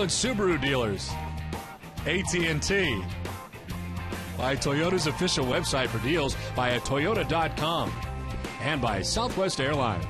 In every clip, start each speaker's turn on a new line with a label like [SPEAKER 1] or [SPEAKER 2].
[SPEAKER 1] Subaru dealers, AT&T, by Toyota's official website for deals, by Toyota.com, and by Southwest Airlines.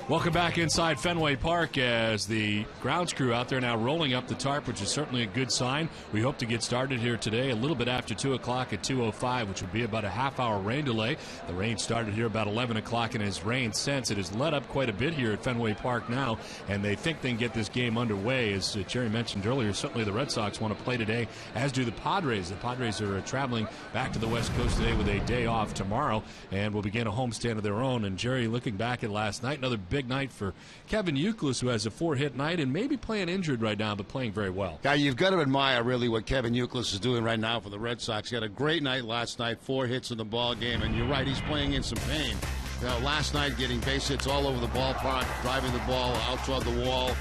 [SPEAKER 1] Welcome back inside Fenway Park as the grounds crew out there now rolling up the tarp, which is certainly a good sign. We hope to get started here today a little bit after 2 o'clock at 2:05, which would be about a half-hour rain delay. The rain started here about 11 o'clock and has rained since. It has let up quite a bit here at Fenway Park now, and they think they can get this game underway. As Jerry mentioned earlier, certainly the Red Sox want to play today, as do the Padres. The Padres are traveling back to the West Coast today with a day off tomorrow and will begin a homestand of their own. And Jerry, looking back at last night, another big night for Kevin Youkilis, who has a 4-hit night and maybe playing injured right now, but playing very well.
[SPEAKER 2] Yeah, you've got to admire really what Kevin Youkilis is doing right now for the Red Sox. He had a great night last night, 4 hits in the ball game, and you're right, he's playing in some pain. Last night, getting base hits all over the ballpark, driving the ball out toward the wall.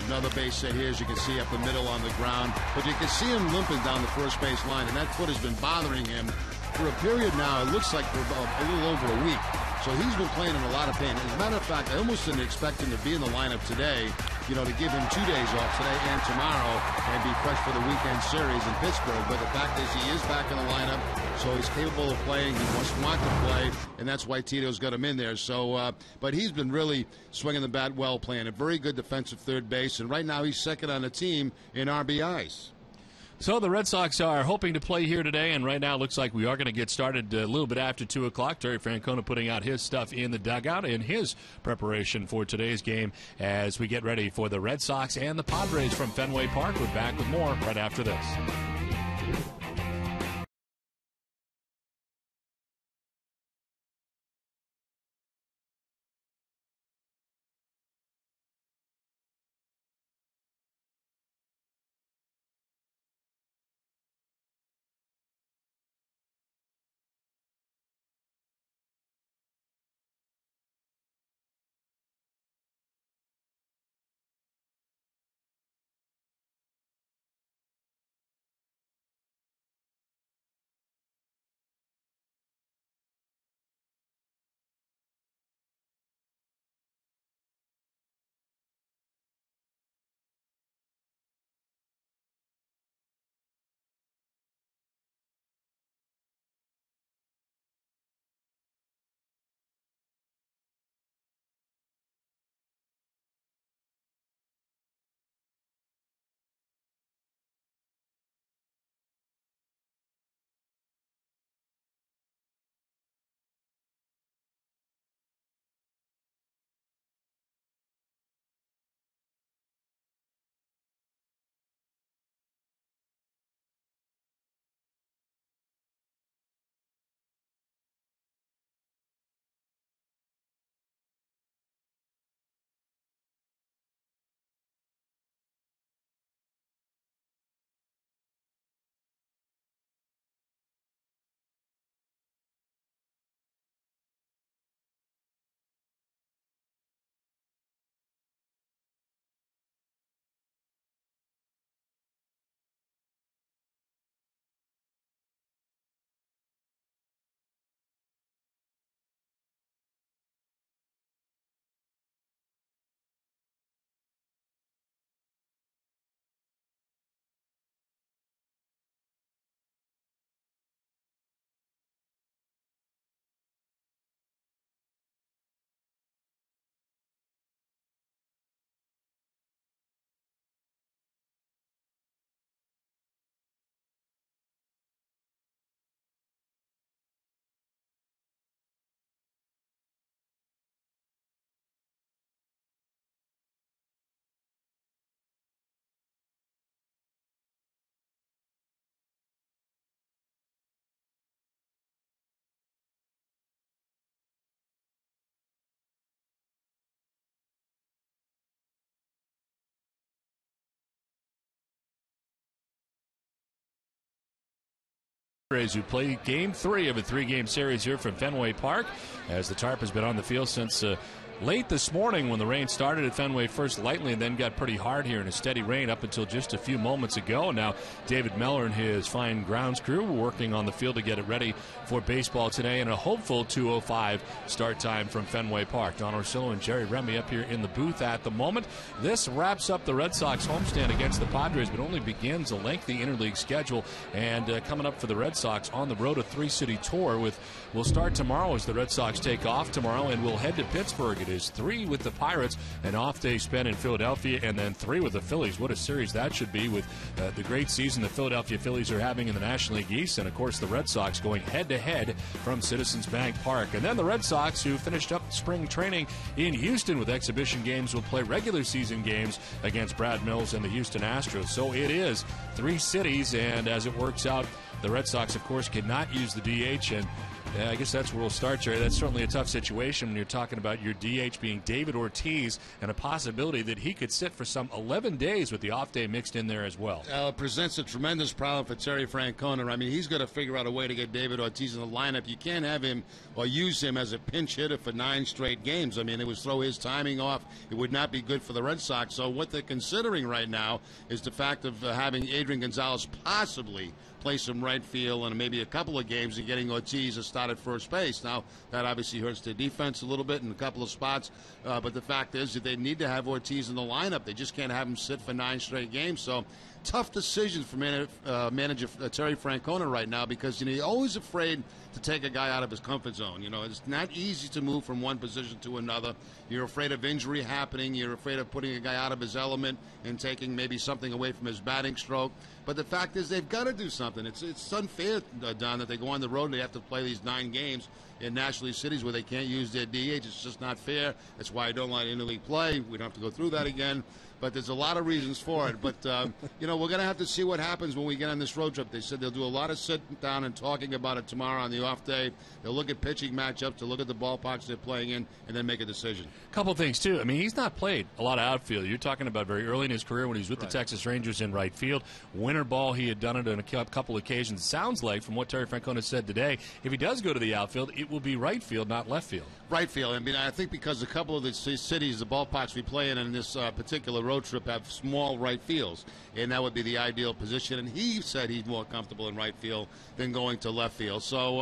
[SPEAKER 2] Another base hit here, as you can see, up the middle on the ground. But you can see him limping down the first base line, and that foot has been bothering him for a period now. It looks like for a little over a week. So he's been playing in a lot of pain. As a matter of fact, I almost didn't expect him to be in the lineup today, to give him 2 days off, today and tomorrow, and be fresh for the weekend series in Pittsburgh. But the fact is, he is back in the lineup, so he's capable of playing. He wants to play, and that's why Tito's got him in there. So, but he's been really swinging the bat well, playing a very good defensive third base, and right now he's second on the team in RBIs.
[SPEAKER 1] So the Red Sox are hoping to play here today, and right now it looks like we are going to get started a little bit after 2 o'clock. Terry Francona putting out his stuff in the dugout in his preparation for today's game as we get ready for the Red Sox and the Padres from Fenway Park. We're back with more right after this. Who play Game 3 of a 3-game series here from Fenway Park, as the tarp has been on the field since late this morning when the rain started at Fenway, first lightly and then got pretty hard here in a steady rain up until just a few moments ago. Now David Meller and his fine grounds crew were working on the field to get it ready for baseball today, and a hopeful 2:05 start time from Fenway Park. Don Orsillo and Jerry Remy up here in the booth at the moment. This wraps up the Red Sox homestand against the Padres, but only begins a lengthy interleague schedule. And coming up for the Red Sox on the road, a three-city tour will start tomorrow as the Red Sox take off tomorrow, and we'll head to Pittsburgh. It is 3 with the Pirates, an off day spent in Philadelphia, and then 3 with the Phillies. What a series that should be with the great season the Philadelphia Phillies are having in the National League East, and of course the Red Sox going head-to-head from Citizens Bank Park. And then the Red Sox, who finished up spring training in Houston with exhibition games, will play regular season games against Brad Mills and the Houston Astros. So it is 3 cities, and as it works out, the Red Sox, of course, cannot use the DH, and I guess that's where we'll start, Jerry. That's certainly a tough situation when you're talking about your DH being David Ortiz and a possibility that he could sit for some 11 days with the off day mixed in there as well.
[SPEAKER 2] It presents a tremendous problem for Terry Francona. I mean, he's got to figure out a way to get David Ortiz in the lineup. You can't have him or use him as a pinch hitter for 9 straight games. I mean, it would throw his timing off. It would not be good for the Red Sox. So what they're considering right now is the fact of having Adrian Gonzalez possibly play some right field and maybe a couple of games and getting Ortiz to start at first base. Now, that obviously hurts their defense a little bit in a couple of spots, but the fact is that they need to have Ortiz in the lineup. They just can't have him sit for 9 straight games. So, tough decision for manager Terry Francona right now, because you're always afraid to take a guy out of his comfort zone. It's not easy to move from one position to another. You're afraid of injury happening. You're afraid of putting a guy out of his element and taking maybe something away from his batting stroke. But the fact is they've got to do something. It's unfair, Don, that they go on the road and they have to play these 9 games in National League cities where they can't use their DH. It's just not fair. That's why I don't like interleague play. We don't have to go through that again. But there's a lot of reasons for it. But, we're going to have to see what happens when we get on this road trip. They said they'll do a lot of sitting down and talking about it tomorrow on the off day. They'll look at pitching matchups, they'll look at the ballparks they're playing in, and then make a decision.
[SPEAKER 1] A couple things, too. I mean, he's not played a lot of outfield. You're talking about very early in his career when he was with the Texas Rangers in right field. Winter ball, he had done it on a couple occasions. Sounds like, from what Terry Francona said today, if he does go to the outfield, it will be right field, not left field.
[SPEAKER 2] Right field. I mean, I think because a couple of the cities, the ballparks we play in this particular road trip have small right fields, and that would be the ideal position. And he said he's more comfortable in right field than going to left field. So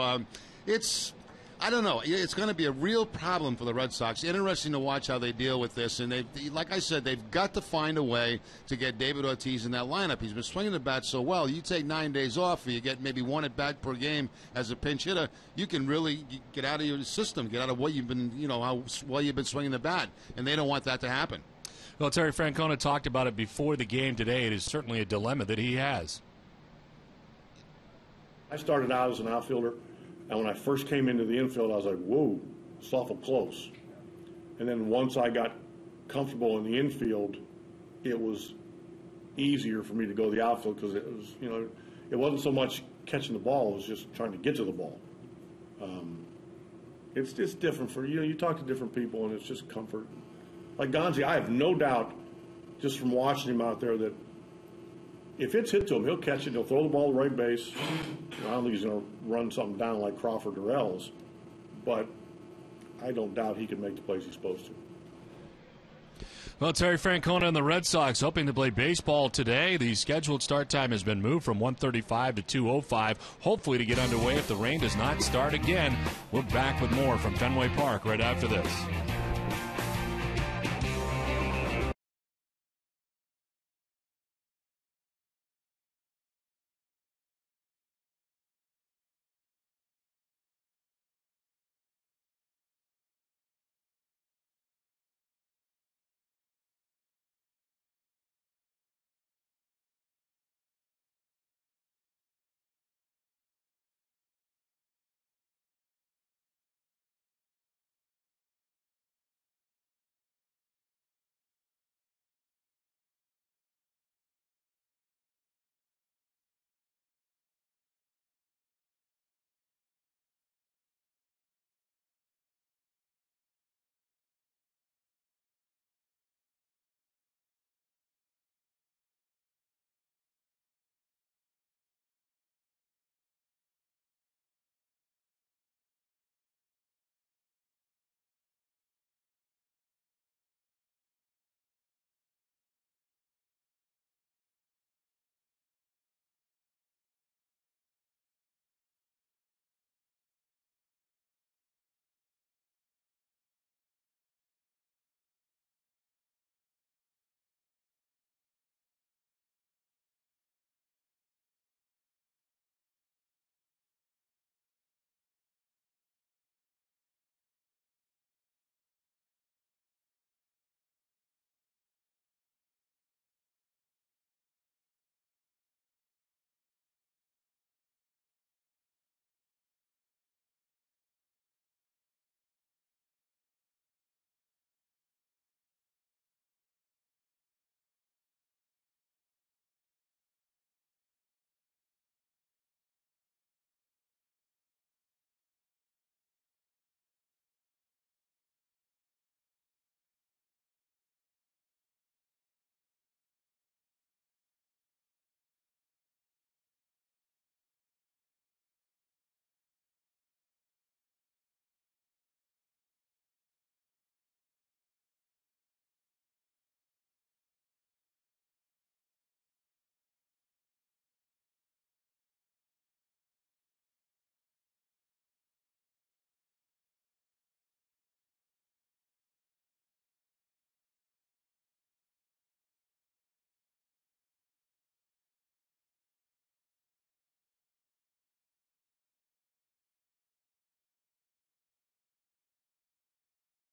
[SPEAKER 2] I don't know. It's going to be a real problem for the Red Sox. Interesting to watch how they deal with this. And like I said, they've got to find a way to get David Ortiz in that lineup. He's been swinging the bat so well. You take 9 days off, and you get maybe 1 at bat per game as a pinch hitter. You can really get out of your system, get out of what you've been, how well you've been swinging the bat. And they don't want that to happen.
[SPEAKER 1] Well, Terry Francona talked about it before the game today. It is certainly a dilemma that he has.
[SPEAKER 3] I started out as an outfielder. And when I first came into the infield, I was like, whoa, it's awful close. And then once I got comfortable in the infield, it was easier for me to go to the outfield, because it was, it wasn't so much catching the ball, it was just trying to get to the ball. It's just different for, you talk to different people, and it's just comfort. Like Gonzi, I have no doubt, just from watching him out there, that if it's hit to him, he'll catch it, he'll throw the ball to right base. I don't think he's going to run something down like Crawford or Ellis, but I don't doubt he can make the plays he's supposed to.
[SPEAKER 1] Well, Terry Francona and the Red Sox hoping to play baseball today. The scheduled start time has been moved from 1:35 to 2:05, hopefully to get underway if the rain does not start again. We're back with more from Fenway Park right after this.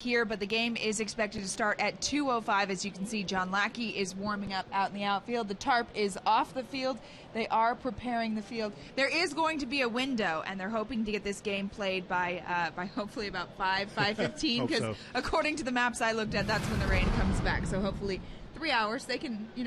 [SPEAKER 4] here, but the game is expected to start at 2:05. As you can see, John Lackey is warming up out in the outfield. The tarp is off the field. They are preparing the field. There is going to be a window, and they're hoping to get this game played by hopefully about 5:15, because
[SPEAKER 5] so.
[SPEAKER 4] According to the maps I looked at, that's when the rain comes back. So hopefully 3 hours, they can, you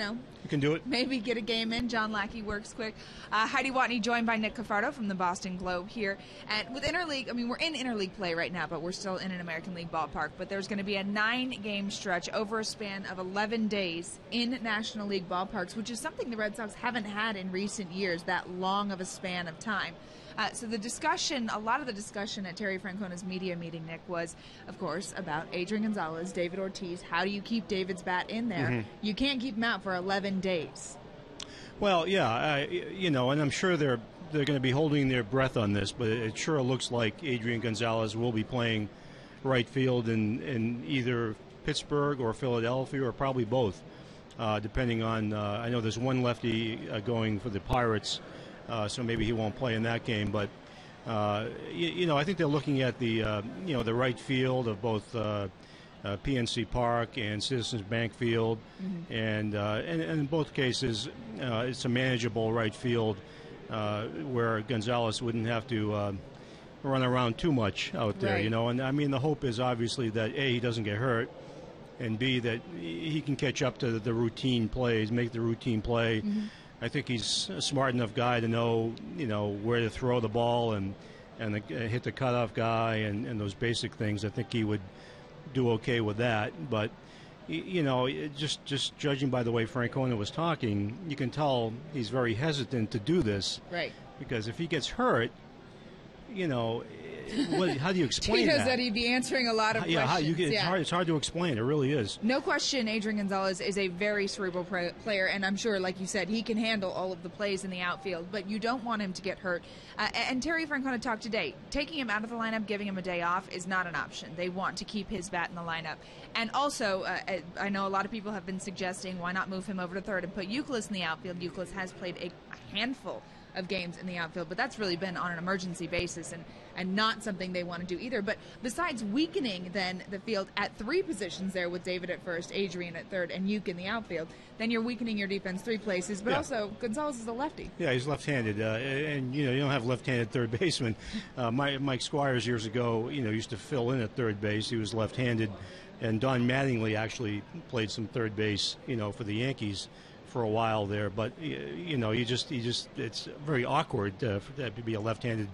[SPEAKER 5] can do it.
[SPEAKER 4] Maybe get a game in. John Lackey works quick. Heidi Watney joined by Nick Cafardo from the Boston Globe here. And with Interleague, we're in Interleague play right now, but we're still in an American League ballpark. But there's going to be a 9-game stretch over a span of 11 days in National League ballparks, which is something the Red Sox haven't had in recent years, that long of a span of time. So the discussion, a lot of the discussion at Terry Francona's media meeting, Nick, was, of course, about Adrian Gonzalez, David Ortiz. How do you keep David's bat in there?
[SPEAKER 5] Mm-hmm.
[SPEAKER 4] You can't keep him out for 11 days.
[SPEAKER 5] Well, yeah, and I'm sure they're going to be holding their breath on this, but it sure looks like Adrian Gonzalez will be playing right field in either Pittsburgh or Philadelphia, or probably both, depending on, I know there's one lefty going for the Pirates, so maybe he won't play in that game. But I think they're looking at the the right field of both PNC Park and Citizens Bank Field, mm-hmm. and in both cases it's a manageable right field where Gonzalez wouldn't have to run around too much out there.
[SPEAKER 4] Right.
[SPEAKER 5] And the hope is obviously that A, he doesn't get hurt, and B, that he can catch up to the routine plays, make the routine play. Mm-hmm. I think he's a smart enough guy to know, where to throw the ball and hit the cutoff guy and those basic things. I think he would do okay with that. But, just judging by the way Francona was talking, you can tell he's very hesitant to do this.
[SPEAKER 4] Right.
[SPEAKER 5] Because if he gets hurt, how do you explain
[SPEAKER 4] Tito
[SPEAKER 5] that?
[SPEAKER 4] said he'd be answering a lot of questions.
[SPEAKER 5] It's hard to explain. It really is.
[SPEAKER 4] No question, Adrian Gonzalez is a very cerebral player, and I'm sure, like you said, he can handle all of the plays in the outfield, but you don't want him to get hurt. And Terry Francona talked today. Taking him out of the lineup, giving him a day off is not an option. They want to keep his bat in the lineup. And also, I know a lot of people have been suggesting, why not move him over to third and put Youkilis in the outfield? Youkilis has played a handful of games in the outfield, but that's really been on an emergency basis and not something they want to do either. But besides weakening then the field at 3 positions there with David at first, Adrian at third, and Uke in the outfield, then you're weakening your defense 3 places. But also, Gonzalez is a lefty.
[SPEAKER 5] Yeah, he's left-handed, and you don't have left-handed third baseman. Mike Squires years ago, used to fill in at third base. He was left-handed, and Don Mattingly actually played some third base, for the Yankees for a while there. But it's very awkward to be a left-handed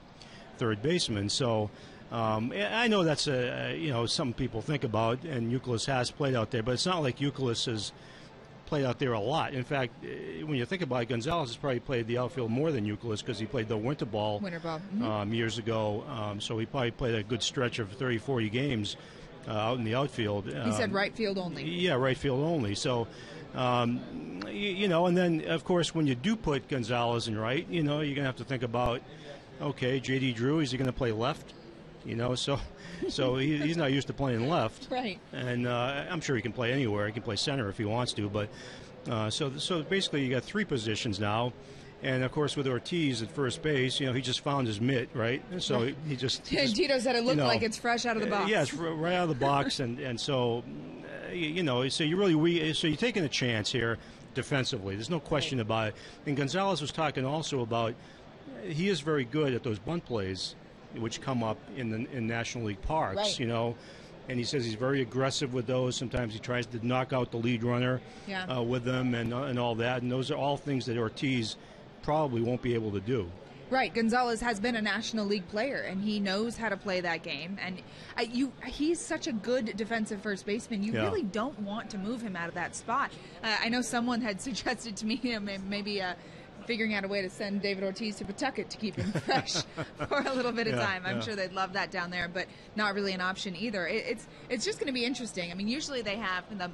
[SPEAKER 5] third baseman. So I know that's something people think about, and Youkilis has played out there, but it's not like Youkilis has played out there a lot. In fact, when you think about it, Gonzalez has probably played the outfield more than Youkilis because he played the winter ball
[SPEAKER 4] Mm-hmm.
[SPEAKER 5] Years ago. So he probably played a good stretch of 30, 40 games out in the outfield.
[SPEAKER 4] He said right field only.
[SPEAKER 5] Yeah, right field only. So, and then, of course, when you do put Gonzalez in right, you're going to have to think about, okay, J.D. Drew, is he going to play left? So he's not used to playing left.
[SPEAKER 4] Right.
[SPEAKER 5] And I'm sure he can play anywhere. He can play center if he wants to. But so basically you got 3 positions now. And, of course, with Ortiz at first base, he just found his mitt, right? So he just
[SPEAKER 4] Tito said it looked like it's fresh out of the box.
[SPEAKER 5] Yeah, it's right out of the box. And so, so you're taking a chance here defensively. There's no question about it. And Gonzalez was talking also about he is very good at those bunt plays, which come up in National League parks,
[SPEAKER 4] right.
[SPEAKER 5] And he says he's very aggressive with those. Sometimes he tries to knock out the lead runner with them and all that. And those are all things that Ortiz probably won't be able to do.
[SPEAKER 4] Right. Gonzalez has been a National League player, and he knows how to play that game. And he's such a good defensive first baseman. You really don't want to move him out of that spot. I know someone had suggested to me maybe figuring out a way to send David Ortiz to Pawtucket to keep him fresh for a little bit of time. I'm sure they'd love that down there, but not really an option either. It's just going to be interesting. Usually they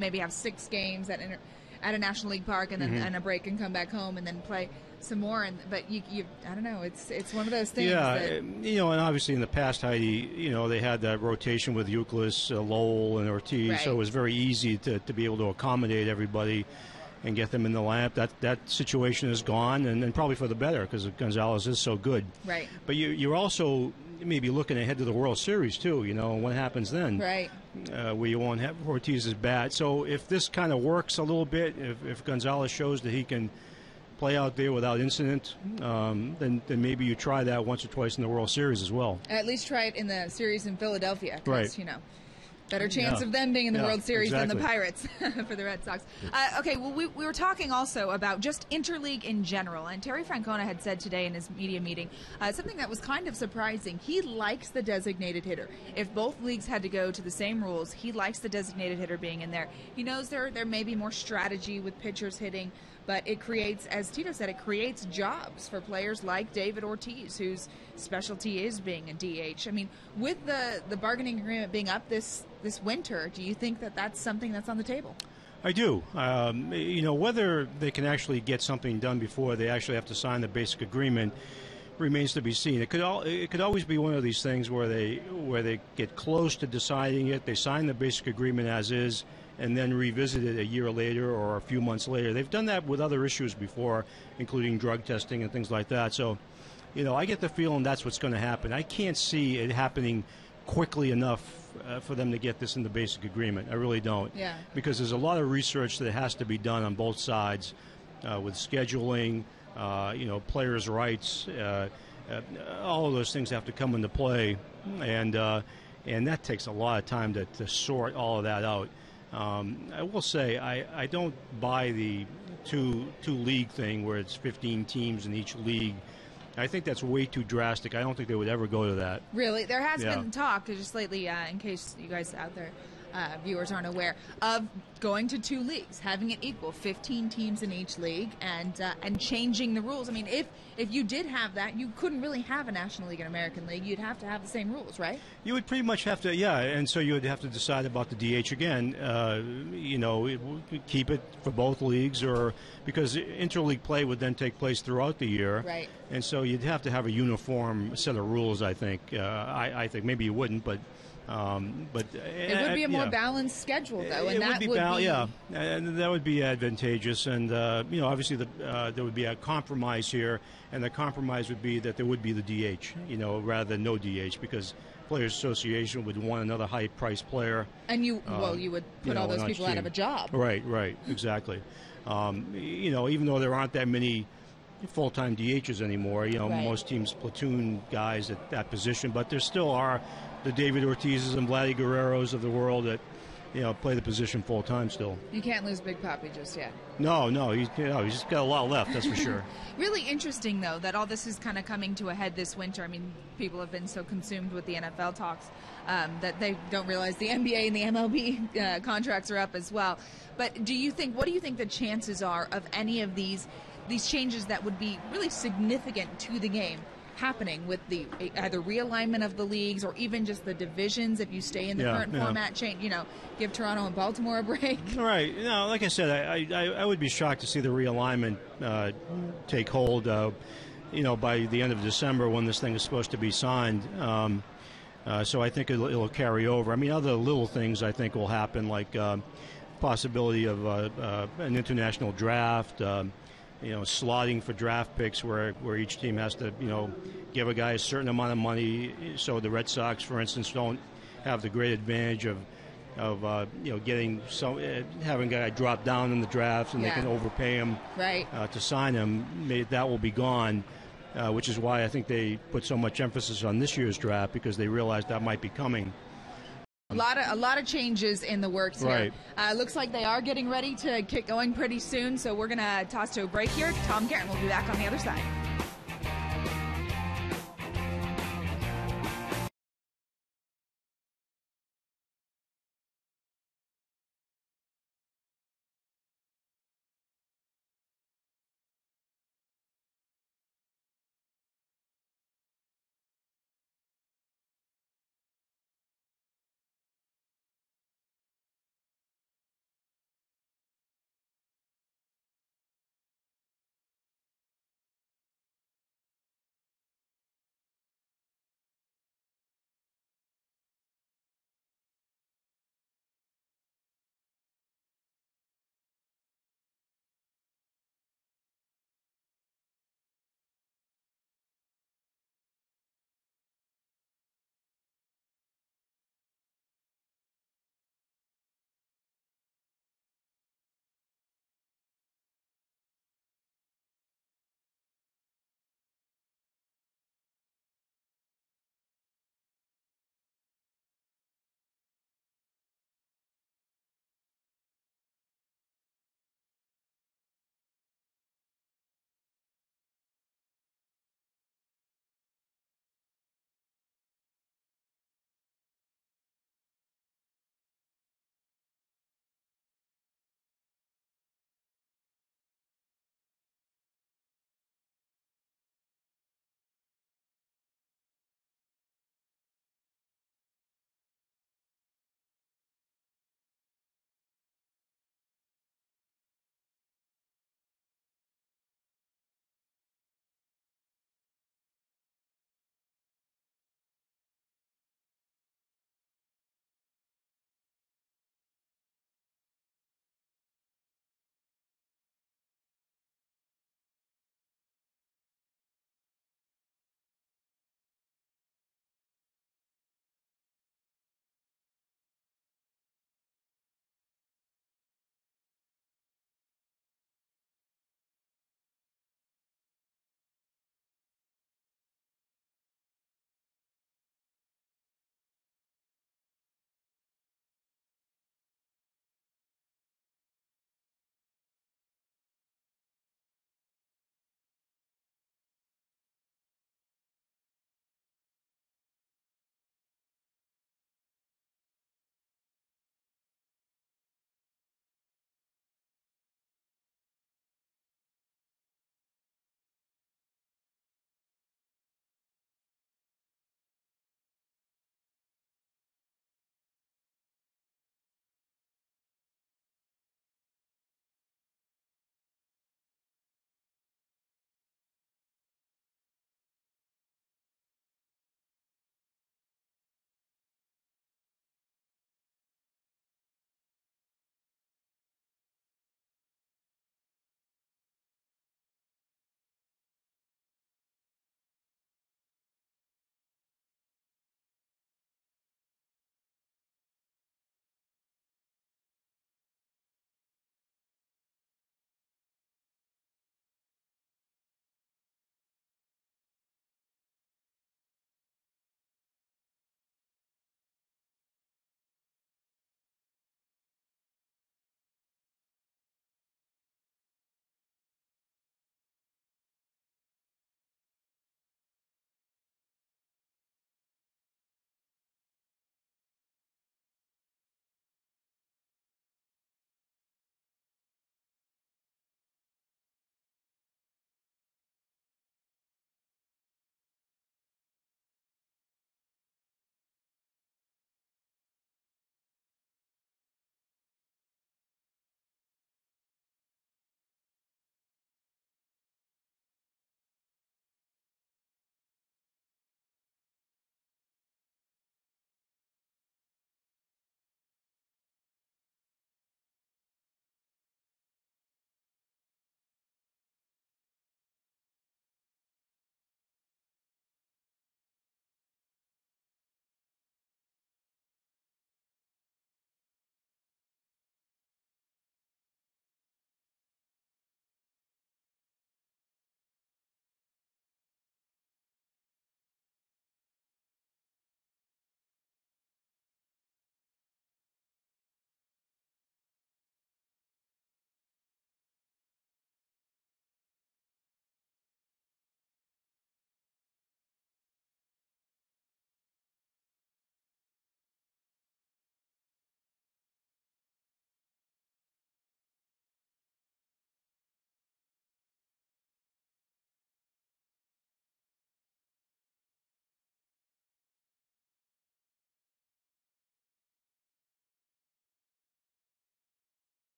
[SPEAKER 4] maybe have 6 games at a National League park and then and a break and come back home and then play some more. But you I don't know. It's one of those things.
[SPEAKER 5] Yeah, and obviously in the past, Heidi, they had that rotation with Youkilis, Lowell, and Ortiz,
[SPEAKER 4] right.
[SPEAKER 5] So it was very easy to be able to accommodate everybody and get them in the lineup. That situation is gone, and probably for the better because Gonzalez is so good.
[SPEAKER 4] Right.
[SPEAKER 5] But you're also maybe looking ahead to the World Series too. What happens then?
[SPEAKER 4] Right.
[SPEAKER 5] where you won't have Ortiz's bat. So if this kind of works a little bit, if Gonzalez shows that he can play out there without incident, then maybe you try that once or twice in the World Series as well.
[SPEAKER 4] At least try it in the series in Philadelphia, because,
[SPEAKER 5] Right.
[SPEAKER 4] Better chance of them being in the World Series than the
[SPEAKER 5] exactly.
[SPEAKER 4] Pirates for the Red Sox. Okay, well, we were talking also about just interleague in general, and Terry Francona had said today in his media meeting something that was kind of surprising. He likes the designated hitter. If both leagues had to go to the same rules, he likes the designated hitter being in there. He knows there may be more strategy with pitchers hitting, but it creates, as Tito said, it creates jobs for players like David Ortiz, whose specialty is being a DH. I mean, with the bargaining agreement being up this winter, do you think that that's something that's on the table?
[SPEAKER 5] I do. Whether they can actually get something done before they actually have to sign the basic agreement remains to be seen. It could always be one of these things where they get close to deciding it, they sign the basic agreement as is, and then revisit it a year later or a few months later. They've done that with other issues before, including drug testing and things like that. So, I get the feeling that's what's going to happen. I can't see it happening quickly enough for them to get this in the basic agreement. I really don't.
[SPEAKER 4] Yeah.
[SPEAKER 5] Because there's a lot of research that has to be done on both sides with scheduling, players' rights. All of those things have to come into play, and that takes a lot of time to sort all of that out. I will say I don't buy the two league thing where it's 15 teams in each league. I think that's way too drastic. I don't think they would ever go to that.
[SPEAKER 4] Really? There has been talk just lately, in case you guys out there, viewers aren't aware, of going to two leagues, having it equal, 15 teams in each league, and changing the rules. I mean, if you did have that, you couldn't really have a National League and American League. You'd have to have the same rules, right?
[SPEAKER 5] You would pretty much have to, and so you would have to decide about the DH again. Keep it for both leagues, or because interleague play would then take place throughout the year.
[SPEAKER 4] Right.
[SPEAKER 5] And so you'd have to have a uniform set of rules, I think. I think maybe you wouldn't, but
[SPEAKER 4] it would be a more balanced schedule, though, and that would be
[SPEAKER 5] and that would be advantageous. And obviously there would be a compromise here, and the compromise would be that there would be the DH, rather than no DH, because Players Association would want another high-priced player.
[SPEAKER 4] And you would put all those people out of a job.
[SPEAKER 5] Right, exactly. Even though there aren't that many full-time DHs anymore,
[SPEAKER 4] Right.
[SPEAKER 5] most teams platoon guys at that position, but there still are the David Ortizes and Vladdy Guerreros of the world that play the position full-time still.
[SPEAKER 4] You can't lose Big Papi just yet.
[SPEAKER 5] No, he's just got a lot left, that's for sure.
[SPEAKER 4] Really interesting, though, that all this is kind of coming to a head this winter. I mean, people have been so consumed with the NFL talks that they don't realize the NBA and the MLB contracts are up as well. But what do you think the chances are of any of these changes that would be really significant to the game happening with the either realignment of the leagues or even just the divisions if you stay in the current format, give Toronto and Baltimore a break?
[SPEAKER 5] Right. Like I said, I would be shocked to see the realignment take hold by the end of December when this thing is supposed to be signed. So I think it'll carry over. I mean, other little things I think will happen, like possibility of an international draft, slotting for draft picks where each team has to, give a guy a certain amount of money, so the Red Sox, for instance, don't have the great advantage of getting having a guy drop down in the draft and they can overpay him to sign him. That will be gone, which is why I think they put so much emphasis on this year's draft, because they realized that might be coming.
[SPEAKER 4] A lot of changes in the works here.
[SPEAKER 5] Right.
[SPEAKER 4] Looks like they are getting ready to get going pretty soon, so we're going to toss to a break here. Tom Garrett will be back on the other side.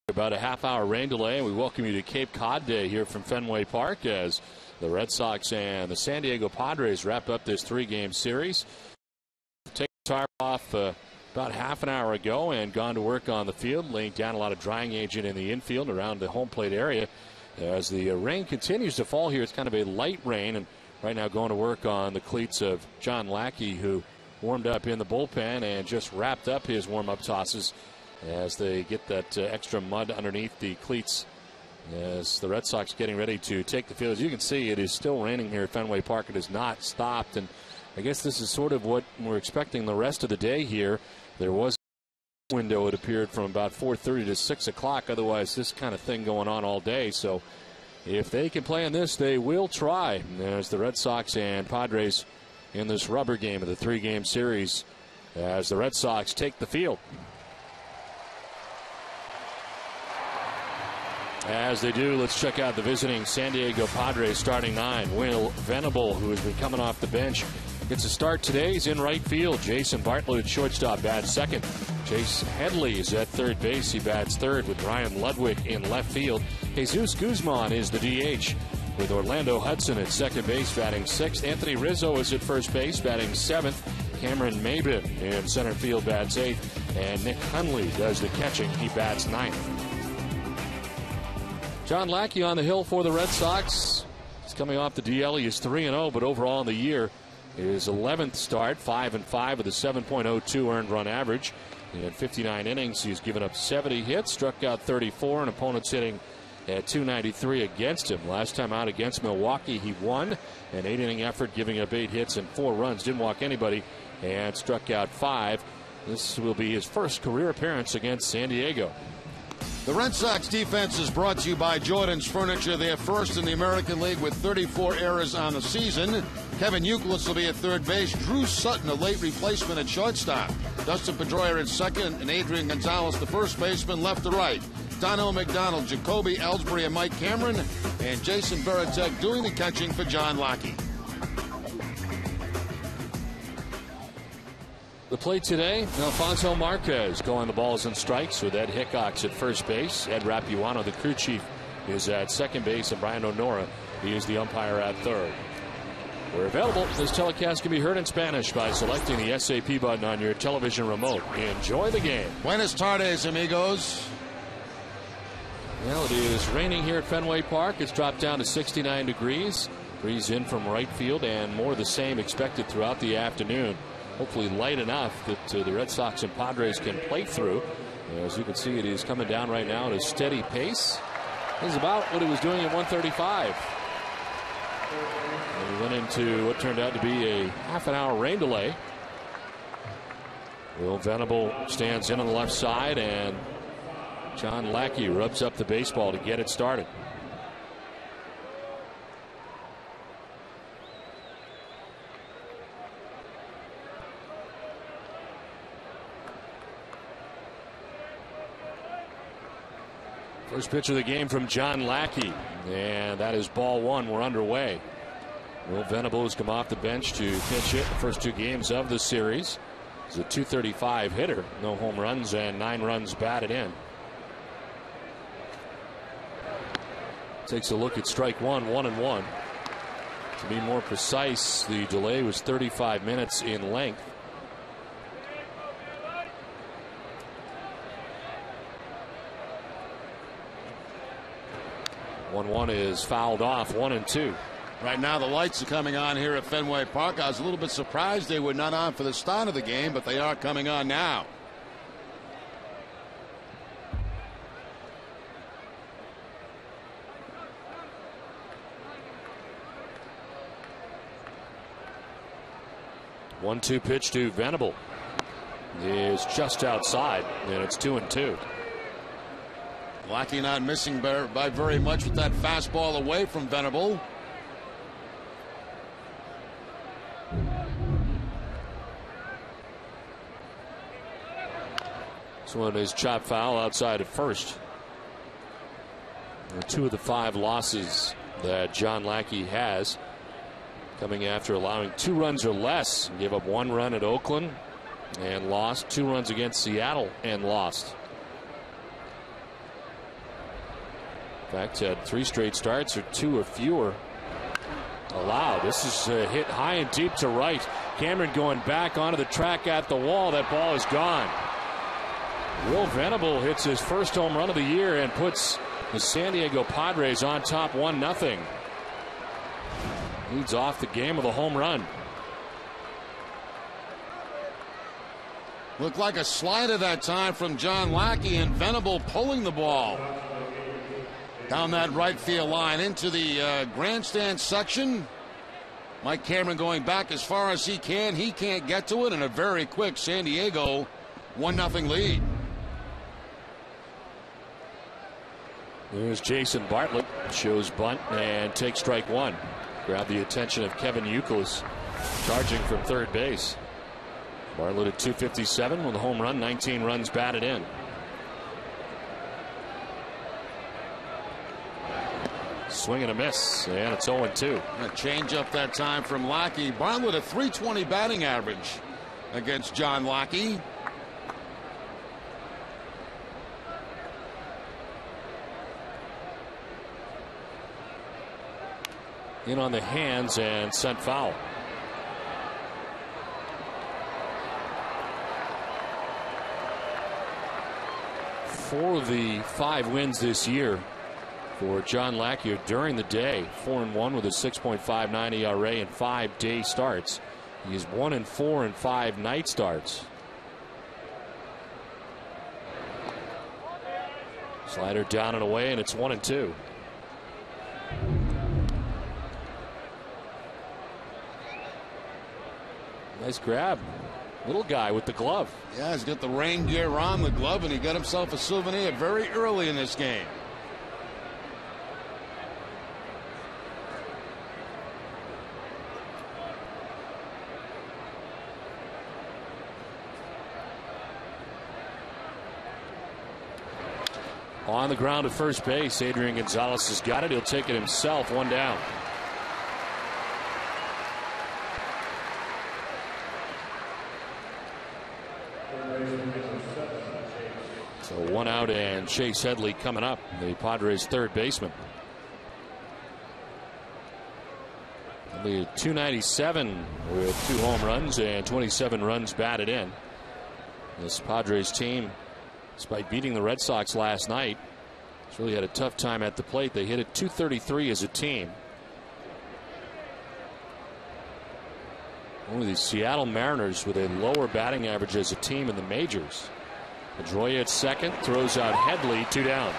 [SPEAKER 1] About a half-hour rain delay, and we welcome you to Cape Cod Day here from Fenway Park as the Red Sox and the San Diego Padres wrap up this 3-game series. Take the tarp off about half an hour ago and gone to work on the field, laying down a lot of drying agent in the infield around the home plate area. As the rain continues to fall here, it's kind of a light rain, and right now going to work on the cleats of John Lackey, who warmed up in the bullpen and just wrapped up his warm-up tosses as they get that extra mud underneath the cleats as the Red Sox getting ready to take the field. As you can see, it is still raining here at Fenway Park. It has not stopped, and I guess this is sort of what we're expecting the rest of the day here. There was a window, it appeared, from about 4:30 to 6 o'clock. Otherwise, this kind of thing going on all day. So if they can play in this, they will try. As the Red Sox and Padres in this rubber game of the 3-game series as the Red Sox take the field. As they do, let's check out the visiting San Diego Padres starting 9. Will Venable, who has been coming off the bench, gets a start today. He's in right field. Jason Bartlett at shortstop bats second. Chase Headley is at third base. He bats third with Brian Ludwig in left field. Jesus Guzman is the DH with Orlando Hudson at second base batting sixth. Anthony Rizzo is at first base batting seventh. Cameron Maybin in center field bats eighth. And Nick Hundley does the catching. He bats ninth. John Lackey on the hill for the Red Sox. He's coming off the DL. He is 3-0, but overall in the year, his 11th start, 5-5 with a 7.02 earned run average. In 59 innings, he's given up 70 hits, struck out 34, and opponents hitting at 293 against him. Last time out against Milwaukee, he won an 8-inning effort, giving up 8 hits and 4 runs. Didn't walk anybody and struck out 5. This will be his first career appearance against San Diego.
[SPEAKER 2] The Red Sox defense is brought to you by Jordan's Furniture. They're first in the American League with 34 errors on the season. Kevin Youkilis will be at third base. Drew Sutton, a late replacement at shortstop. Dustin Pedroia at second, and Adrian Gonzalez, the first baseman, left to right. Dono McDonald, Jacoby Ellsbury, and Mike Cameron, and Jason Veritek doing the catching for John Lackey.
[SPEAKER 1] The play today, Alfonso Marquez going the balls and strikes with Ed Hickox at first base. Ed Rapuano, the crew chief, is at second base, and Brian O'Nora, he is the umpire at third. We're available. This telecast can be heard in Spanish by selecting the SAP button on your television remote. Enjoy the game.
[SPEAKER 2] Buenas tardes, amigos.
[SPEAKER 1] Well, it is raining here at Fenway Park. It's dropped down to 69 degrees. Breeze in from right field, and more of the same expected throughout the afternoon. Hopefully light enough that the Red Sox and Padres can play through. As you can see, it is coming down right now at a steady pace. This is about what it was doing at 135. And we went into what turned out to be a half-an-hour rain delay. Will Venable stands in on the left side, and John Lackey rubs up the baseball to get it started. First pitch of the game from John Lackey, and that is ball one. We're underway. Will Venable has come off the bench to pitch it the first 2 games of the series. He's a .235 hitter, no home runs and 9 runs batted in. Takes a look at strike one, 1-1. To be more precise, the delay was 35 minutes in length. One is fouled off, 1-2.
[SPEAKER 2] Right now the lights are coming on here at Fenway Park. I was a little bit surprised they were not on for the start of the game, but they are coming on now.
[SPEAKER 1] One-two pitch to Venable is just outside, and it's 2-2.
[SPEAKER 2] Lackey not missing by very much with that fastball away from Venable.
[SPEAKER 1] This one is chopped foul outside at first. 2 of the 5 losses that John Lackey has coming after allowing 2 runs or less. Gave up 1 run at Oakland and lost, 2 runs against Seattle and lost. In fact, had 3 straight starts or 2 or fewer allowed. This is hit high and deep to right. Cameron going back onto the track at the wall. That ball is gone. Will Venable hits his first home run of the year and puts the San Diego Padres on top 1-0. Leads off the game with a home run.
[SPEAKER 2] Looked like a slider that time from John Lackey, and Venable pulling the ball down that right field line into the grandstand section. Mike Cameron going back as far as he can. He can't get to it, and a very quick San Diego 1-0 lead.
[SPEAKER 1] There's Jason Bartlett. Shows bunt and takes strike 1. Grab the attention of Kevin Youkilis, charging from third base. Bartlett at 257 with a home run, 19 runs batted in. Swing and a miss, and it's 0-2.
[SPEAKER 2] A change up that time from Lackey. Bartlett a .320 batting average against John Lackey.
[SPEAKER 1] In on the hands and sent foul. Four of the 5 wins this year for John Lackey during the day. 4-1 with a 6.59 ERA and 5 day starts. He is 1-4 in 5 night starts. Slider down and away, and it's 1-2. Nice grab. Little guy with the glove.
[SPEAKER 2] Yeah, he's got the rain gear on, the glove, and he got himself a souvenir very early in this game.
[SPEAKER 1] On the ground at first base, Adrian Gonzalez has got it. He'll take it himself. 1 down. So 1 out, and Chase Headley coming up, the Padres' third baseman. Only 297 with 2 home runs and 27 runs batted in. This Padres team, despite beating the Red Sox last night, has really had a tough time at the plate. They hit at .233 as a team. Only the Seattle Mariners with a lower batting average as a team in the majors. Pedroia at second, throws out Headley, 2 down.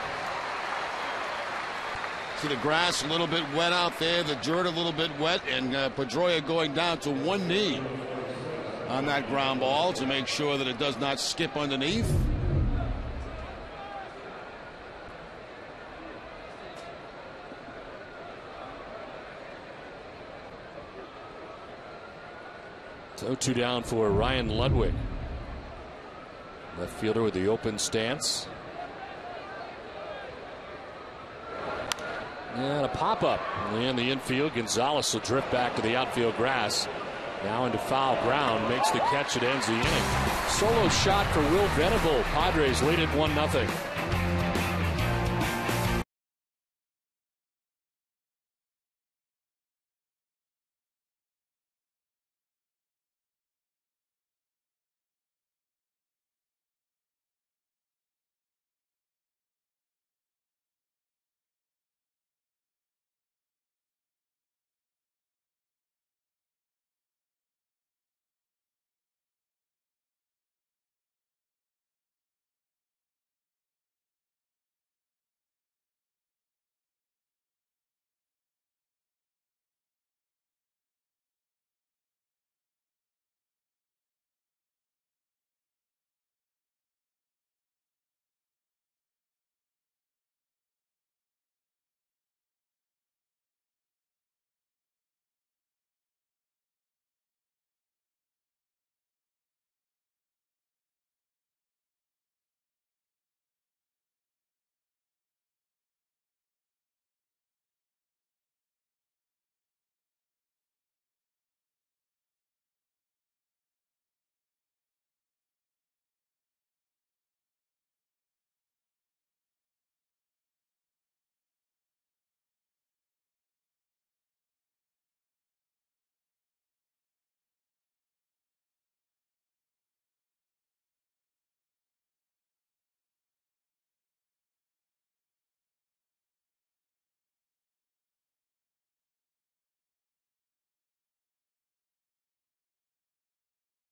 [SPEAKER 2] See the grass a little bit wet out there, the dirt a little bit wet, and Pedroia going down to 1 knee on that ground ball to make sure that it does not skip underneath.
[SPEAKER 1] So 2 down for Ryan Ludwig. Left fielder with the open stance. And a pop-up in the infield. Gonzalez will drift back to the outfield grass. Now into foul ground. Makes the catch. It ends the inning. Solo shot for Will Venable. Padres lead it 1-0.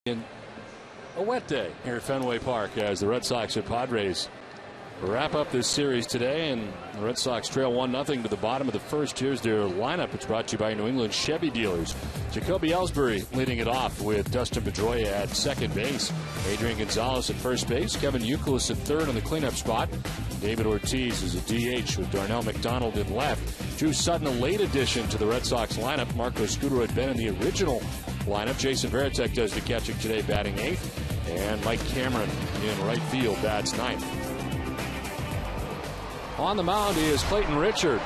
[SPEAKER 1] In a wet day here at Fenway Park as the Red Sox and Padres wrap up this series today, and the Red Sox trail 1-0 to the bottom of the first. Here's their lineup. It's brought to you by New England Chevy dealers. Jacoby Ellsbury leading it off with Dustin Pedroia at second base. Adrian Gonzalez at first base. Kevin Youkilis at third on the cleanup spot. David Ortiz is a DH with Darnell McDonald in left. Drew Sutton, a late addition to the Red Sox lineup. Marco Scudero had been in the original lineup. Jason Varitek does the catching today, batting eighth. And Mike Cameron in right field, bats ninth. On the mound is Clayton Richard.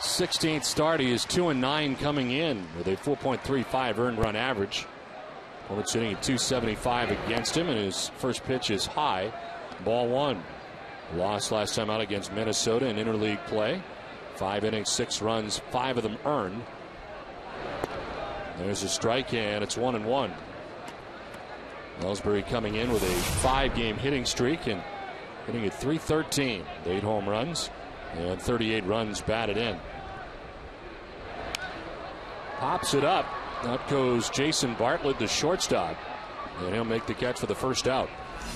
[SPEAKER 1] 16th start. He is 2-9 coming in with a 4.35 earned run average. Opponent's hitting at 275 against him, and his first pitch is high. Ball one. Lost last time out against Minnesota in interleague play. 5 innings, 6 runs, 5 of them earned. There's a strike, and it's 1-1. Ellsbury coming in with a 5-game hitting streak and hitting at .313. 8 home runs and 38 runs batted in. Pops it up. Out goes Jason Bartlett, the shortstop, and he'll make the catch for the first out.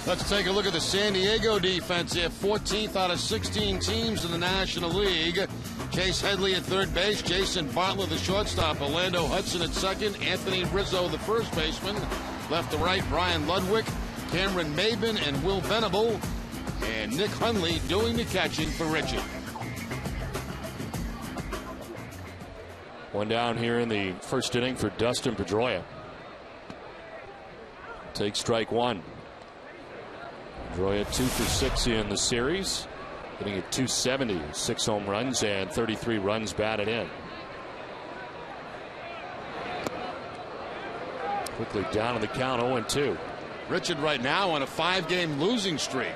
[SPEAKER 2] Let's take a look at the San Diego defense here. 14th out of 16 teams in the National League. Chase Headley at third base. Jason Bartlett, the shortstop. Orlando Hudson at second. Anthony Rizzo, the first baseman. Left to right, Brian Ludwig, Cameron Maben, and Will Venable. And Nick Hundley doing the catching for Richard.
[SPEAKER 1] One down here in the first inning for Dustin Pedroia. Take strike one. Pedroia 2 for 6 in the series, hitting at .270, 6 home runs and 33 runs batted in. Quickly down on the count, 0-2.
[SPEAKER 2] Richard right now on a 5-game losing streak.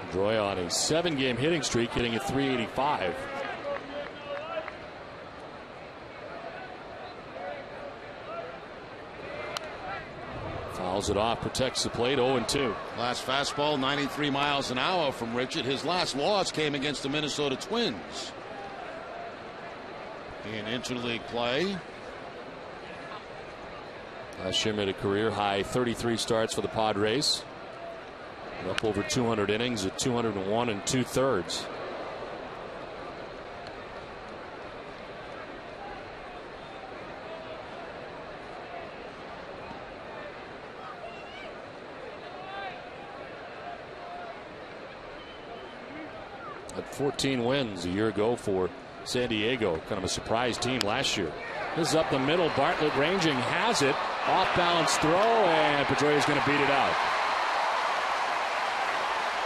[SPEAKER 1] Pedroia on a 7-game hitting streak, hitting at .385. Fouls it off, protects the plate, 0-2.
[SPEAKER 2] Last fastball, 93 miles an hour from Richard. His last loss came against the Minnesota Twins in interleague play.
[SPEAKER 1] Last year made a career high 33 starts for the Padres. Up over 200 innings at 201 2/3. At 14 wins a year ago for San Diego. Kind of a surprise team last year. This is up the middle. Bartlett ranging, has it. Off balance throw, and Pedroia is going to beat it out.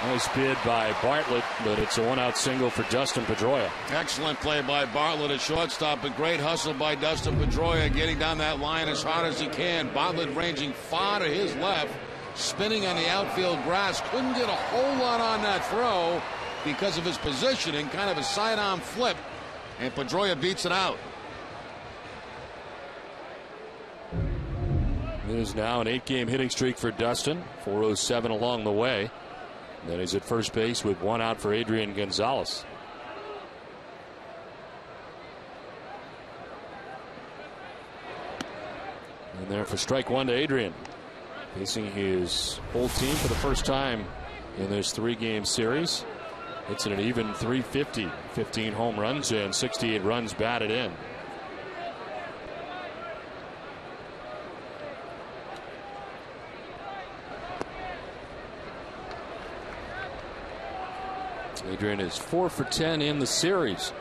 [SPEAKER 1] Nice bid by Bartlett, but it's a 1-out single for Dustin Pedroia.
[SPEAKER 2] Excellent play by Bartlett at shortstop. A great hustle by Dustin Pedroia, getting down that line as hard as he can. Bartlett ranging far to his left, spinning on the outfield grass. Couldn't get a whole lot on that throw because of his positioning, kind of a sidearm flip, and Pedroia beats it out.
[SPEAKER 1] It is now an 8-game hitting streak for Dustin, 407 along the way. Then he's at first base with 1 out for Adrian Gonzalez. And there for strike one to Adrian. Facing his whole team for the first time in this 3-game series. It's at an even .350. 15 home runs and 68 runs batted in. Adrian is 4 for 10 in the series.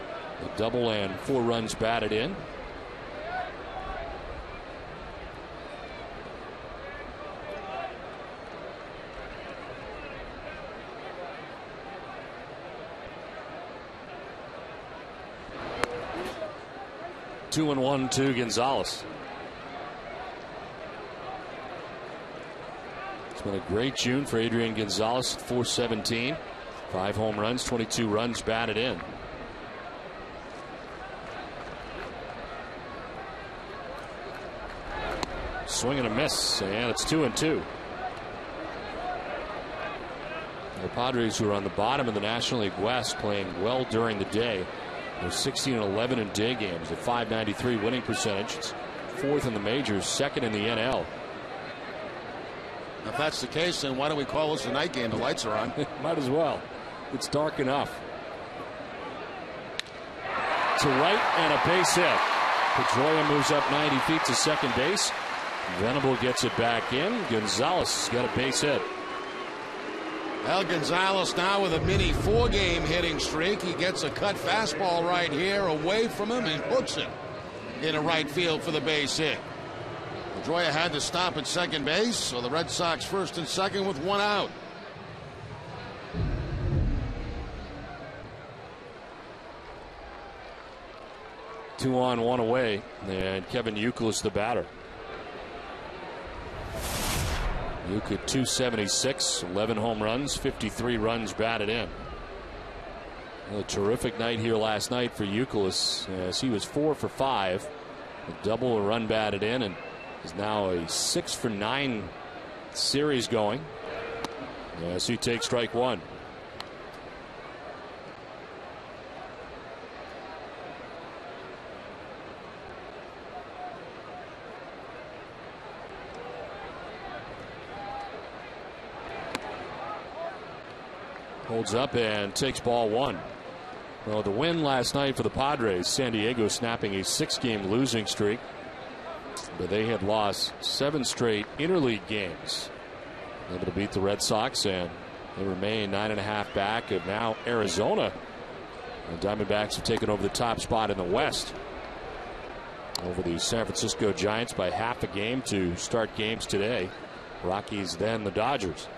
[SPEAKER 1] A double and 4 runs batted in. Two and 1 to Gonzalez. It's been a great June for Adrian Gonzalez, 417. 5 home runs, 22 runs batted in. Swing and a miss, and it's 2-2. The Padres, who are on the bottom of the National League West, playing well during the day. They're 16-11 in day games, a .593 winning percentage. It's 4th in the majors, 2nd in the NL.
[SPEAKER 2] If that's the case, then why don't we call this a night game? The lights are on.
[SPEAKER 1] Might as well. It's dark enough. To right and a base hit. Pedroia moves up 90 feet to second base. Venable gets it back in. Gonzalez got a base hit.
[SPEAKER 2] Well, Gonzalez now with a mini 4-game hitting streak. He gets a cut fastball right here away from him and hooks it into right field for the base hit. Pedroia had to stop at second base, so the Red Sox first and second with 1 out.
[SPEAKER 1] Two on, 1 away, and Kevin Youkilis the batter. Youkilis 276, 11 home runs, 53 runs batted in. A terrific night here last night for Youkilis, as he was 4 for 5, a double, a run batted in, and is now a 6 for 9 series going as he takes strike 1. Holds up and takes ball 1. Well, the win last night for the Padres, San Diego snapping a 6-game losing streak. But they had lost 7 straight interleague games. Able to beat the Red Sox, and they remain 9.5 back of now Arizona. The Diamondbacks have taken over the top spot in the West over the San Francisco Giants by half a game to start games today. Rockies, then the Dodgers.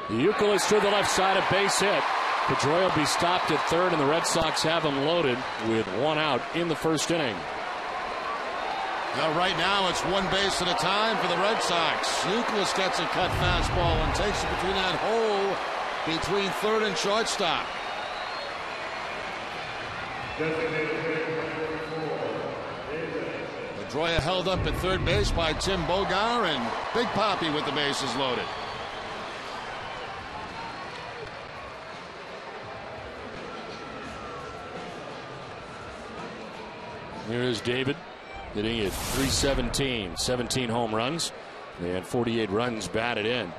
[SPEAKER 1] Youkilis to the left side, a base hit. Pedroia will be stopped at third, and the Red Sox have him loaded with 1 out in the first inning.
[SPEAKER 2] Now, right now, it's 1 base at a time for the Red Sox. Youkilis gets a cut fastball and takes it between that hole between third and shortstop. Pedroia held up at third base by Tim Bogar, and Big Papi with the bases loaded.
[SPEAKER 1] Here is David hitting at .317, 17 home runs and 48 runs batted in.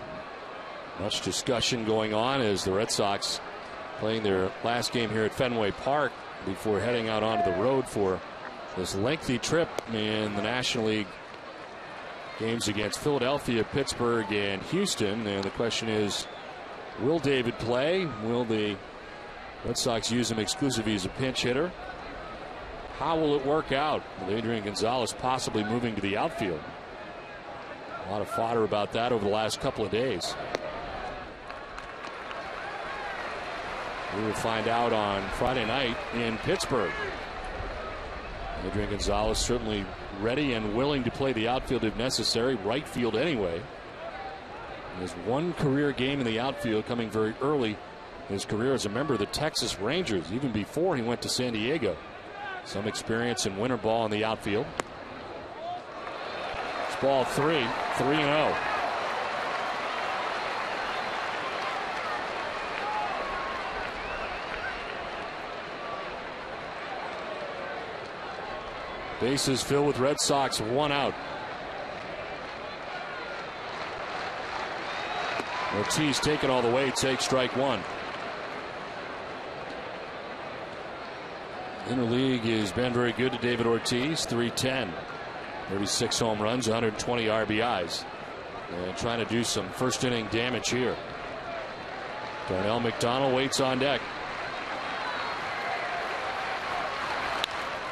[SPEAKER 1] Much discussion going on as the Red Sox playing their last game here at Fenway Park before heading out onto the road for this lengthy trip in the National League games against Philadelphia, Pittsburgh, and Houston. And the question is, will David play? Will the Red Sox use him exclusively as a pinch hitter? How will it work out with Adrian Gonzalez possibly moving to the outfield? A lot of fodder about that over the last couple of days. We will find out on Friday night in Pittsburgh. Adrian Gonzalez certainly ready and willing to play the outfield if necessary, right field anyway. He has 1 career game in the outfield coming very early in his career as a member of the Texas Rangers, even before he went to San Diego. Some experience in winter ball in the outfield. It's ball 3, 3-0. Bases filled with Red Sox, 1 out. Ortiz taken all the way, takes strike 1. Interleague has been very good to David Ortiz, .310, 36 home runs, 120 RBIs, and trying to do some first inning damage here. Darnell McDonald waits on deck.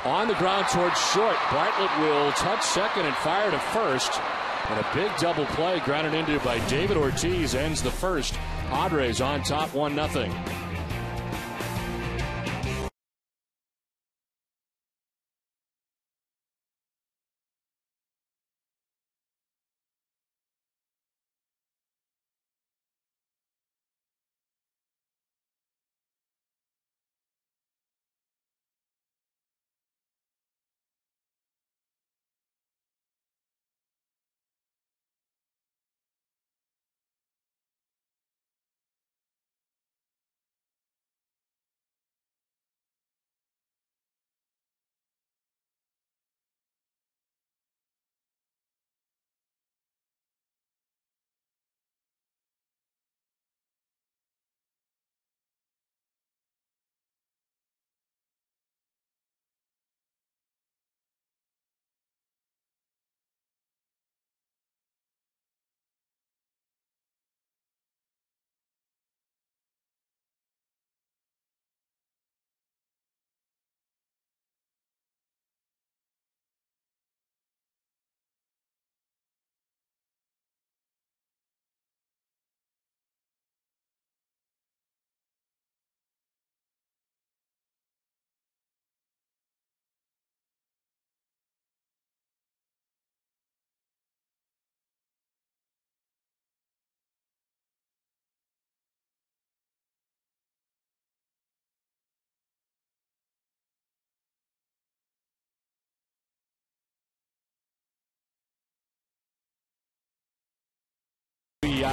[SPEAKER 1] On the ground towards short, Bartlett will touch second and fire to first, and a big double play grounded into by David Ortiz ends the first. Padres on top 1-0.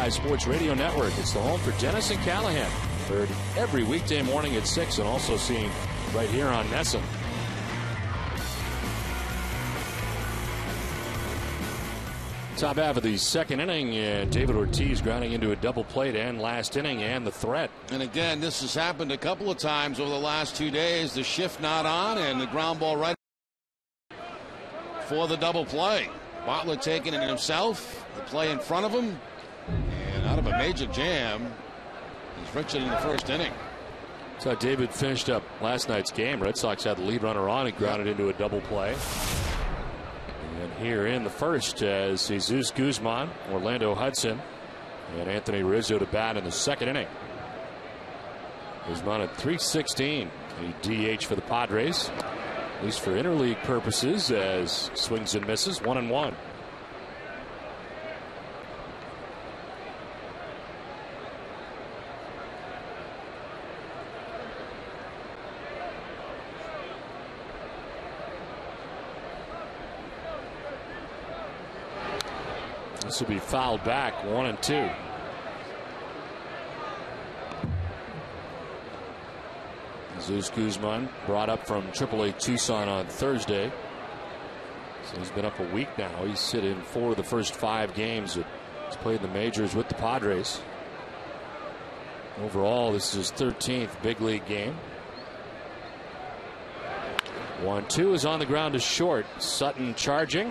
[SPEAKER 1] Buckeye Sports Radio Network. It's the home for Dennis and Callahan. Heard every weekday morning at 6 and also seen right here on NESN. Top half of the second inning, and David Ortiz grounding into a double play to end last inning, and the threat.
[SPEAKER 2] And again, this has happened a couple of times over the last 2 days. The shift not on, and the ground ball right for the double play. Bartlett taking it himself, the play in front of him, and out of a major jam is Richard in the first inning.
[SPEAKER 1] That's how David finished up last night's game. Red Sox had the lead runner on. He grounded into a double play. And here in the first, as Jesus Guzman, Orlando Hudson, and Anthony Rizzo to bat in the second inning. Guzman at .316, a DH for the Padres, at least for interleague purposes, as swings and misses, 1-1. This will be fouled back, 1-2. Jesus Guzman brought up from AAA Tucson on Thursday. So he's been up a week now. He's hit in 4 of the first 5 games that he's played in the majors with the Padres. Overall, this is his 13th big league game. 1-2 is on the ground to short. Sutton charging,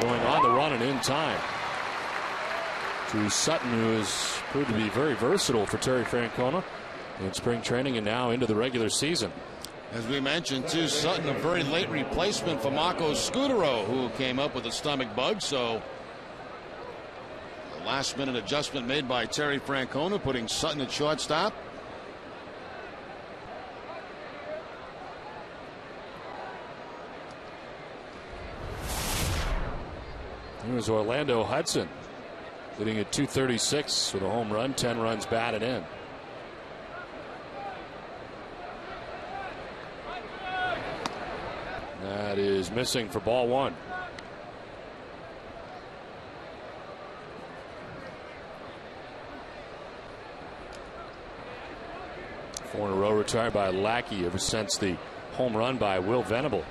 [SPEAKER 1] going on the run and in time. To Sutton, who has proved to be very versatile for Terry Francona in spring training and now into the regular season.
[SPEAKER 2] As we mentioned, too, Sutton, a very late replacement for Marco Scudero, who came up with a stomach bug. So a last-minute adjustment made by Terry Francona, putting Sutton at shortstop.
[SPEAKER 1] Here's Orlando Hudson, hitting at .236 with a home run, 10 runs batted in. That is missing for ball 1. Four in a row retired by Lackey ever since the home run by Will Venable.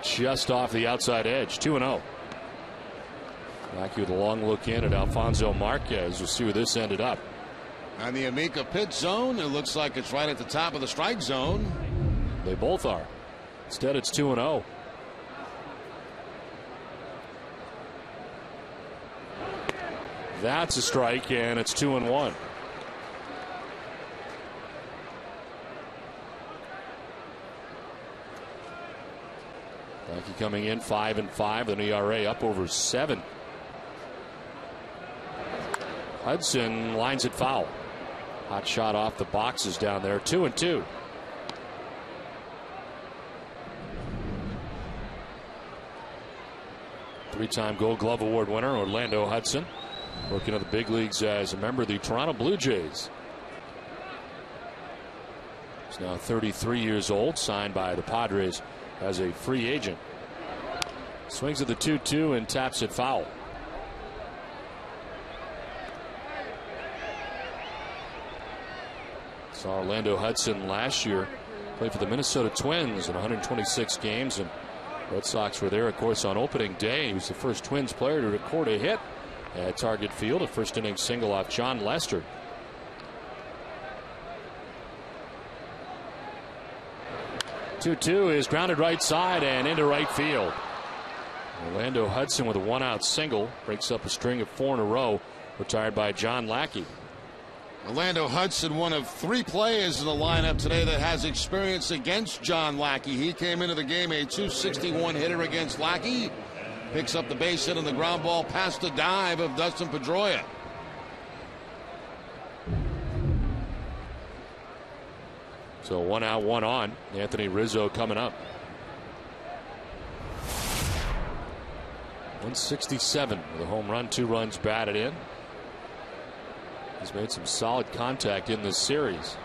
[SPEAKER 1] Just off the outside edge, 2-0. Lackey with a long look in at Alfonso Marquez. We'll see where this ended up.
[SPEAKER 2] On the Amica pit zone, it looks like it's right at the top of the strike zone.
[SPEAKER 1] They both are. Instead, it's 2-0. That's a strike, and it's 2-1. Lackey coming in 5-5, an ERA up over 7. Hudson lines it foul. Hot shot off the boxes down there. 2-2. Three-time Gold Glove Award winner Orlando Hudson, working in the big leagues as a member of the Toronto Blue Jays. He's now 33 years old, signed by the Padres as a free agent. Swings at the 2-2 and taps it foul. Saw Orlando Hudson last year, played for the Minnesota Twins in 126 games, and Red Sox were there, of course, on opening day. He was the first Twins player to record a hit at Target Field, a first inning single off John Lester. Two is grounded right side and into right field. Orlando Hudson with a 1-out single breaks up a string of 4 in a row, retired by John Lackey.
[SPEAKER 2] Orlando Hudson, one of 3 players in the lineup today that has experience against John Lackey. He came into the game a .261 hitter against Lackey. Picks up the base hit on the ground ball past the dive of Dustin Pedroia.
[SPEAKER 1] So 1 out, 1 on. Anthony Rizzo coming up. 167 with a home run, 2 runs batted in. He's made some solid contact in this series.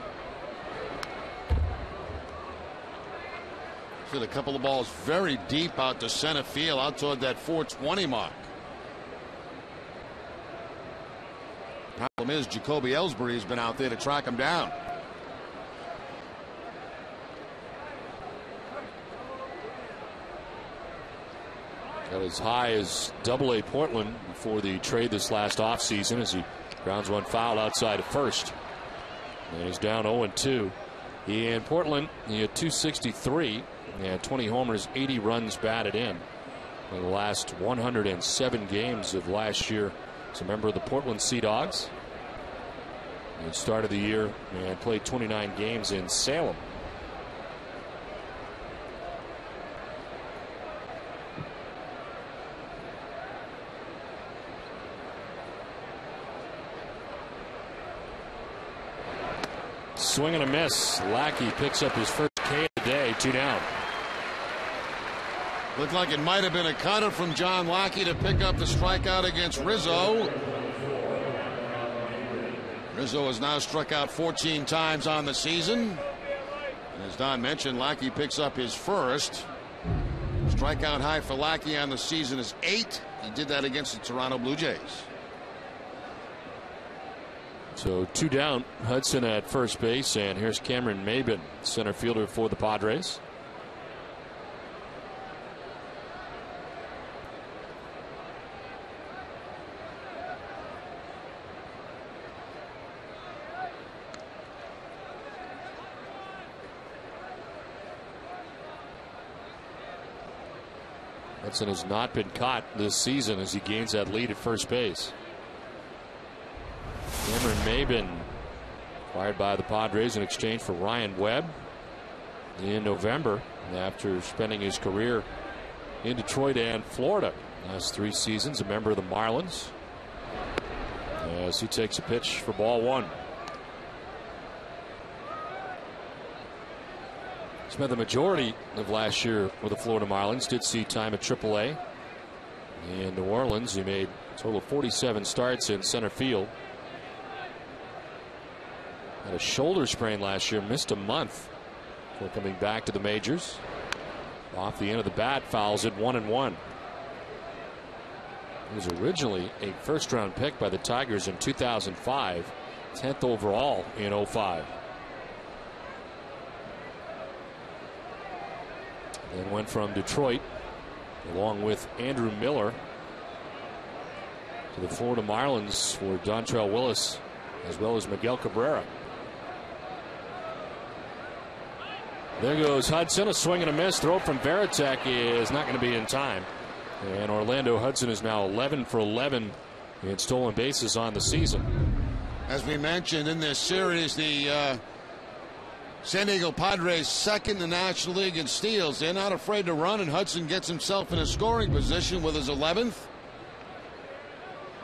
[SPEAKER 2] Hit a couple of balls very deep out to center field, out toward that 420 mark. Problem is, Jacoby Ellsbury has been out there to track him down.
[SPEAKER 1] Got as high as AA Portland before the trade this last offseason as he grounds one foul outside of first. And he's down 0-2. In Portland, he had 263. He had 20 homers, 80 runs batted in the last 107 games of last year. He's a member of the Portland Sea Dogs. He started the year and played 29 games in Salem. Swing and a miss. Lackey picks up his first K of the day. 2 down.
[SPEAKER 2] Looked like it might have been a cutter from John Lackey to pick up the strikeout against Rizzo. Rizzo has now struck out 14 times on the season. And as Don mentioned, Lackey picks up his first. Strikeout high for Lackey on the season is 8. He did that against the Toronto Blue Jays.
[SPEAKER 1] So 2 down. Hudson at first base, and here's Cameron Maben, center fielder for the Padres. Hudson has not been caught this season as he gains that lead at first base. Cameron Maben acquired by the Padres in exchange for Ryan Webb in November after spending his career in Detroit and Florida. Last 3 seasons a member of the Marlins, as he takes a pitch for ball 1. Spent the majority of last year with the Florida Marlins. Did see time at AAA in New Orleans. He made a total of 47 starts in center field. Had a shoulder sprain last year, missed a month before coming back to the majors. Off the end of the bat, fouls it 1-1. He was originally a first-round pick by the Tigers in 2005, 10th overall in 05. Then went from Detroit, along with Andrew Miller, to the Florida Marlins for Dontrelle Willis, as well as Miguel Cabrera. There goes Hudson, a swing and a miss. Throw from Varitek is not going to be in time. And Orlando Hudson is now 11 for 11 in stolen bases on the season.
[SPEAKER 2] As we mentioned in this series, the San Diego Padres second in the National League in steals. They're not afraid to run, and Hudson gets himself in a scoring position with his 11th.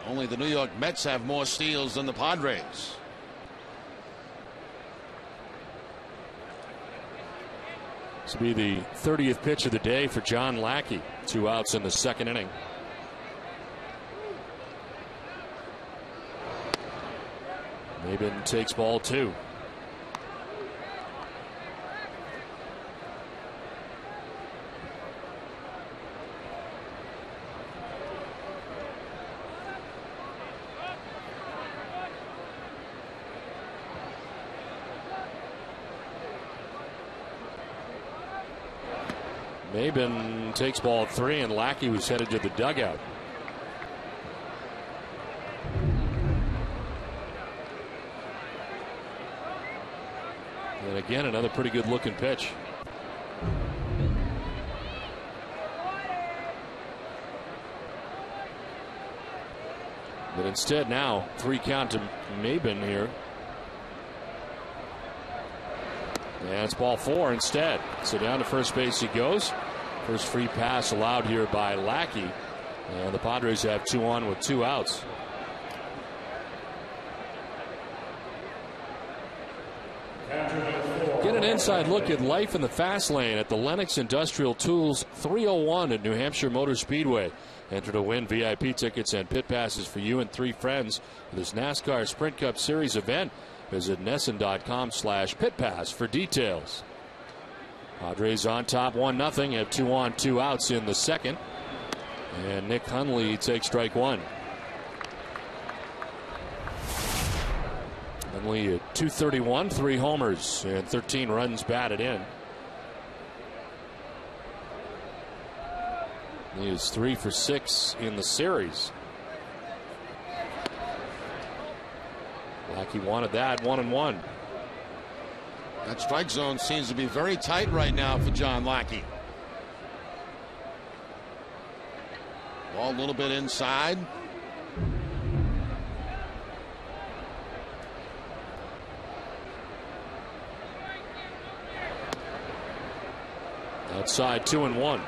[SPEAKER 2] Only the New York Mets have more steals than the Padres.
[SPEAKER 1] This will be the 30th pitch of the day for John Lackey. 2 outs in the second inning. Maben takes ball 2. Maben takes ball 3, and Lackey was headed to the dugout. And again, another pretty good looking pitch. But instead now 3 count to Maben here. And it's ball 4 instead. So down to first base he goes. First free pass allowed here by Lackey. And the Padres have 2 on with 2 outs. Get an inside look at life in the fast lane at the Lennox Industrial Tools 301 at New Hampshire Motor Speedway. Enter to win VIP tickets and pit passes for you and 3 friends for this NASCAR Sprint Cup Series event. Visit NESN.com/pitpass for details. Padres on top 1-0. Have 2 on, 2 outs in the second. And Nick Hundley takes strike 1. Only at .231, 3 homers and 13 runs batted in. He is 3 for 6 in the series. Lackey wanted that, 1-1.
[SPEAKER 2] That strike zone seems to be very tight right now for John Lackey. Ball a little bit inside.
[SPEAKER 1] Outside 2-1.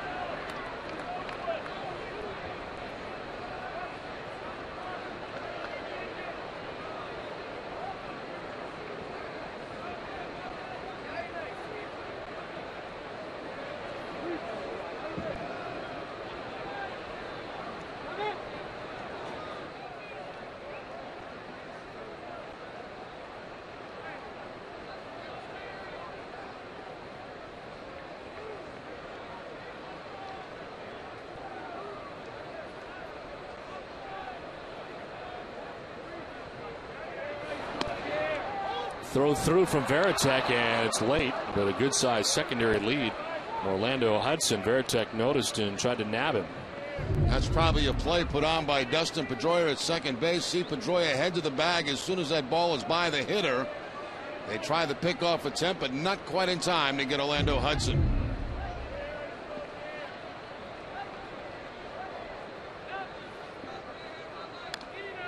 [SPEAKER 1] Throw through from Varitek, and it's late, but a good-sized secondary lead. Orlando Hudson, Varitek noticed and tried to nab him.
[SPEAKER 2] That's probably a play put on by Dustin Pedroia at second base. See Pedroia head to the bag as soon as that ball is by the hitter. They try the pickoff attempt, but not quite in time to get Orlando Hudson.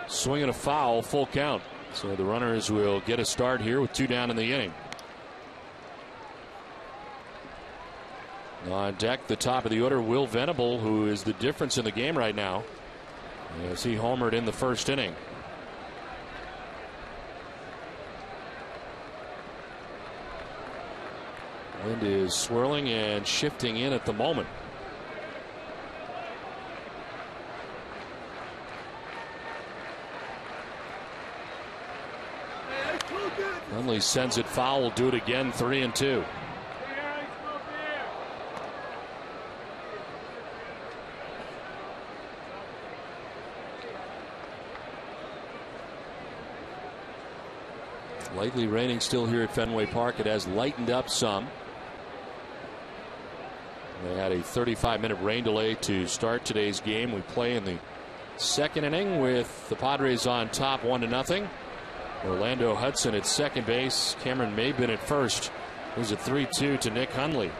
[SPEAKER 1] Swing and a foul, full count. So the runners will get a start here with 2 down in the inning. On deck, the top of the order, Will Venable, who is the difference in the game right now, as he homered in the first inning. Wind is swirling and shifting in at the moment. Hundley sends it foul, will do it again, 3-2. Lightly raining still here at Fenway Park. It has lightened up some. They had a 35-minute rain delay to start today's game. We play in the second inning with the Padres on top 1-0. Orlando Hudson at second base. Cameron Maybin at first. There's a 3-2 to Nick Hundley.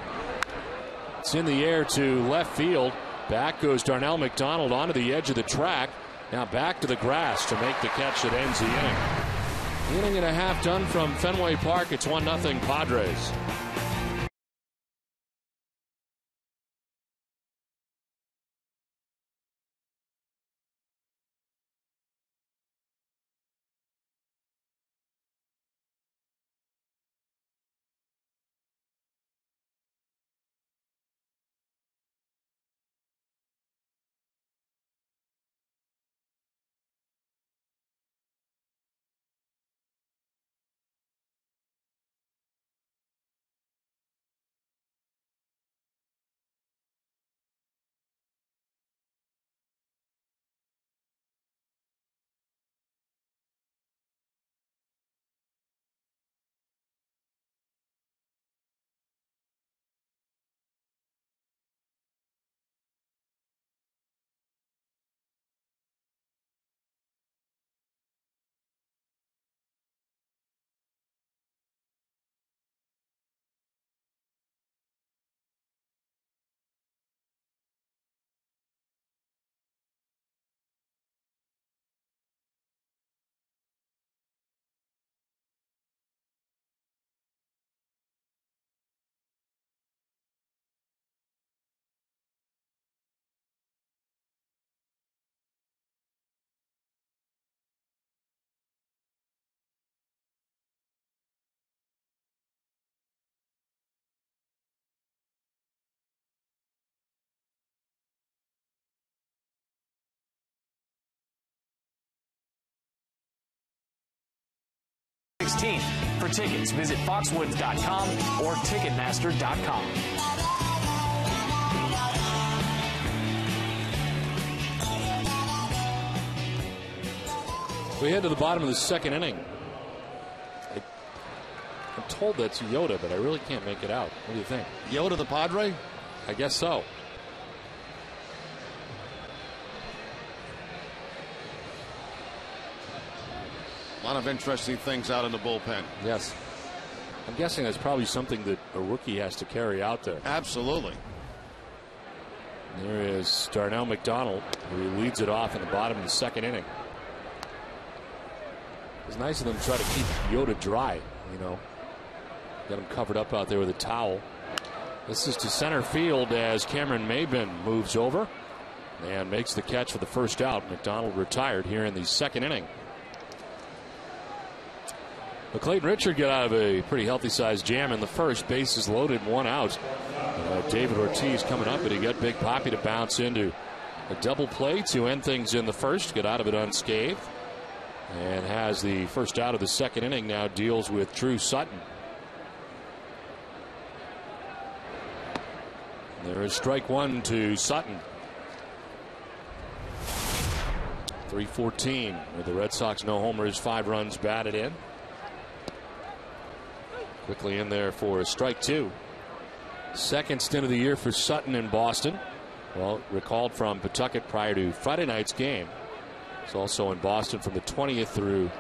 [SPEAKER 1] It's in the air to left field. Back goes Darnell McDonald onto the edge of the track. Now back to the grass to make the catch that ends the inning. Inning and a half done from Fenway Park. It's 1-0 Padres.
[SPEAKER 6] For tickets, visit foxwoods.com or ticketmaster.com.
[SPEAKER 1] We head to the bottom of the second inning. I'm told that's Yoda, but I really can't make it out. What do you think?
[SPEAKER 2] Yoda the Padre?
[SPEAKER 1] I guess so.
[SPEAKER 2] A lot of interesting things out in the bullpen.
[SPEAKER 1] Yes. I'm guessing that's probably something that a rookie has to carry out there.
[SPEAKER 2] Absolutely.
[SPEAKER 1] There is Darnell McDonald, who leads it off in the bottom of the second inning. It's nice of them to try to keep Yoda dry, you know. Got him covered up out there with a towel. This is to center field as Cameron Maben moves over and makes the catch for the first out. McDonald retired here in the second inning. But Clayton Richard got out of a pretty healthy sized jam in the first. Bases loaded, one out. David Ortiz coming up, but he got Big Papi to bounce into a double play to end things in the first. Get out of it unscathed. And has the first out of the second inning. Now deals with Drew Sutton. There is strike one to Sutton. 3-14 with the Red Sox no homers, 5 runs batted in. Quickly in there for a strike two. Second stint of the year for Sutton in Boston. Well, recalled from Pawtucket prior to Friday night's game. It's also in Boston from the 20th through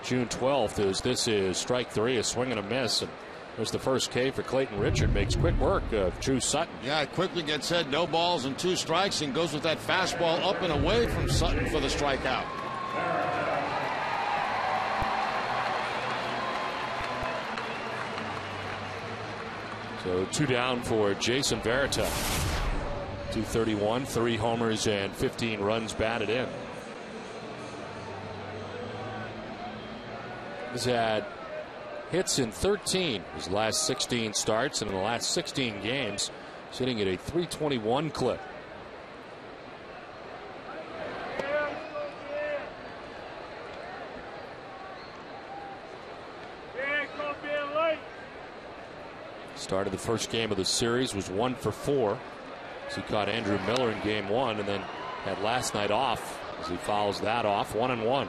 [SPEAKER 1] June 12th. As this is strike three, a swing and a miss. And there's the first K for Clayton Richard. Makes quick work of Drew Sutton.
[SPEAKER 2] Yeah, it quickly gets said no balls and 2 strikes and goes with that fastball up and away from Sutton for the strikeout.
[SPEAKER 1] So 2 down for Jason Varitek. 231, 3 homers and 15 runs batted in. He's had hits in 13 his last 16 starts, and in the last 16 games sitting at a 321 clip. Started the first game of the series, was 1 for 4 as he caught Andrew Miller in game 1, and then had last night off as he fouls that off. 1-1.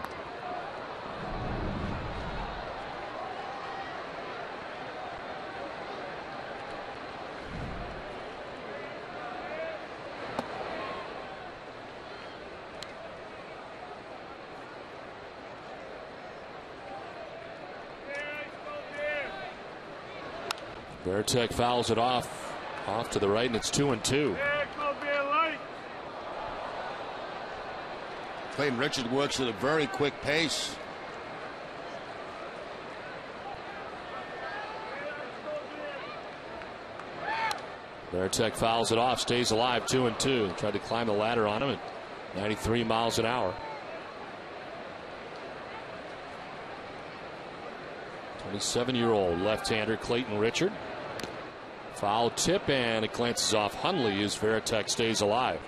[SPEAKER 1] Varitek fouls it off to the right, and it's 2-2.
[SPEAKER 2] Clayton Richard works at a very quick pace.
[SPEAKER 1] Varitek fouls it off, stays alive, 2-2. Tried to climb the ladder on him at 93 miles an hour. 27-year-old left-hander Clayton Richard. Foul tip, and it glances off Hundley as Varitek stays alive.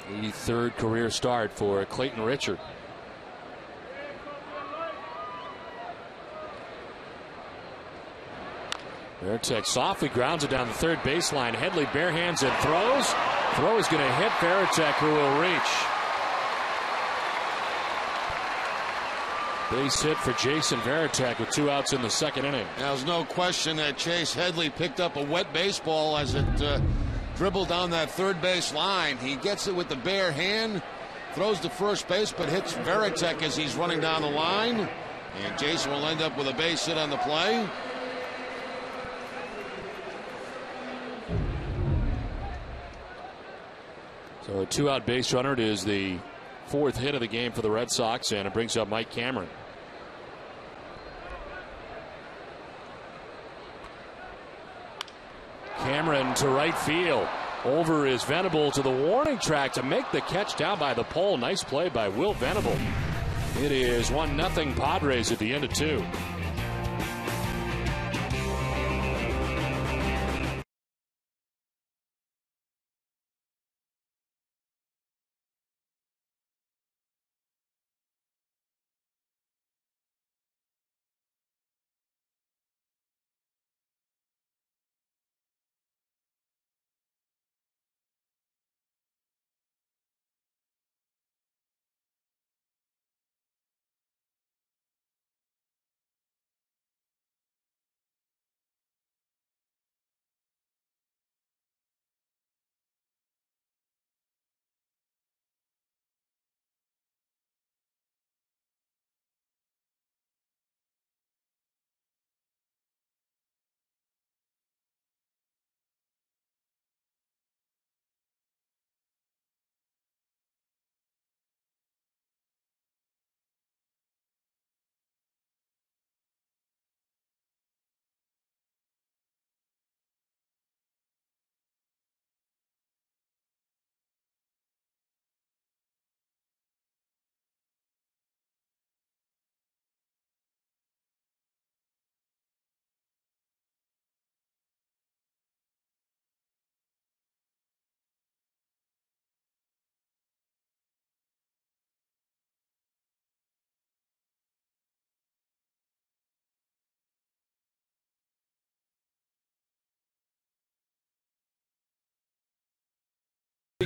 [SPEAKER 1] The 3rd career start for Clayton Richard. Varitek softly grounds it down the third baseline. Headley barehands and throws. Throw is going to hit Varitek, who will reach. Base hit for Jason Varitek with 2 outs in the second inning.
[SPEAKER 2] There's no question that Chase Headley picked up a wet baseball as it dribbled down that third base line. He gets it with the bare hand, throws to first base, but hits Varitek as he's running down the line. And Jason will end up with a base hit on the play.
[SPEAKER 1] So a 2-out base runner. It is the 4th hit of the game for the Red Sox, and it brings up Mike Cameron. Cameron to right field. Over is Venable to the warning track to make the catch down by the pole. Nice play by Will Venable. It is 1-0 Padres at the end of 2.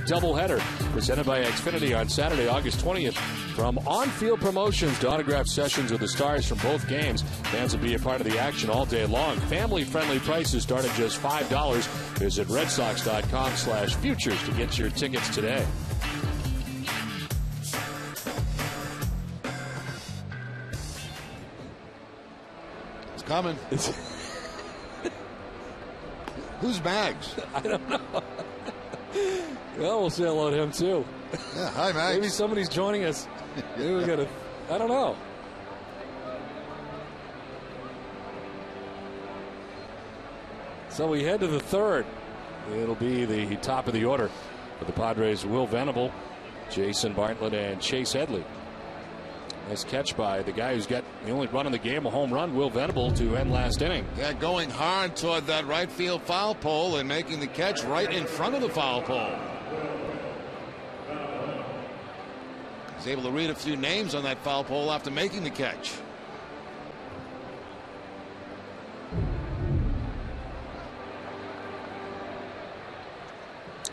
[SPEAKER 1] doubleheader presented by Xfinity on Saturday, August 20th. From on-field promotions to autograph sessions with the stars from both games, fans will be a part of the action all day long. Family-friendly prices start at just $5. Visit redsox.com/futures to get your tickets today.
[SPEAKER 2] It's coming. Who's Mags?
[SPEAKER 1] I don't know. Well, we'll say hello to him, too.
[SPEAKER 2] Yeah, hi, Mags.
[SPEAKER 1] Maybe somebody's joining us. Maybe we gotta, I don't know. So we head to the third. It'll be the top of the order for the Padres. Will Venable, Jason Bartlett, and Chase Headley. Nice catch by the guy who's got the only run in the game, a home run, Will Venable, to end last inning.
[SPEAKER 2] Yeah, going hard toward that right field foul pole and making the catch right in front of the foul pole. He's able to read a few names on that foul pole after making the catch.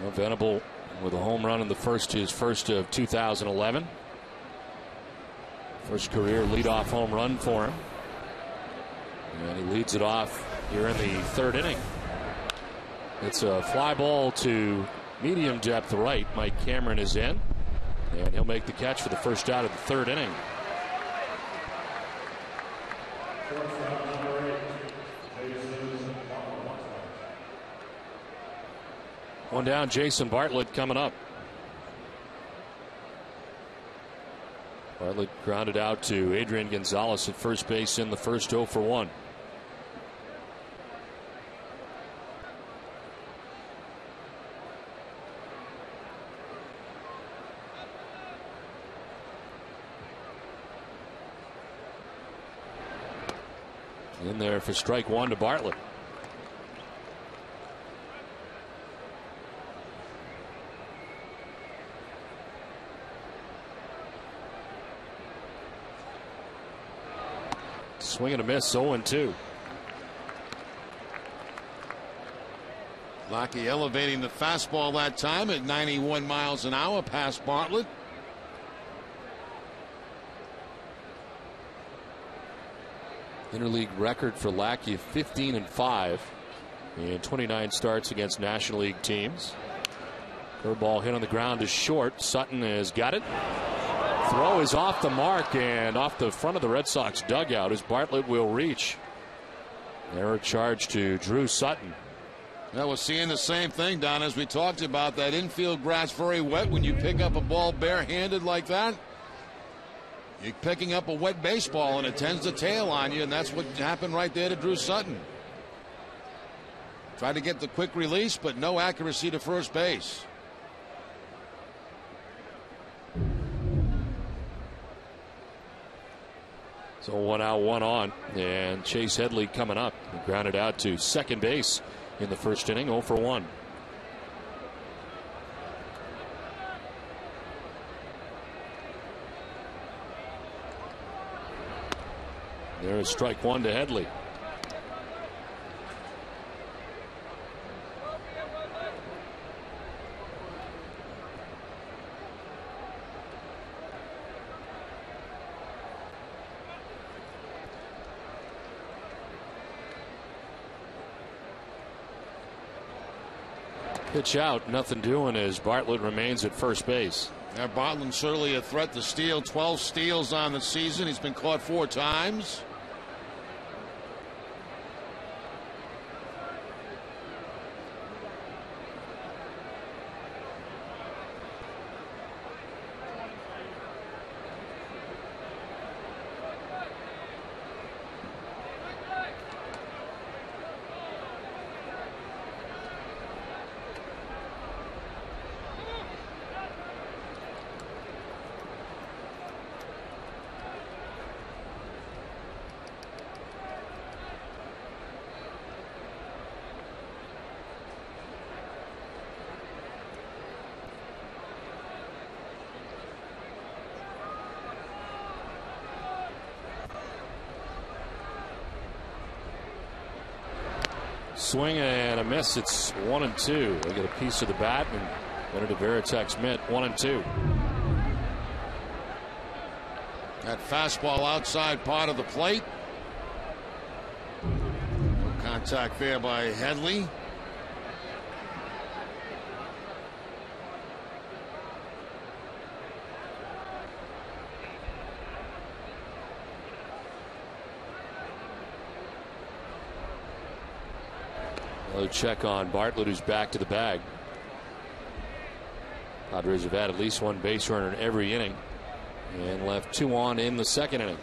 [SPEAKER 1] Well, Venable with a home run in his first of 2011. First career leadoff home run for him. And he leads it off here in the third inning. It's a fly ball to medium depth right. Mike Cameron is in. And he'll make the catch for the first out of the third inning. One down, Jason Bartlett coming up. Bartlett grounded out to Adrian Gonzalez at first base in the first, 0 for 1. In there for strike one to Bartlett. Swing and a miss, 0-2.
[SPEAKER 2] Lackey elevating the fastball that time at 91 miles an hour past Bartlett.
[SPEAKER 1] Interleague record for Lackey of 15-5 in 29 starts against National League teams. Curveball hit on the ground is short. Sutton has got it. Throw is off the mark and off the front of the Red Sox dugout as Bartlett will reach. Error charge to Drew Sutton.
[SPEAKER 2] Now we're seeing the same thing, Don, as we talked about. That infield grass very wet. When you pick up a ball barehanded like that, you're picking up a wet baseball and it tends to tail on you, and that's what happened right there to Drew Sutton. Tried to get the quick release, but no accuracy to first base.
[SPEAKER 1] So 1 out, 1 on, and Chase Headley coming up. He grounded out to second base in the first inning, 0 for 1. There's strike one to Headley. Pitch out, nothing doing as Bartlett remains at first base.
[SPEAKER 2] Now Bartlett's certainly a threat to steal. 12 steals on the season. He's been caught 4 times. Swing and a miss. It's 1-2. They get a piece of the bat, and
[SPEAKER 1] Benedict Veritek's mitt, 1-2.
[SPEAKER 2] That fastball outside part of the plate. Contact there by Headley.
[SPEAKER 1] Another check on Bartlett, who's back to the bag. Padres have had at least one base runner in every inning and left 2 on in the second inning.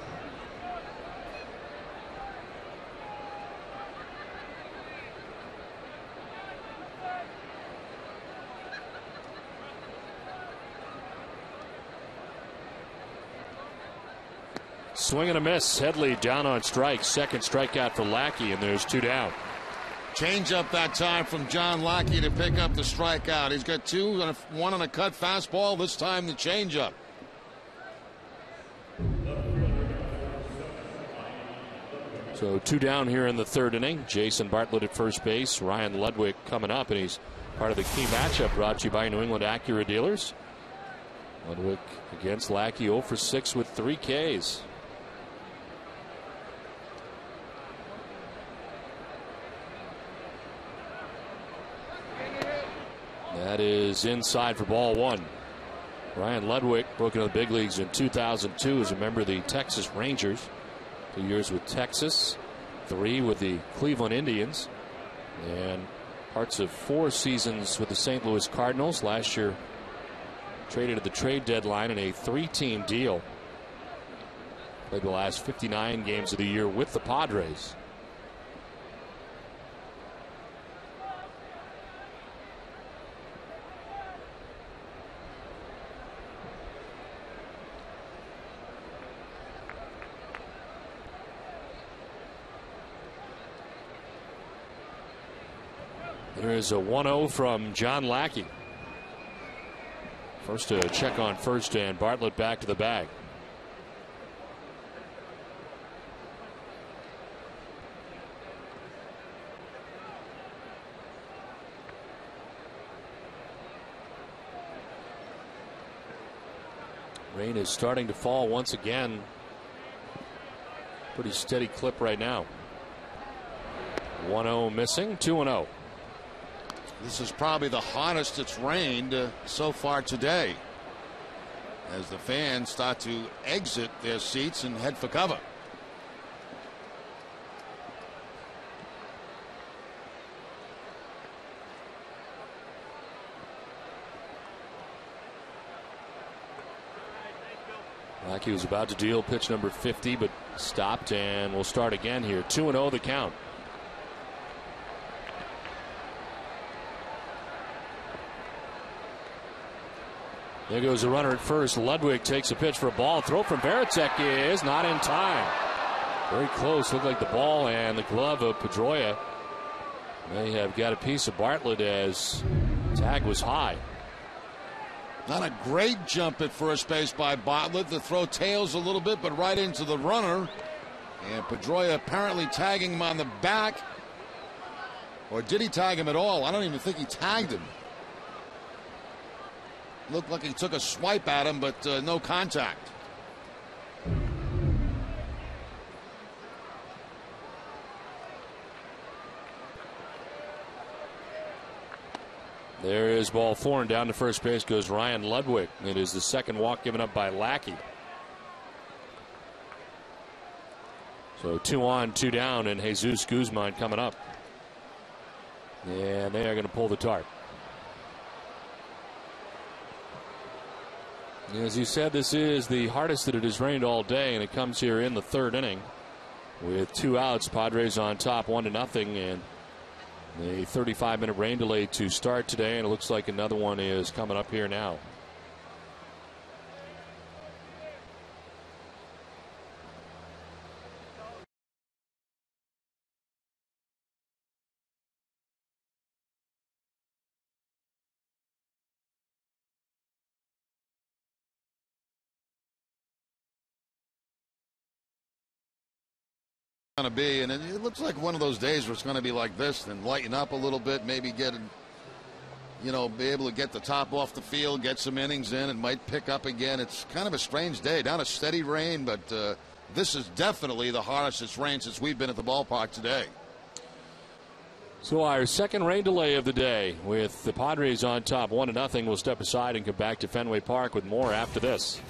[SPEAKER 1] Swing and a miss. Headley down on strike. Second strikeout for Lackey, and there's 2 down.
[SPEAKER 2] Change up that time from John Lackey to pick up the strikeout. He's got 2, one on a cut fastball. This time the changeup.
[SPEAKER 1] So 2 down here in the third inning. Jason Bartlett at first base. Ryan Ludwig coming up, and he's part of the key matchup brought to you by New England Acura dealers. Ludwig against Lackey, 0 for 6 with 3 Ks. That is inside for ball 1. Ryan Ludwig broke into the big leagues in 2002 as a member of the Texas Rangers. 2 years with Texas, 3 with the Cleveland Indians, and parts of 4 seasons with the St. Louis Cardinals. Last year traded at the trade deadline in a 3-team deal. Played the last 59 games of the year with the Padres. There is a 1-0 from John Lackey. First to check on first, and Bartlett back to the bag. Rain is starting to fall once again. Pretty steady clip right now. 1-0 missing, 2-0.
[SPEAKER 2] This is probably the hottest it's rained so far today, as the fans start to exit their seats and head for cover.
[SPEAKER 1] Lackey was about to deal pitch number 50, but stopped, and will start again here. 2-0 the count. There goes the runner at first. Ludwig takes a pitch for a ball. Throw from Veritek is not in time. Very close. Looked like the ball and the glove of Pedroia may have got a piece of Bartlett as tag was high.
[SPEAKER 2] Not a great jump at first base by Bartlett. The throw tails a little bit, but right into the runner. And Pedroia apparently tagging him on the back. Or did he tag him at all? I don't even think he tagged him. Looked like he took a swipe at him, but no contact.
[SPEAKER 1] There is ball 4, and down to first base goes Ryan Ludwig. It is the second walk given up by Lackey. So 2 on, 2 down, and Jesus Guzman coming up. And they are going to pull the tarp. As you said, this is the hardest that it has rained all day, and it comes here in the third inning with 2 outs. Padres on top 1-0, and a 35-minute rain delay to start today, and it looks like another one is coming up here now.
[SPEAKER 2] Going to be, and it looks like one of those days where it's going to be like this, then lighten up a little bit, maybe get be able to get the top off the field, get some innings in, and might pick up again. It's kind of a strange day. Not a steady rain, but this is definitely the hardest it's rained since we've been at the ballpark today.
[SPEAKER 1] So our second rain delay of the day, with the Padres on top 1-0. We'll step aside and come back to Fenway Park with more after this.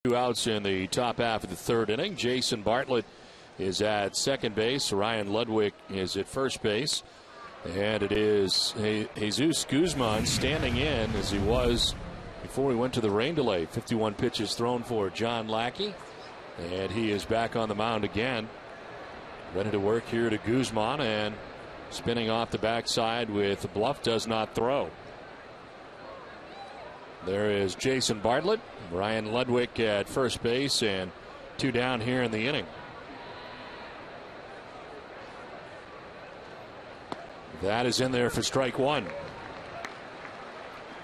[SPEAKER 1] 2 outs in the top half of the third inning. Jason Bartlett is at second base. Ryan Ludwig is at first base. And it is Jesus Guzman standing in as he was before he went to the rain delay. 51 pitches thrown for John Lackey. And he is back on the mound again. Ready to work here to Guzman, and spinning off the backside with Bluff does not throw. There is Jason Bartlett, Ryan Ludwig at first base, and 2 down here in the inning. That is in there for strike 1.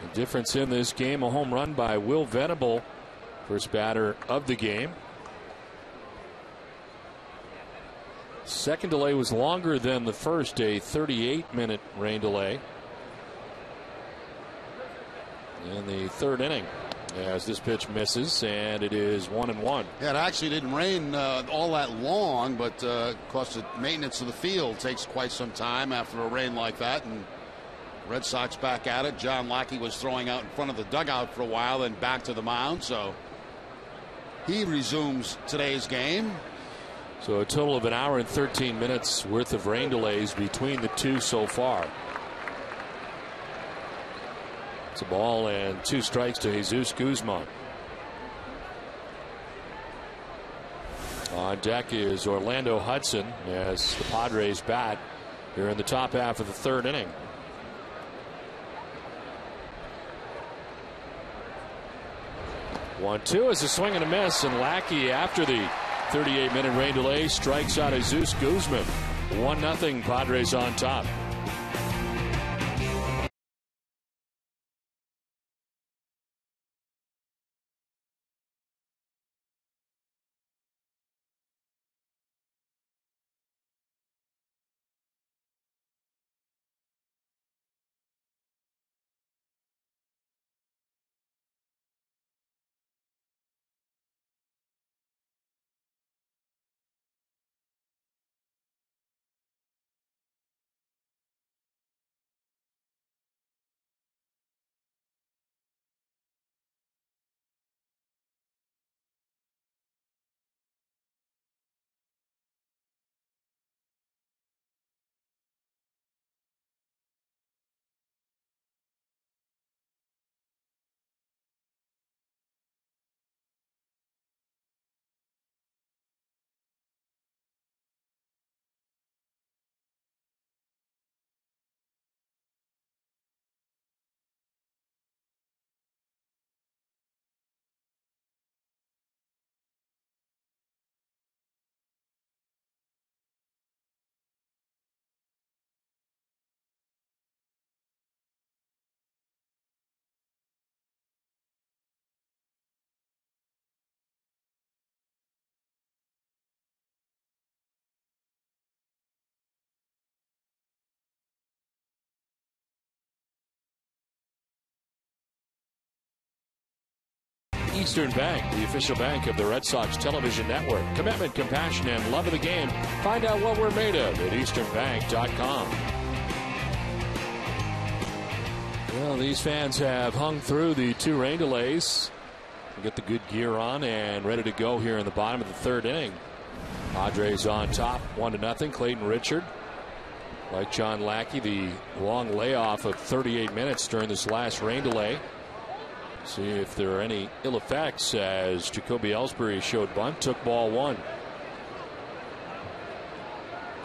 [SPEAKER 1] The difference in this game, a home run by Will Venable, first batter of the game. Second delay was longer than the first, a 38-minute rain delay in the third inning as this pitch misses, and it is 1-1.
[SPEAKER 2] Yeah, it actually didn't rain all that long, but of course the maintenance of the field takes quite some time after a rain like that. And Red Sox back at it. John Lackey was throwing out in front of the dugout for a while, then back to the mound, so he resumes today's game.
[SPEAKER 1] So a total of 1 hour and 13 minutes worth of rain delays between the two so far. It's a ball and 2 strikes to Jesus Guzman. On deck is Orlando Hudson as the Padres bat here in the top half of the third inning. One-two is a swing and a miss, and Lackey, after the 38-minute rain delay, strikes out Jesus Guzman. 1-0 Padres on top. Eastern Bank, the official bank of the Red Sox television network. Commitment, compassion, and love of the game. Find out what we're made of at easternbank.com. Well, these fans have hung through the 2 rain delays. Get the good gear on and ready to go here in the bottom of the third inning. Padres on top, 1-0. Clayton Richard, like John Lackey, the long layoff of 38 minutes during this last rain delay. See if there are any ill effects as Jacoby Ellsbury showed bunt, took ball 1.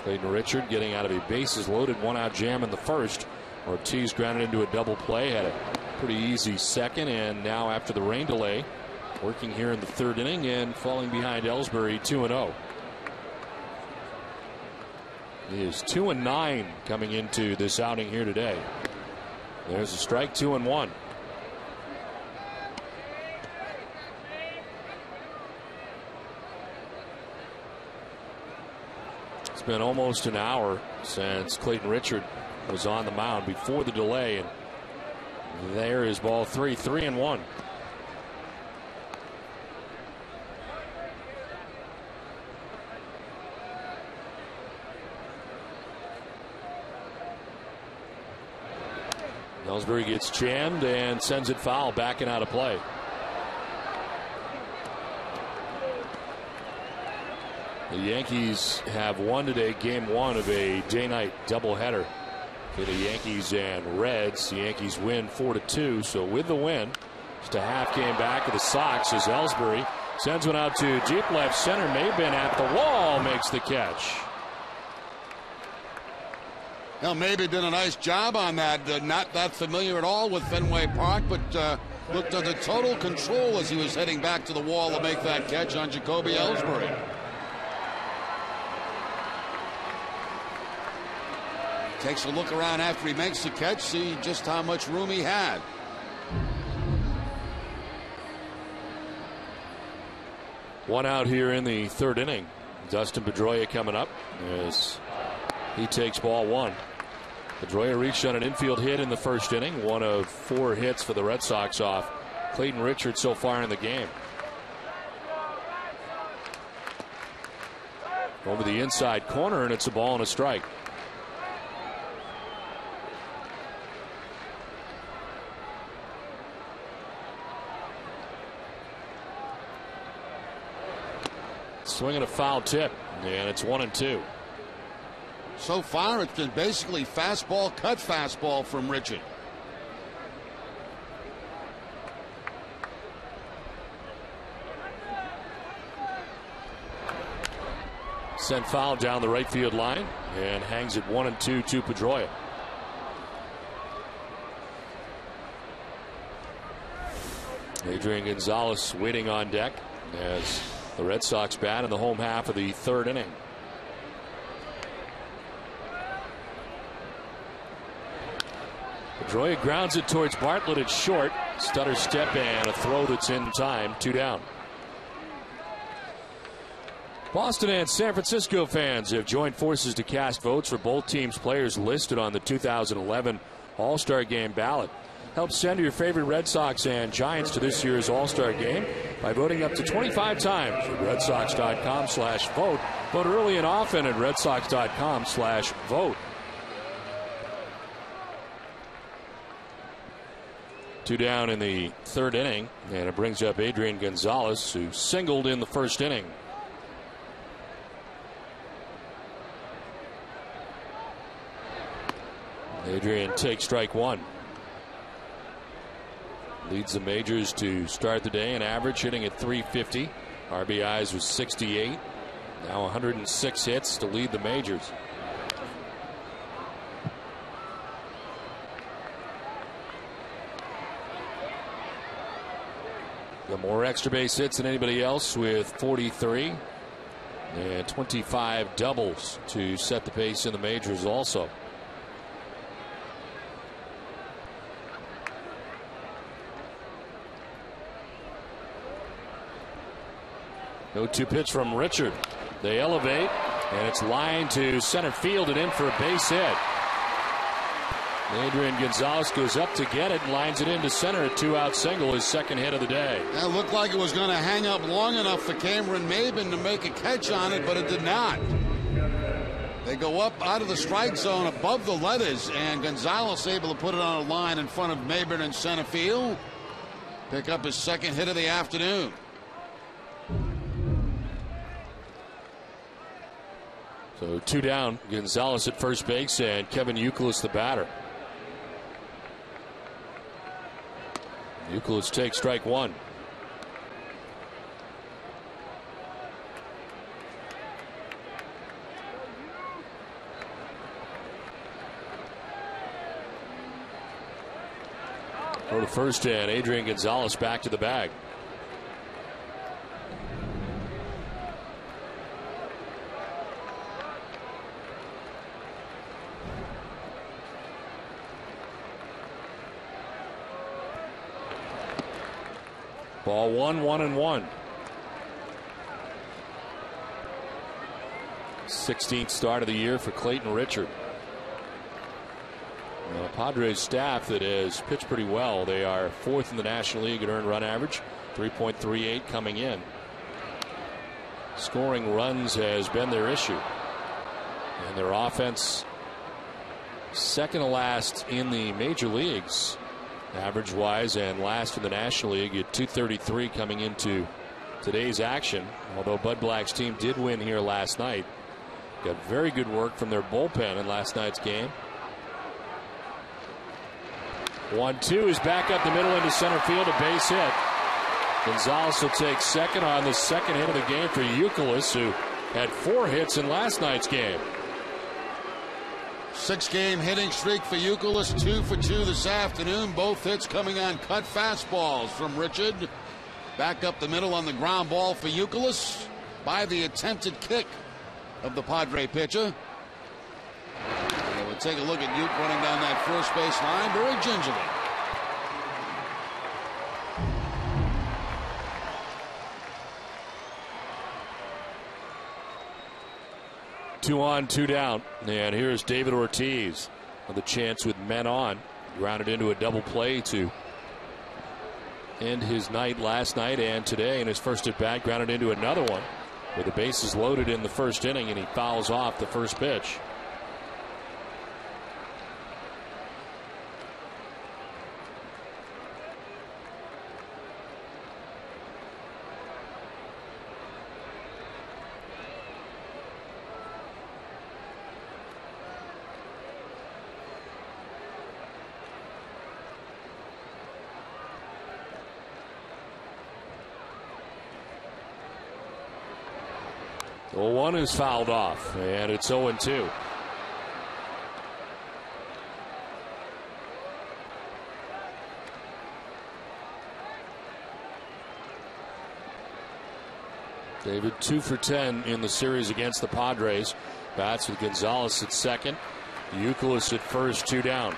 [SPEAKER 1] Clayton Richard getting out of a bases loaded 1-out jam in the first. Ortiz grounded into a double play, had a pretty easy second, and now after the rain delay, working here in the third inning and falling behind Ellsbury 2-0. He is 2-9 coming into this outing here today. There's a strike, 2-1. It's been almost an hour since Clayton Richard was on the mound before the delay, and there is ball 3, 3-1. Ellsbury gets jammed and sends it foul, backing out of play. The Yankees have won today, game one of a day-night doubleheader for the Yankees and Reds. The Yankees win 4-2. So with the win, just a half game back of the Sox as Ellsbury sends one out to deep left center. Maben at the wall makes the catch.
[SPEAKER 2] Well, Maben did a nice job on that. Not that familiar at all with Fenway Park, but looked under total control as he was heading back to the wall to make that catch on Jacoby Ellsbury. Takes a look around after he makes the catch, see just how much room he had.
[SPEAKER 1] One out here in the third inning. Dustin Pedroia coming up as he takes ball one. Pedroia reached on an infield hit in the first inning, one of 4 hits for the Red Sox off Clayton Richard so far in the game. Over the inside corner, and it's a ball and a strike. Swinging a foul tip, and it's 1-2.
[SPEAKER 2] So far, it's been basically fastball, cut fastball from Richard.
[SPEAKER 1] Sent foul down the right field line and hangs it 1-2 to Pedroia. Adrian Gonzalez waiting on deck as the Red Sox bat in the home half of the third inning. Pedroia grounds it towards Bartlett. It's short. Stutter step and a throw that's in time. 2 down. Boston and San Francisco fans have joined forces to cast votes for both teams' players listed on the 2011 All-Star Game ballot. Help send your favorite Red Sox and Giants to this year's All-Star Game by voting up to 25 times at redsox.com/vote. Vote early and often at redsox.com/vote. 2 down in the third inning, and it brings up Adrian Gonzalez, who singled in the first inning. Adrian takes strike one. Leads the majors to start the day, an average hitting at 350. RBIs was 68. Now 106 hits to lead the majors. Got more extra base hits than anybody else with 43. And 25 doubles to set the pace in the majors also. No 2 pitch from Richard. They elevate, and it's lined to center field and in for a base hit. Adrian Gonzalez goes up to get it and lines it into center. A 2-out single, his second hit of the day.
[SPEAKER 2] It looked like it was going to hang up long enough for Cameron Maben to make a catch on it, but it did not. They go up out of the strike zone above the letters, and Gonzalez able to put it on a line in front of Maben in center field. Pick up his second hit of the afternoon.
[SPEAKER 1] So 2 down, Gonzalez at first base and Kevin Youkilis the batter. Youkilis takes strike one. Go to first, and Adrian Gonzalez back to the bag. Ball 1-1-1. 16th start of the year for Clayton Richard. Padres staff that has pitched pretty well. They are 4th in the National League in earned run average, 3.38 coming in. Scoring runs has been their issue. And their offense, second to last in the major leagues, average wise, and last in the National League at 233 coming into today's action, although Bud Black's team did win here last night. Got very good work from their bullpen in last night's game. 1-2 is back up the middle into center field, a base hit. Gonzalez will take second on the second hit of the game for Youkilis, who had 4 hits in last night's game.
[SPEAKER 2] 6-game hitting streak for Youkilis, 2 for 2 this afternoon. Both hits coming on cut fastballs from Richard. Back up the middle on the ground ball for Youkilis by the attempted kick of the Padre pitcher. And we'll take a look at Uke running down that first base line very gingerly.
[SPEAKER 1] Two on, 2 down. And here's David Ortiz with a chance with men on. Grounded into a double play to end his night last night and today. In his first at bat, grounded into another one with the bases loaded in the first inning, and he fouls off the first pitch. Well, 1 is fouled off, and it's 0-2. David 2 for 10 in the series against the Padres. Bats with Gonzalez at second. Youkilis at first, 2 down.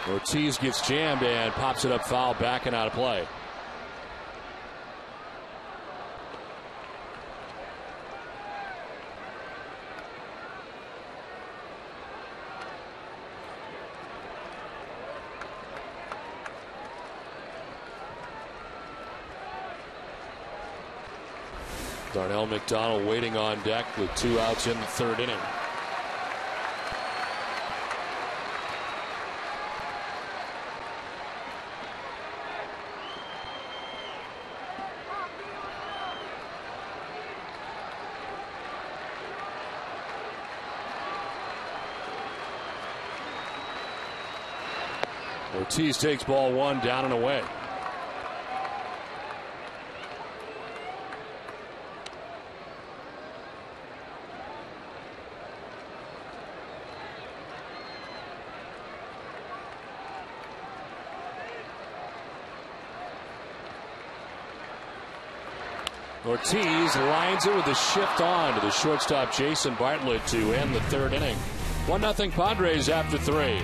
[SPEAKER 1] Ortiz gets jammed and pops it up foul, back and out of play. Darnell McDonald waiting on deck with 2 outs in the third inning. Ortiz takes ball 1 down and away. Ortiz lines it with a shift on to the shortstop Jason Bartlett to end the third inning. 1-0 Padres after 3.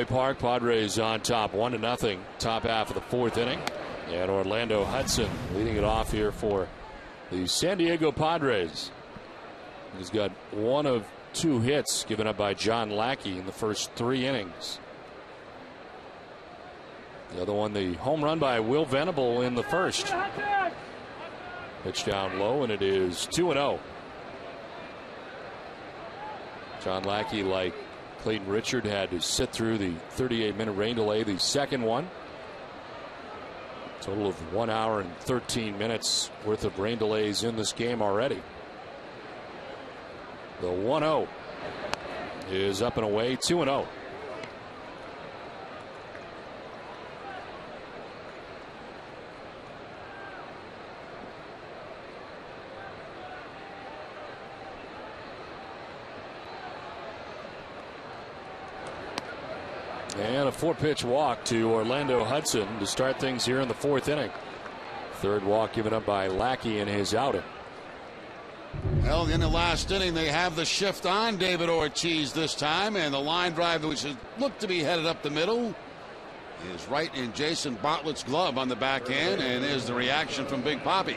[SPEAKER 1] Park, Padres on top 1-0, top half of the fourth inning. And Orlando Hudson leading it off here for the San Diego Padres. He's got one of two hits given up by John Lackey in the first 3 innings. The other one, the home run by Will Venable in the first. Pitch down low, and it is 2-0. John Lackey, like Clayton Richard, had to sit through the 38-minute rain delay, the second one. Total of 1 hour and 13 minutes worth of rain delays in this game already. The 1-0 is up and away, 2-0. And a 4-pitch walk to Orlando Hudson to start things here in the fourth inning. Third walk given up by Lackey in his outing.
[SPEAKER 2] Well, in the last inning, they have the shift on David Ortiz this time, and the line drive, which looked to be headed up the middle, is right in Jason Bartlett's glove on the backhand, and there's the reaction from Big Papi.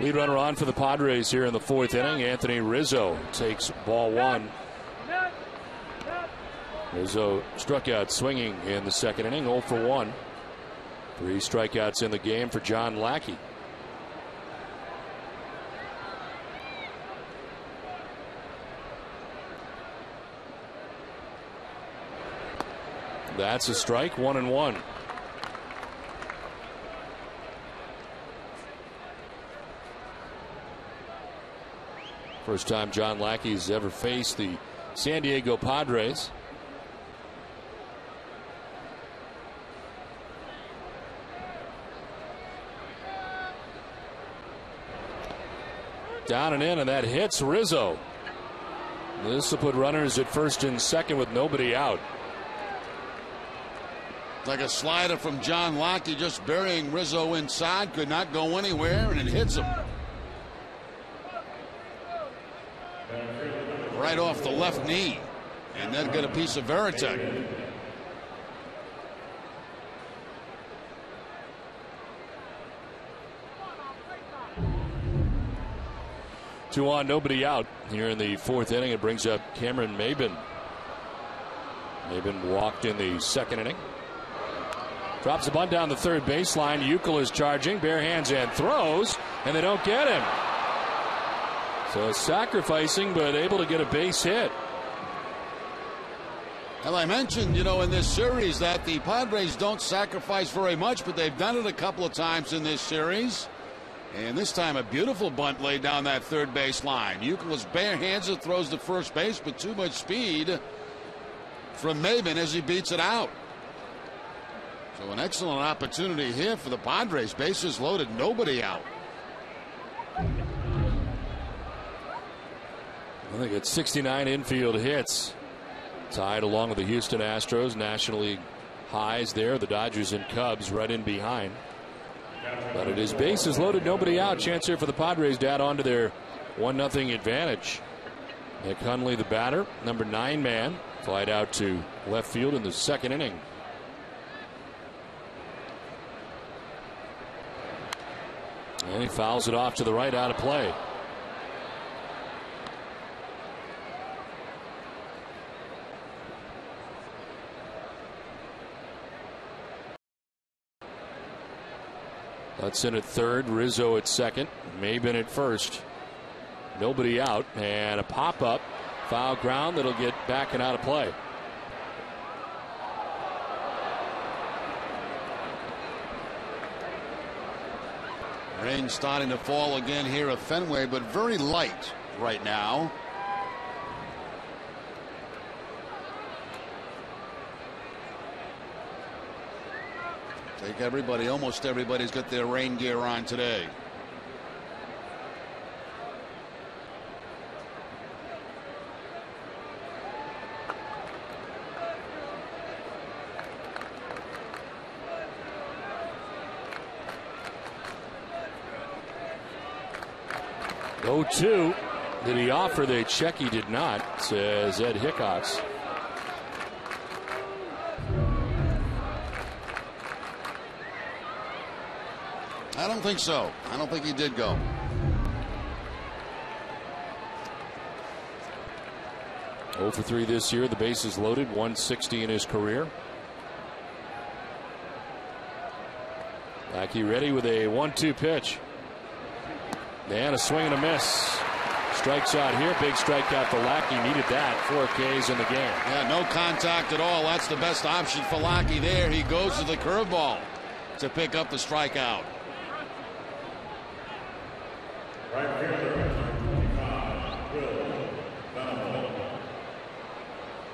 [SPEAKER 1] Lead runner on for the Padres here in the fourth inning. Anthony Rizzo takes ball one. Rizzo struck out swinging in the second inning, 0 for 1. 3 strikeouts in the game for John Lackey. That's a strike, 1-1. First time John Lackey's ever faced the San Diego Padres. Down and in, and that hits Rizzo. This will put runners at first and second with nobody out.
[SPEAKER 2] Like a slider from John Lackey, just burying Rizzo inside, could not go anywhere, and it hits him. Right off the left knee, and then get a piece of Veritek.
[SPEAKER 1] 2 on, nobody out here in the fourth inning. It brings up Cameron Maben. Maben walked in the second inning. Drops the bunt down the third baseline. Euchel is charging, bare hands and throws, and they don't get him. So sacrificing, but able to get a base hit.
[SPEAKER 2] Well, I mentioned, in this series that the Padres don't sacrifice very much, but they've done it a couple of times in this series. And this time a beautiful bunt laid down that third base line. Euchel is bare hands and throws to first base, but too much speed from Maben as he beats it out. So an excellent opportunity here for the Padres. Bases loaded, nobody out.
[SPEAKER 1] I think it's 69 infield hits. Tied along with the Houston Astros. National League highs there. The Dodgers and Cubs right in behind. But it is bases loaded, nobody out. Chance here for the Padres to add on to their 1-0 advantage. Nick Hundley, the batter, number 9 man, flied out to left field in the second inning. And he fouls it off to the right, out of play. Hudson at third, Rizzo at second, Maben at first. Nobody out, and a pop-up foul ground that'll get back and out of play.
[SPEAKER 2] Rain starting to fall again here at Fenway, but very light right now. Take everybody, almost everybody's got their rain gear on today.
[SPEAKER 1] 0-2. Did he offer? They check he did not, says Ed Hickox.
[SPEAKER 2] I don't think so. I don't think he did go.
[SPEAKER 1] Oh for 3 this year. The bases loaded. 160 in his career. Lackey ready with a 1-2 pitch. And a swing and a miss. Strikes out here. Big strikeout for Lackey. Needed that. 4 Ks in the game.
[SPEAKER 2] Yeah, no contact at all. That's the best option for Lackey there. He goes to the curveball to pick up the strikeout.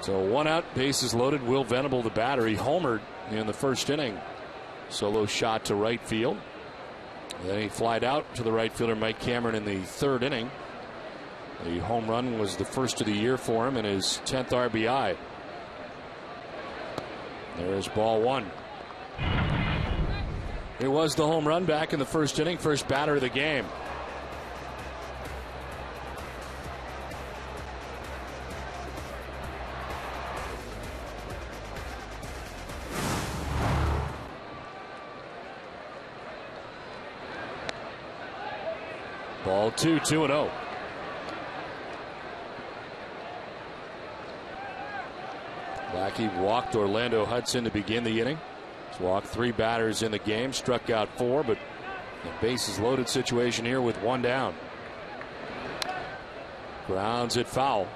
[SPEAKER 1] So 1 out, bases loaded. Will Venable, the batter, he homered in the first inning. Solo shot to right field. Then he flied out to the right fielder Mike Cameron in the 3rd inning. The home run was the first of the year for him and his 10th RBI. There's ball 1. It was the home run back in the first inning. First batter of the game. Ball 2, 2-0. Lackey walked Orlando Hudson to begin the inning. He's walked 3 batters in the game, struck out 4, but the bases loaded situation here with 1 down. Grounds it foul.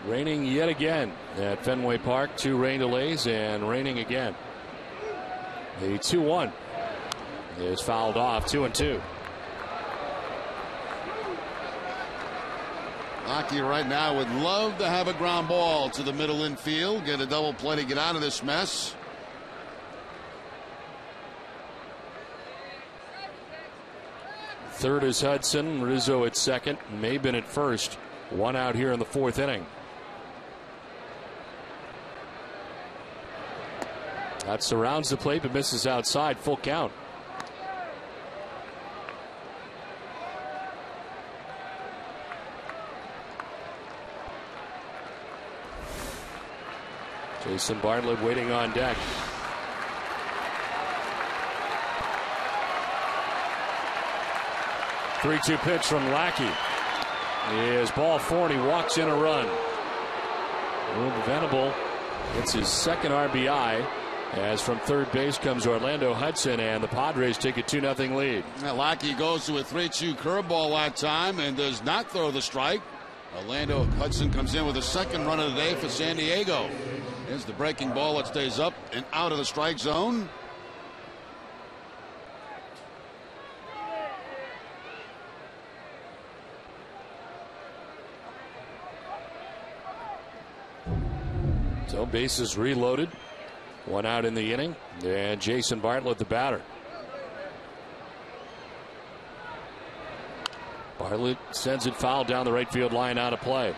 [SPEAKER 1] Raining yet again at Fenway Park. 2 rain delays and raining again. The 2-1 is fouled off. 2-2.
[SPEAKER 2] Lackey right now would love to have a ground ball to the middle infield. Get a double play to get out of this mess.
[SPEAKER 1] Third is Hudson. Rizzo at second. Maben at first. 1 out here in the 4th inning. That surrounds the plate but misses outside. Full count. Jason Bartlett waiting on deck. Three-two pitch from Lackey. Is ball 4 and he walks in a run. Will Venable gets his 2nd RBI. As from third base comes Orlando Hudson, and the Padres take a 2-0 lead.
[SPEAKER 2] Lackey goes to a 3-2 curveball that time and does not throw the strike. Orlando Hudson comes in with a 2nd run of the day for San Diego. Here's the breaking ball that stays up and out of the strike zone.
[SPEAKER 1] So bases reloaded. 1 out in the inning, and Jason Bartlett the batter. Bartlett sends it foul down the right field line, out of play.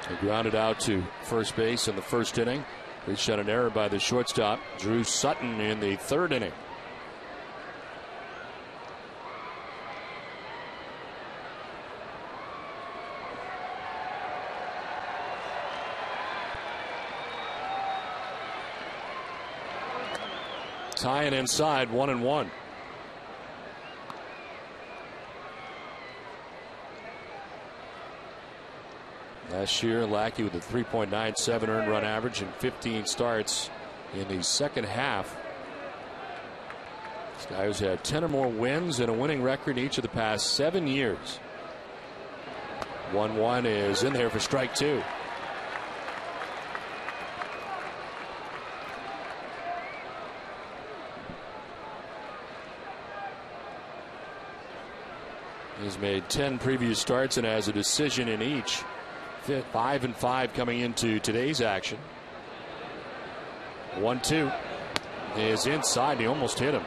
[SPEAKER 1] He grounded out to first base in the 1st inning. Reached on an error by the shortstop, Drew Sutton, in the 3rd inning. Tying inside, 1-1. Last year, Lackey with a 3.97 earned run average and 15 starts in the 2nd half. This guy has had 10 or more wins and a winning record in each of the past 7 years. 1-1 is in there for strike 2. He's made 10 previous starts and has a decision in each. 5-5 coming into today's action. 1-2 is inside. He almost hit him.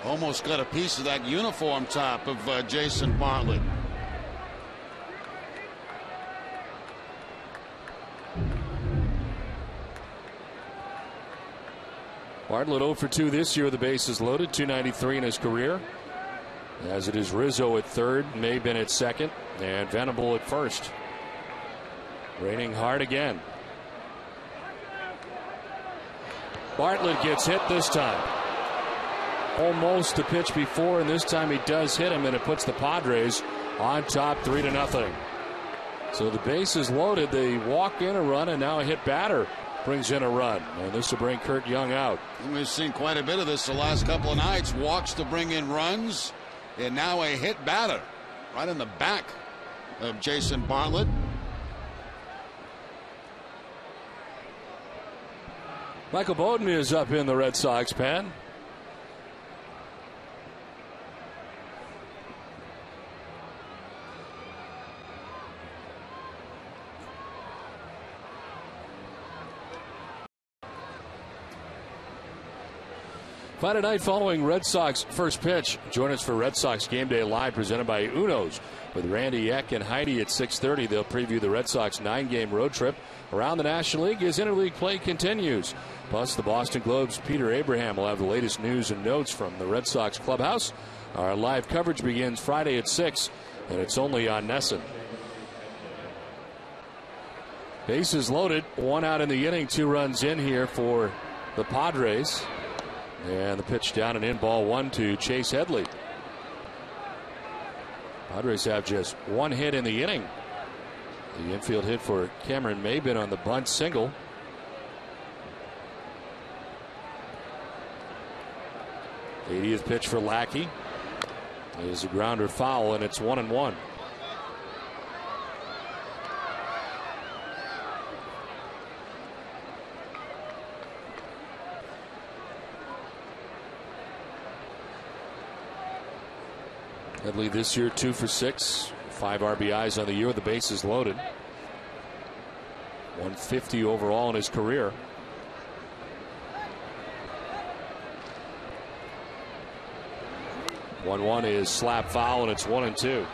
[SPEAKER 2] Almost got a piece of that uniform top of Jason Bartlett.
[SPEAKER 1] Bartlett 0 for 2 this year. The bases loaded, 293 in his career. As it is Rizzo at third, Maben at second, and Venable at first. Raining hard again. Bartlett gets hit this time. Almost the pitch before, and this time he does hit him, and it puts the Padres on top 3-0. So the base is loaded. They walk in a run, and now a hit batter brings in a run. And this will bring Kurt Young out.
[SPEAKER 2] And we've seen quite a bit of this the last couple of nights. Walks to bring in runs, and now a hit batter right in the back of Jason Bartlett.
[SPEAKER 1] Michael Bowden is up in the Red Sox pen. Friday night following Red Sox first pitch. Join us for Red Sox Game Day Live presented by Uno's with Randy Eck and Heidi at 6:30. They'll preview the Red Sox 9-game road trip around the National League as interleague play continues. Plus, the Boston Globe's Peter Abraham will have the latest news and notes from the Red Sox clubhouse. Our live coverage begins Friday at 6, and it's only on NESN. Bases loaded, 1 out in the inning, 2 runs in here for the Padres. And the pitch down and in, ball 1 to Chase Headley. Padres have just 1 hit in the inning. The infield hit for Cameron Maben on the bunt single. '80th pitch for Lackey is a grounder foul, and it's 1-1. Headley this year 2 for 6, 5 RBIs on the year. The bases loaded. 150 overall in his career. 1-1 is slap foul, and it's 1-2.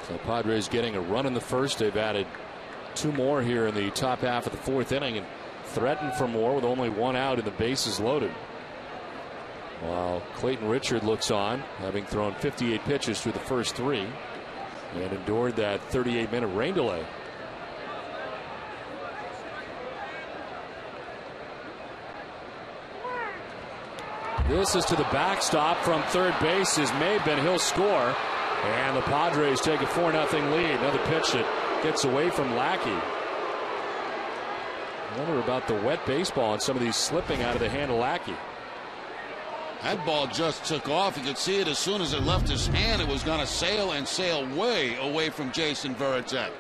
[SPEAKER 1] So Padres getting a run in the first. They've added 2 more here in the top half of the 4th inning and threaten for more with only 1 out and the bases loaded. While Clayton Richard looks on, having thrown 58 pitches through the first 3 and endured that 38-minute rain delay. This is to the backstop from third base is Maben. He'll score, and the Padres take a 4-0 lead. Another pitch that gets away from Lackey. I wonder about the wet baseball and some of these slipping out of the hand of Lackey.
[SPEAKER 2] That ball just took off. You could see it as soon as it left his hand. It was going to sail and sail way away from Jason Varitek.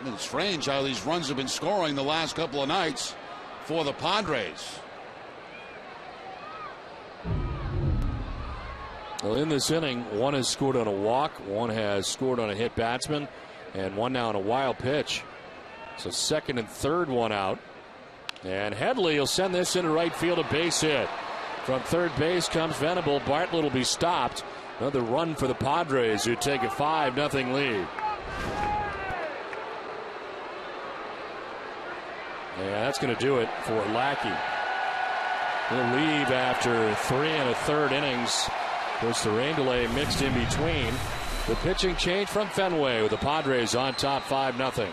[SPEAKER 2] It's strange how these runs have been scoring the last couple of nights for the Padres.
[SPEAKER 1] Well, in this inning, 1 has scored on a walk, 1 has scored on a hit batsman, and 1 now on a wild pitch. So second and third, 1 out. And Headley will send this into right field, a base hit. From third base comes Venable. Bartlett will be stopped. Another run for the Padres, who take a 5-0 lead. And that's going to do it for Lackey. He'll leave after 3 1/3 innings. Of course, the rain delay mixed in between. The pitching change from Fenway with the Padres on top 5-0.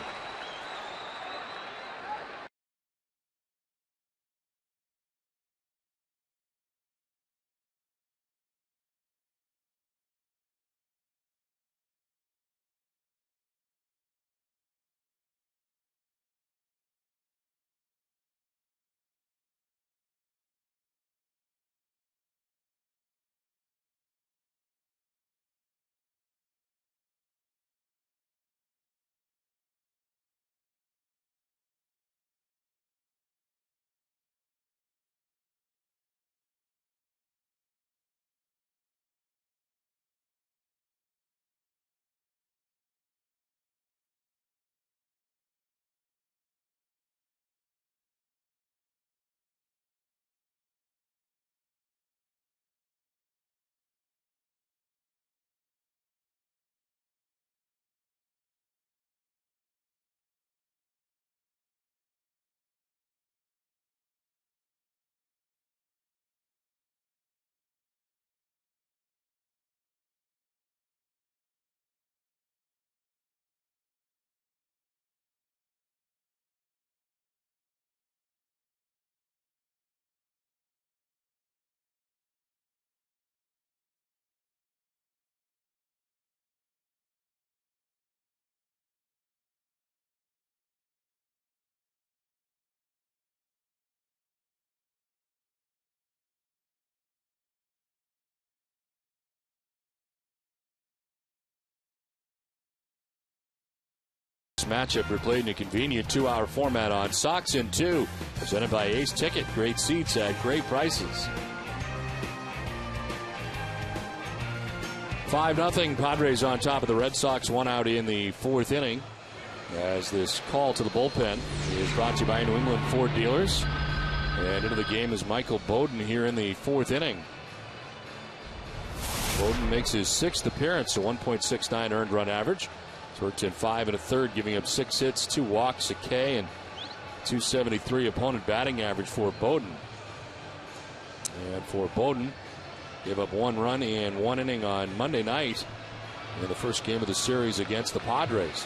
[SPEAKER 1] This matchup replayed in a convenient 2-hour format on Sox in 2. Presented by Ace Ticket. Great seats at great prices. 5-0. Padres on top of the Red Sox. 1 out in the 4th inning. As this call to the bullpen is brought to you by New England Ford Dealers. And into the game is Michael Bowden here in the 4th inning. Bowden makes his 6th appearance, a 1.69 earned run average. He's worked in 5 1/3, giving up 6 hits, 2 walks, a K, and 273 opponent batting average for Bowden. And for Bowden, gave up 1 run in 1 inning on Monday night in the first game of the series against the Padres.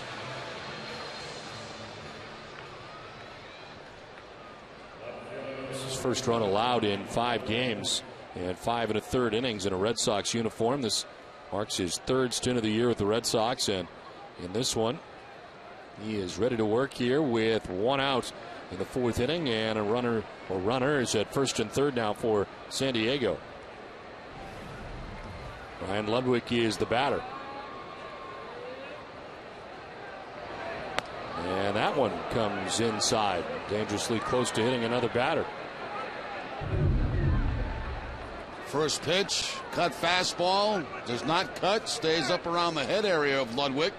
[SPEAKER 1] This is his first run allowed in 5 games and 5 1/3 innings in a Red Sox uniform. This marks his 3rd stint of the year with the Red Sox, and in this one, he is ready to work here with 1 out in the 4th inning and a runner or runners at 1st and 3rd now for San Diego. Ryan Ludwig is the batter. And that one comes inside, dangerously close to hitting another batter.
[SPEAKER 2] First pitch, cut fastball, does not cut, stays up around the head area of Ludwig.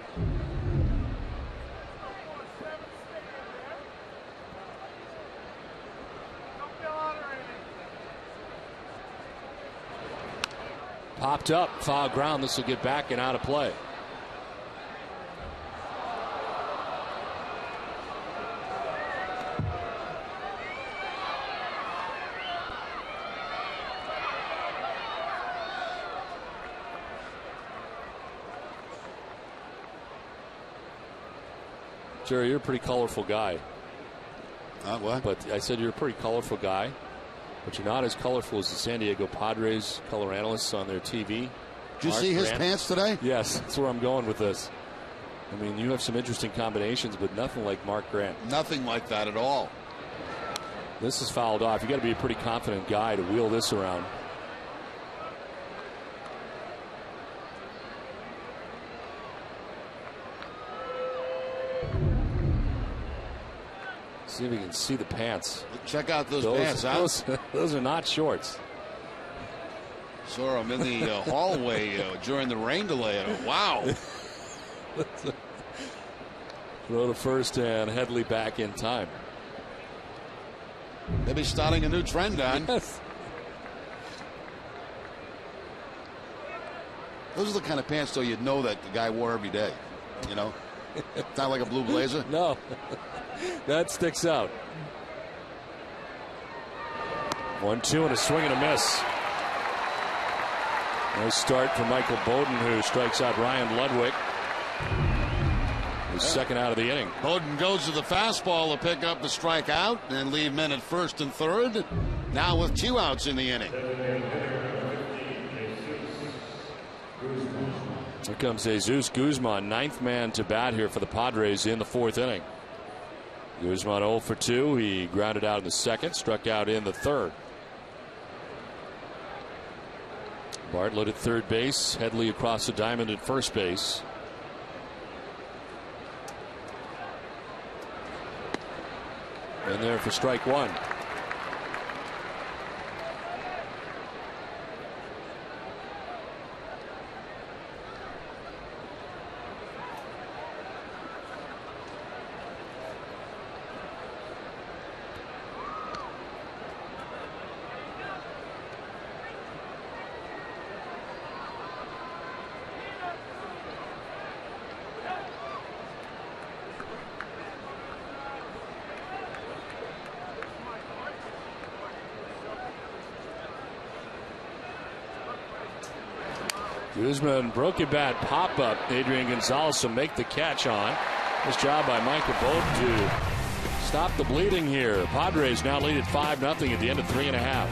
[SPEAKER 1] Popped up, foul ground. This will get back and out of play. Jerry, you're a pretty colorful guy.
[SPEAKER 2] What?
[SPEAKER 1] But I said you're a pretty colorful guy, but you're not as colorful as the San Diego Padres color analysts on their TV.
[SPEAKER 2] Did you see his pants today?
[SPEAKER 1] Yes, that's where I'm going with this. I mean, you have some interesting combinations, but nothing like Mark Grant.
[SPEAKER 2] Nothing like that at all.
[SPEAKER 1] This is fouled off. You got to be a pretty confident guy to wheel this around. See if we can see the pants.
[SPEAKER 2] Check out those pants.
[SPEAKER 1] Those are not shorts.
[SPEAKER 2] Saw him in the hallway during the rain delay. Wow.
[SPEAKER 1] Throw to first and Headley back in time.
[SPEAKER 2] They'll be starting a new trend, Don.
[SPEAKER 1] Yes.
[SPEAKER 2] Those are the kind of pants, though, you'd know that the guy wore every day. You know? It's not like a blue blazer.
[SPEAKER 1] No. That sticks out. 1-2 and a swing and a miss. Nice start for Michael Bowden, who strikes out Ryan Ludwig. His second out of the inning.
[SPEAKER 2] Bowden goes to the fastball to pick up the strikeout and leave men at 1st and 3rd. Now with 2 outs in the inning.
[SPEAKER 1] Here comes Jesus Guzman, 9th man to bat here for the Padres in the 4th inning. Guzman 0 for 2. He grounded out in the 2nd, struck out in the 3rd. Bartlett at 3rd base, Headley across the diamond at 1st base. And there for strike 1. Guzman broken bat pop up. Adrian Gonzalez will make the catch on. Nice job by Michael Bowden to stop the bleeding here. Padres now lead at 5-0 at the end of 3.5.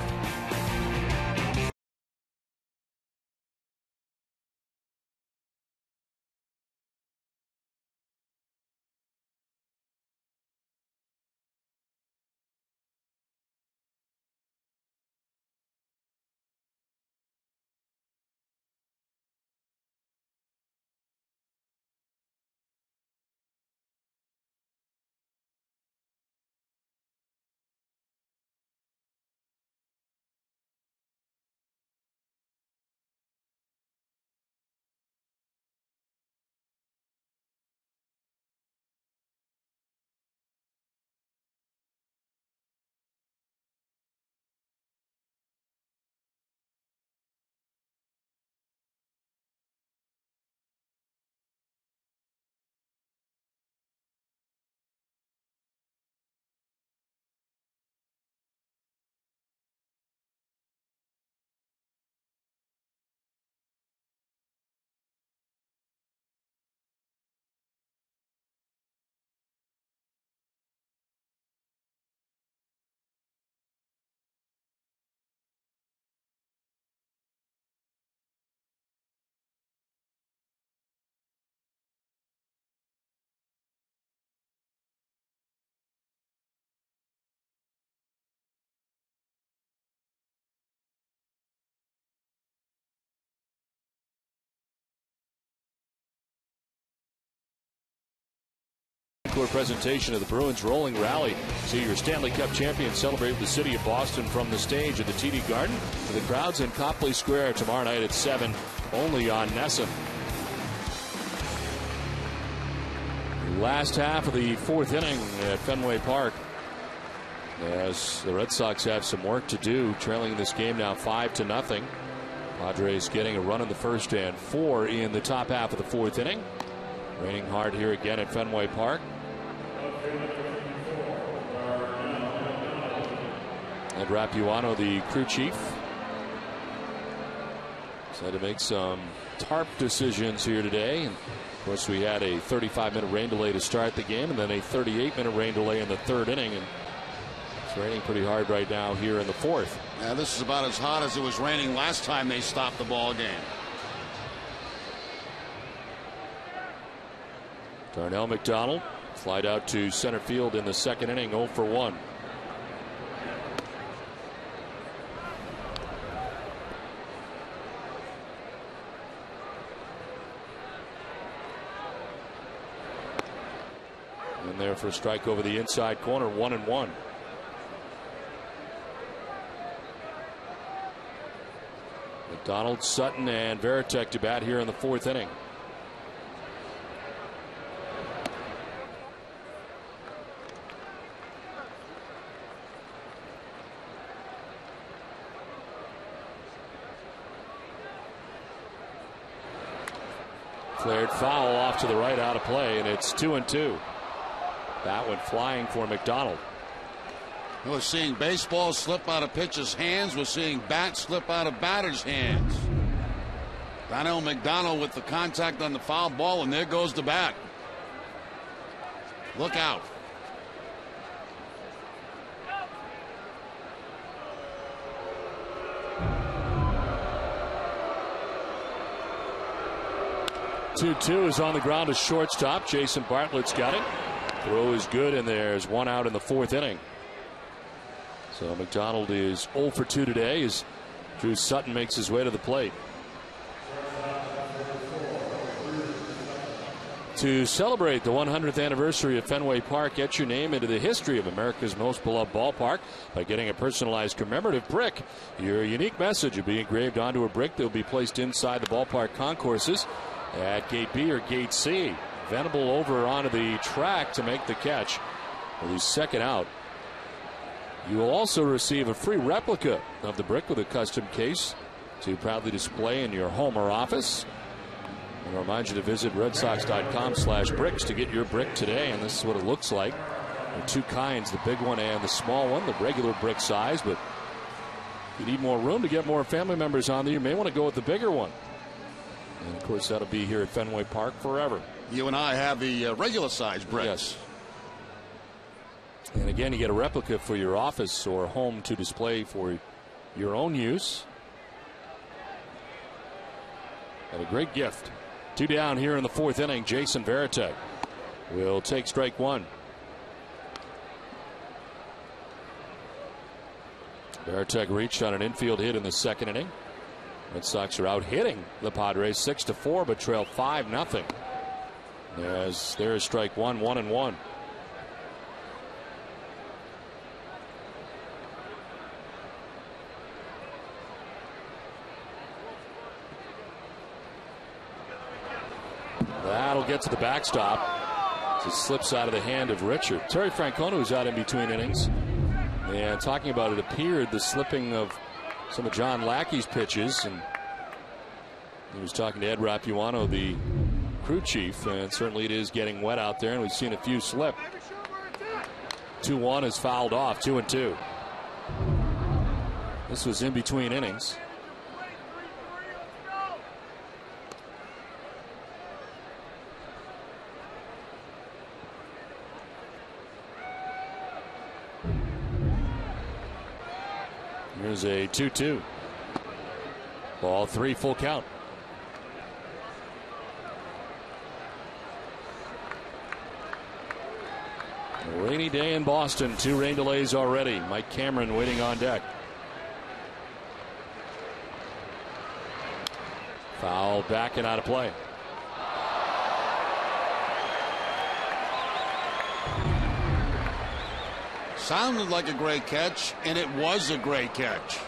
[SPEAKER 1] encore presentation of the Bruins Rolling Rally. See your Stanley Cup champions celebrate with the city of Boston from the stage at the TD Garden to the crowds in Copley Square tomorrow night at 7, only on NESN. Last half of the fourth inning at Fenway Park, as the Red Sox have some work to do, trailing this game now 5-0. Padres getting a run in the first and 4 in the top half of the fourth inning. Raining hard here again at Fenway Park. Ed Rapuano, the crew chief, had to make some tarp decisions here today. And of course, we had a 35-minute rain delay to start the game, and then a 38-minute rain delay in the third inning. And it's raining pretty hard right now here in the fourth.
[SPEAKER 2] Yeah, this is about as hot as it was raining last time they stopped the ball game.
[SPEAKER 1] Darnell McDonald flied out to center field in the second inning, 0 for 1. And there for a strike over the inside corner, 1-1. McDonald, Sutton, and Varitek to bat here in the fourth inning. Flared foul off to the right, out of play, and it's 2-2. That went flying for McDonald.
[SPEAKER 2] We're seeing baseballs slip out of pitchers' hands. We're seeing bats slip out of batters' hands. Darnell McDonald with the contact on the foul ball, and there goes the bat. Look out.
[SPEAKER 1] Two is on the ground to shortstop. Jason Bartlett's got it. Throw is good, and there's one out in the fourth inning. So McDonald is 0 for 2 today as Drew Sutton makes his way to the plate. To celebrate the 100th anniversary of Fenway Park, get your name into the history of America's most beloved ballpark by getting a personalized commemorative brick. Your unique message will be engraved onto a brick that will be placed inside the ballpark concourses at Gate B or Gate C. Venable over onto the track to make the catch with his second out. You will also receive a free replica of the brick with a custom case to proudly display in your home or office. I remind you to visit redsox.com/bricks to get your brick today, and this is what it looks like. There are two kinds, the big one and the small one, the regular brick size, but if you need more room to get more family members on there, you may want to go with the bigger one. And of course, that'll be here at Fenway Park forever.
[SPEAKER 2] You and I have the regular size bricks.
[SPEAKER 1] Yes. And again, you get a replica for your office or home to display for your own use. And a great gift. 2 down here in the fourth inning. Jason Varitek will take strike one. Varitek reached on an infield hit in the second inning. Red Sox are out hitting the Padres 6-4, but trail 5-0. As there is strike one, 1-1. That'll get to the backstop. It slips out of the hand of Richard. Terry Francona, who's out in between innings. And talking about it, appeared the slipping of some of John Lackey's pitches. And he was talking to Ed Rapuano, the crew chief. And certainly it is getting wet out there. And we've seen a few slip. 2-1 is fouled off. 2-2. This was in between innings. Here's a 2-2. Ball 3, full count. A rainy day in Boston. 2 rain delays already. Mike Cameron waiting on deck. Foul back and out of play.
[SPEAKER 2] sounded like a great catch, and it was a great catch.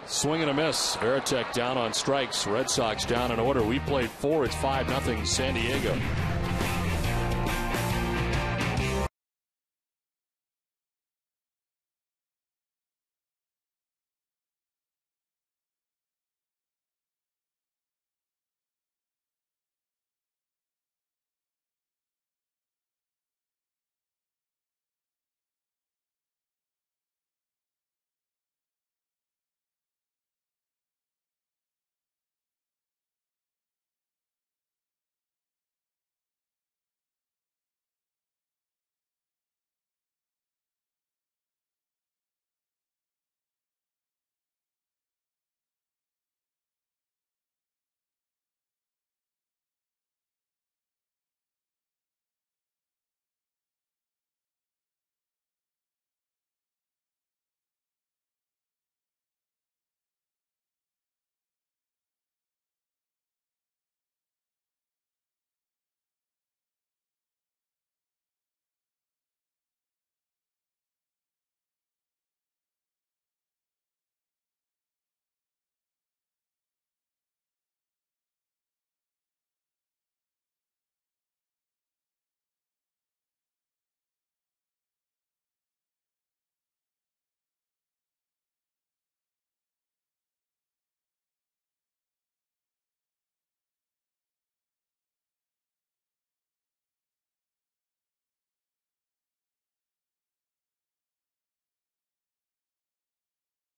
[SPEAKER 1] Swing and a miss. Veritek down on strikes. Red Sox down in order. We played 4. It's 5-0 San Diego.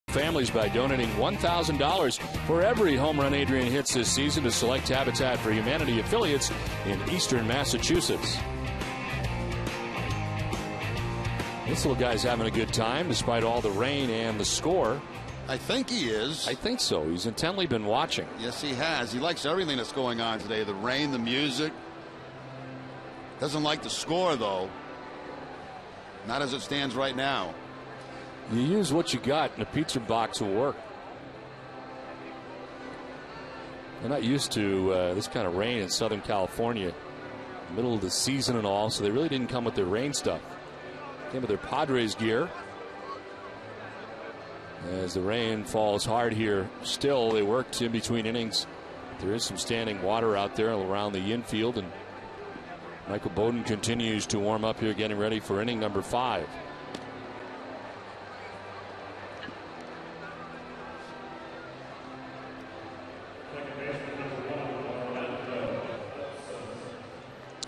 [SPEAKER 1] Families by donating $1,000 for every home run Adrian hits this season to select Habitat for Humanity affiliates in eastern Massachusetts. This little guy's having a good time despite all the rain and the score.
[SPEAKER 2] I think he is.
[SPEAKER 1] I think so. He's intently been watching.
[SPEAKER 2] Yes, he has. He likes everything that's going on today. The rain, the music. Doesn't like the score, though. Not as it stands right now.
[SPEAKER 1] You use what you got, and a pizza box will work. They're not used to this kind of rain in Southern California, middle of the season and all, so they really didn't come with their rain stuff. Came with their Padres gear. As the rain falls hard here, still they worked in between innings. There is some standing water out there around the infield, and Michael Bowden continues to warm up here, getting ready for inning number 5.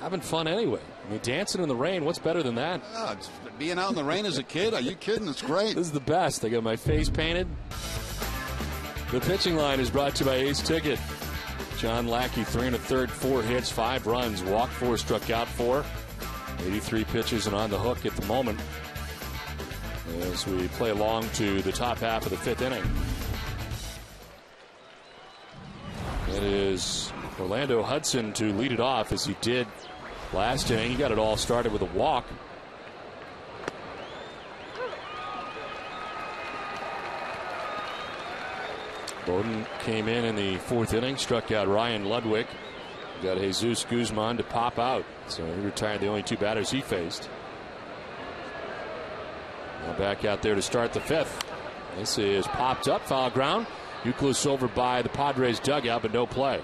[SPEAKER 1] Having fun anyway. I mean, dancing in the rain, what's better than that?
[SPEAKER 2] Oh, being out in the rain as a kid, are you kidding? It's great.
[SPEAKER 1] This is the best. I got my face painted. The pitching line is brought to you by Ace Ticket. John Lackey, 3 1/3, 4 hits, 5 runs, walked 4, struck out 4. 83 pitches and on the hook at the moment as we play along to the top half of the 5th inning. It is Orlando Hudson to lead it off as he did last inning. He got it all started with a walk. Bowden came in the 4th inning, struck out Ryan Ludwig. Got Jesus Guzman to pop out. So he retired the only 2 batters he faced. Now back out there to start the 5th. This is popped up, foul ground. Euclid over by the Padres dugout, but no play.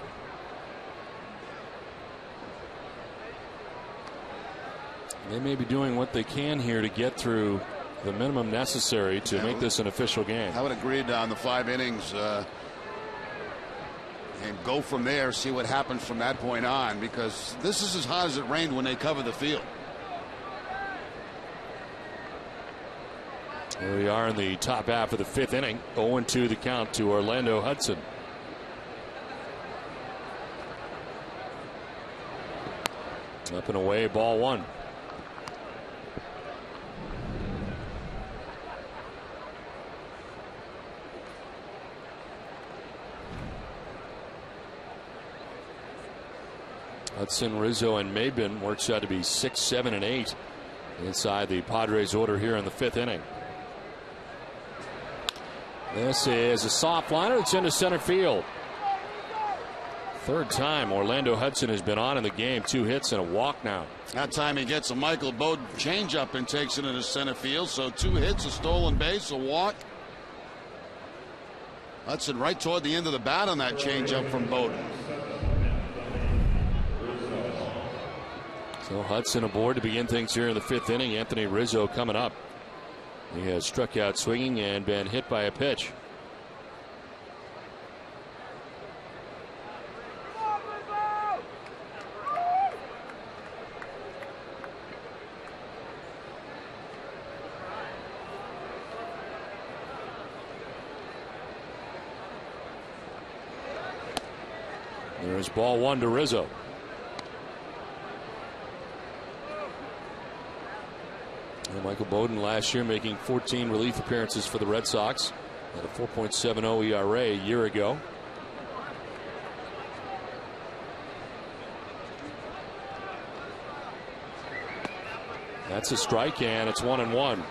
[SPEAKER 1] They may be doing what they can here to get through the minimum necessary to make this an official game.
[SPEAKER 2] I would agree on the 5 innings and go from there, see what happens from that point on, because this is as hot as it rained when they cover the field.
[SPEAKER 1] Here we are in the top half of the 5th inning. 0-2 the count to Orlando Hudson. Up and away, ball 1. Hudson, Rizzo, and Maben works out to be 6, 7, and 8 inside the Padres order here in the 5th inning. This is a soft liner. It's into center field. Third time Orlando Hudson has been on in the game. 2 hits and a walk now.
[SPEAKER 2] That time he gets a Michael Bowden changeup and takes it into center field. So 2 hits, a stolen base, a walk. Hudson right toward the end of the bat on that changeup from Bowden.
[SPEAKER 1] So Hudson aboard to begin things here in the 5th inning. Anthony Rizzo coming up. He has struck out swinging and been hit by a pitch. There's ball 1 to Rizzo. And Michael Bowden last year making 14 relief appearances for the Red Sox at a 4.70 ERA a year ago. That's a strike, and it's 1-1.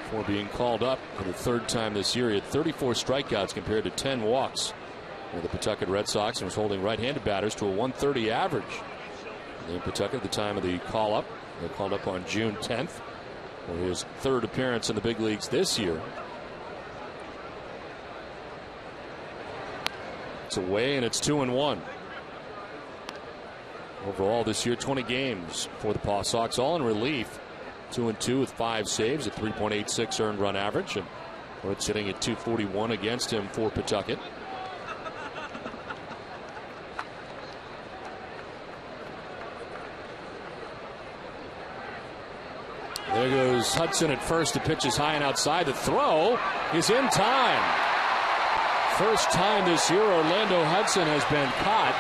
[SPEAKER 1] Before being called up for the 3rd time this year, he had 34 strikeouts compared to 10 walks for the Pawtucket Red Sox and was holding right-handed batters to a 130 average. In Pawtucket at the time of the call-up. They called up on June 10th for his 3rd appearance in the big leagues this year. It's away, and it's 2-1. Overall this year, 20 games for the Paw Sox, all in relief. 2-2 with 5 saves, a 3.86 earned run average, and it's sitting at 241 against him for Pawtucket. There goes Hudson at first. The pitch is high and outside. The throw is in time. First time this year Orlando Hudson has been caught.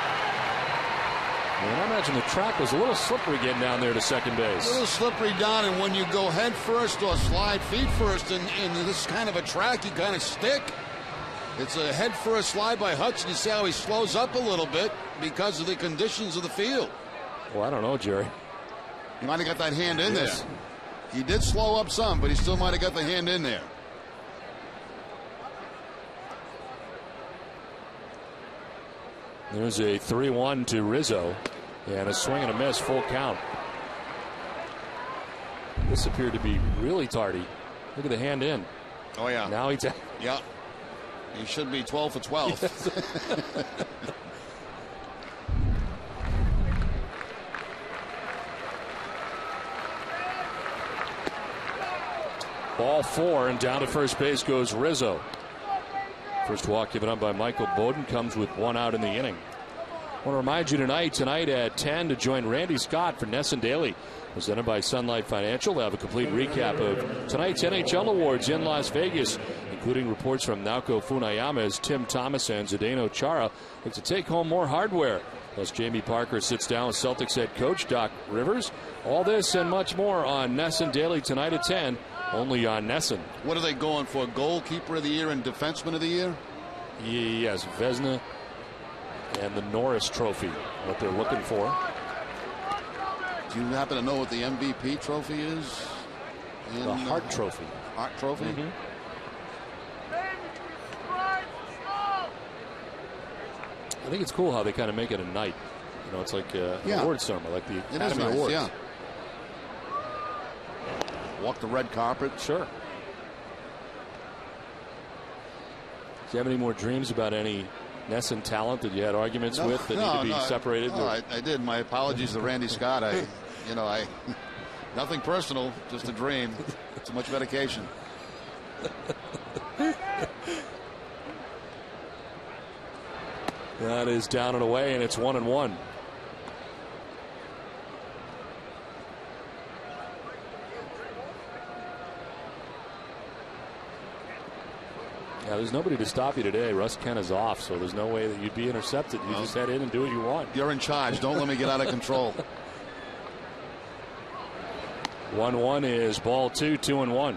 [SPEAKER 1] And I imagine the track was a little slippery getting down there to second base.
[SPEAKER 2] A little slippery down, and when you go head first or slide feet first in this kind of a track, you kind of stick. It's a head first slide by Hudson. You see how he slows up a little bit because of the conditions of the field.
[SPEAKER 1] Well, I don't know, Jerry.
[SPEAKER 2] He might have got that hand in there. He did slow up some, but he still might have got the hand in there.
[SPEAKER 1] There's a 3-1 to Rizzo, and a swing and a miss, full count. This appeared to be really tardy. Look at the hand in.
[SPEAKER 2] Oh, yeah.
[SPEAKER 1] Now he's...
[SPEAKER 2] Yeah. He should be 12 for 12.
[SPEAKER 1] Ball 4, and down to first base goes Rizzo. First walk given up by Michael Bowden comes with 1 out in the inning. I want to remind you tonight at 10 to join Randy Scott for Nesson Daily, presented by Sun Life Financial. They'll have a complete recap of tonight's NHL awards in Las Vegas, including reports from Naoko Funayama as Tim Thomas and Zdeno Chara look to take home more hardware. Plus, Jamie Parker sits down with Celtics head coach Doc Rivers. All this and much more on Nesson Daily tonight at 10. Only on Nesson.
[SPEAKER 2] What are they going for? Goalkeeper of the year and defenseman of the year?
[SPEAKER 1] Yes, Vezina and the Norris Trophy. What they're looking for.
[SPEAKER 2] Do you happen to know what the MVP trophy is?
[SPEAKER 1] The Hart Trophy.
[SPEAKER 2] Hart Trophy?
[SPEAKER 1] Mm-hmm. I think it's cool how they kind of make it a night. You know, it's like an award ceremony, like the Academy Awards.
[SPEAKER 2] Yeah. Walk the red carpet.
[SPEAKER 1] Sure. Do you have any more dreams about any Nesson talent that you had arguments with that need to be separated?
[SPEAKER 2] No, I did. My apologies to Randy Scott. Nothing personal, just a dream. Too much medication.
[SPEAKER 1] That is down and away, and it's 1-1. Yeah, there's nobody to stop you today. Russ Kent is off, so there's no way that you'd be intercepted. You just head in and do what you want.
[SPEAKER 2] You're in charge. Don't let me get out of control.
[SPEAKER 1] 1-1 is ball 2, 2-1.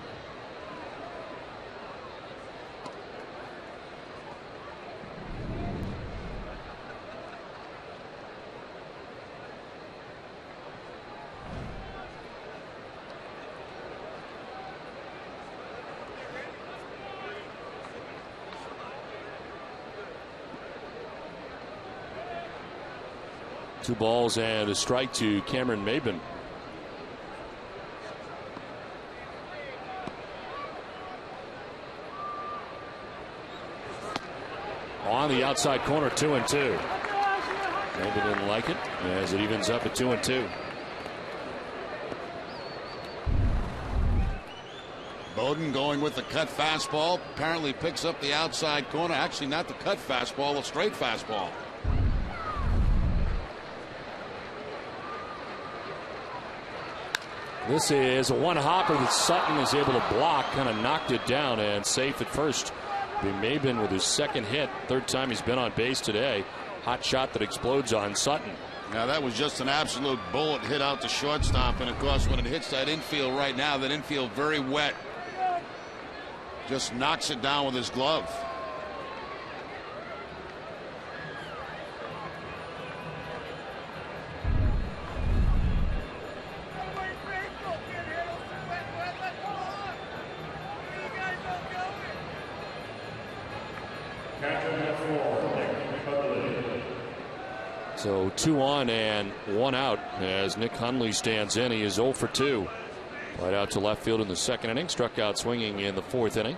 [SPEAKER 1] 2 balls and a strike to Cameron Maben. On the outside corner, 2-2. Maben didn't like it as it evens up at 2-2.
[SPEAKER 2] Bowden going with the cut fastball. Apparently picks up the outside corner. Actually, not the cut fastball, a straight fastball.
[SPEAKER 1] This is a one-hopper that Sutton is able to block. Kind of knocked it down and safe at first. Be Maben with his second hit. Third time he's been on base today. Hot shot that explodes on Sutton.
[SPEAKER 2] Now that was just an absolute bullet hit out to shortstop. And of course, when it hits that infield right now, that infield very wet. Just knocks it down with his glove.
[SPEAKER 1] So 2 on and 1 out as Nick Hundley stands in. He is 0 for 2. Right out to left field in the second inning. Struck out swinging in the 4th inning.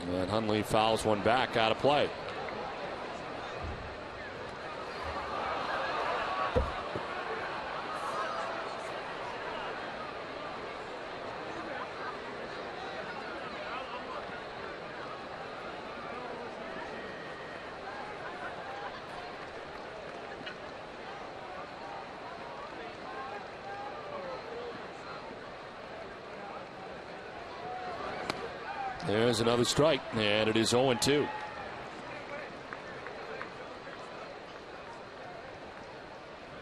[SPEAKER 1] And Hundley fouls one back out of play. There's another strike, and it is 0-2.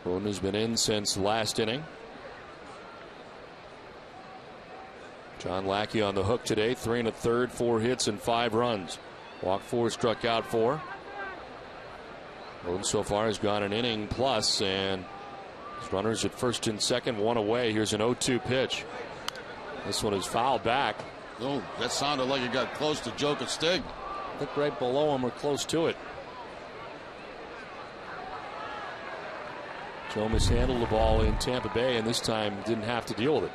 [SPEAKER 1] Bowden has been in since last inning. John Lackey on the hook today, 3 1/3, 4 hits and 5 runs. Walked 4, struck out 4. Bowden so far has gone an inning plus, and his runners at first and second, 1 away. Here's an 0-2 pitch. This one is fouled back.
[SPEAKER 2] Oh, that sounded like it got close to Joker Stig.
[SPEAKER 1] I think right below him or close to it. Joe mishandled the ball in Tampa Bay, and this time didn't have to deal with it.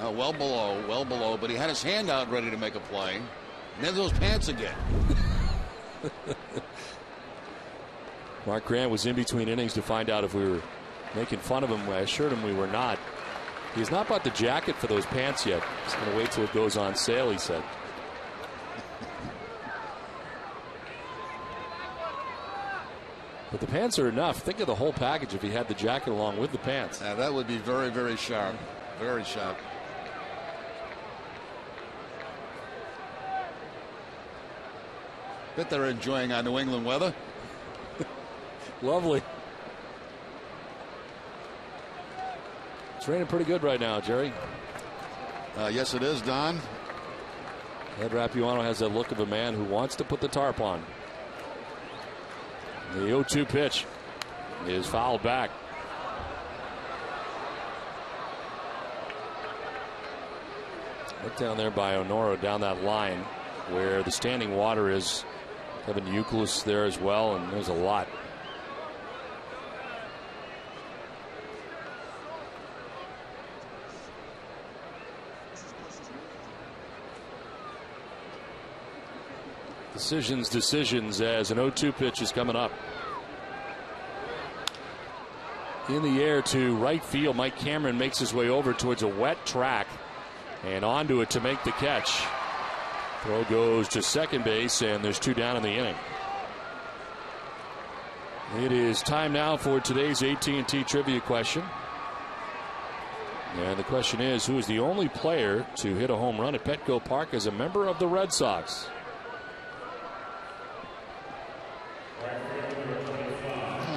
[SPEAKER 2] Well below, but he had his hand out ready to make a play. And then those pants again.
[SPEAKER 1] Mark Grant was in between innings to find out if we were making fun of him. I assured him we were not. He's not bought the jacket for those pants yet. He's going to wait till it goes on sale, he said. But the pants are enough. Think of the whole package if he had the jacket along with the pants.
[SPEAKER 2] Yeah, that would be very, very sharp. Very sharp. Bet they're enjoying our New England weather.
[SPEAKER 1] Lovely. It's raining pretty good right now, Jerry.
[SPEAKER 2] Yes, it is, Don.
[SPEAKER 1] Ed Rapuano has that look of a man who wants to put the tarp on. The 0-2 pitch is fouled back. Look down there by Honora, down that line where the standing water is. Kevin Youkilis there as well, and there's a lot. Decisions as an 0-2 pitch is coming up. In the air to right field, Mike Cameron makes his way over towards a wet track and onto it to make the catch. Throw goes to second base, and there's 2 down in the inning. It is time now for today's AT&T trivia question. And the question is, who is the only player to hit a home run at Petco Park as a member of the Red Sox?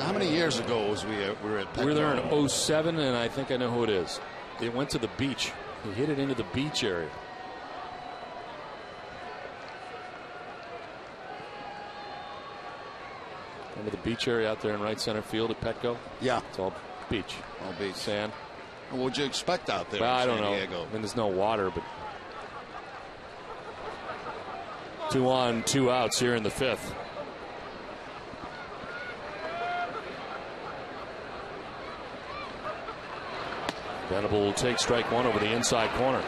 [SPEAKER 2] How many years ago was we were at Petco?
[SPEAKER 1] We were there in 07, and I think I know who it is. It went to the beach. He hit it into the beach area. Remember the beach area out there in right center field at Petco?
[SPEAKER 2] Yeah.
[SPEAKER 1] It's all beach.
[SPEAKER 2] All beach.
[SPEAKER 1] Sand.
[SPEAKER 2] What would you expect out there
[SPEAKER 1] Well,
[SPEAKER 2] in
[SPEAKER 1] I don't
[SPEAKER 2] San
[SPEAKER 1] know.
[SPEAKER 2] Diego?
[SPEAKER 1] I mean, there's no water, but 2 on, 2 outs here in the 5th. Venable will take strike 1 over the inside corner.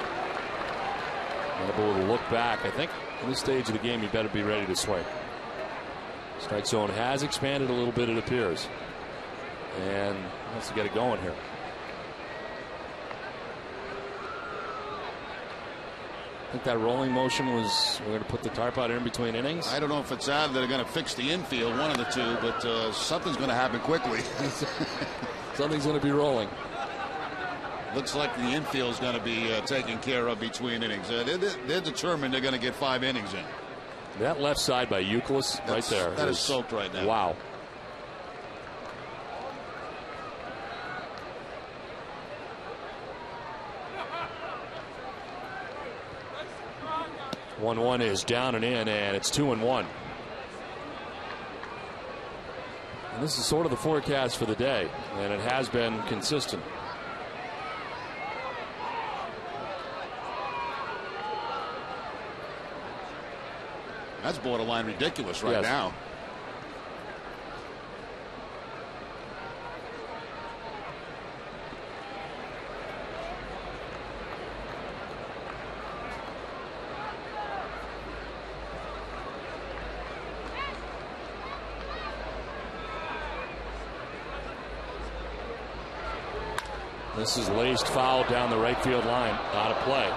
[SPEAKER 1] Venable will look back. I think in this stage of the game, you better be ready to swing. Strike zone has expanded a little bit, it appears. And wants to get it going here. I think that rolling motion was, we're going to put the tarp out here in between innings.
[SPEAKER 2] I don't know if it's out, they're going to fix the infield, one of the two, but something's going to happen quickly.
[SPEAKER 1] Something's going to be rolling.
[SPEAKER 2] Looks like the infield is going to be taken care of between innings. They're determined they're going to get 5 innings in.
[SPEAKER 1] That left side by Euclid right there.
[SPEAKER 2] That is soaked right now.
[SPEAKER 1] Wow. One is down and in, and it's 2-1. And this is sort of the forecast for the day, and it has been consistent.
[SPEAKER 2] That's borderline ridiculous right now.
[SPEAKER 1] This is laced foul down the right field line. Out of play.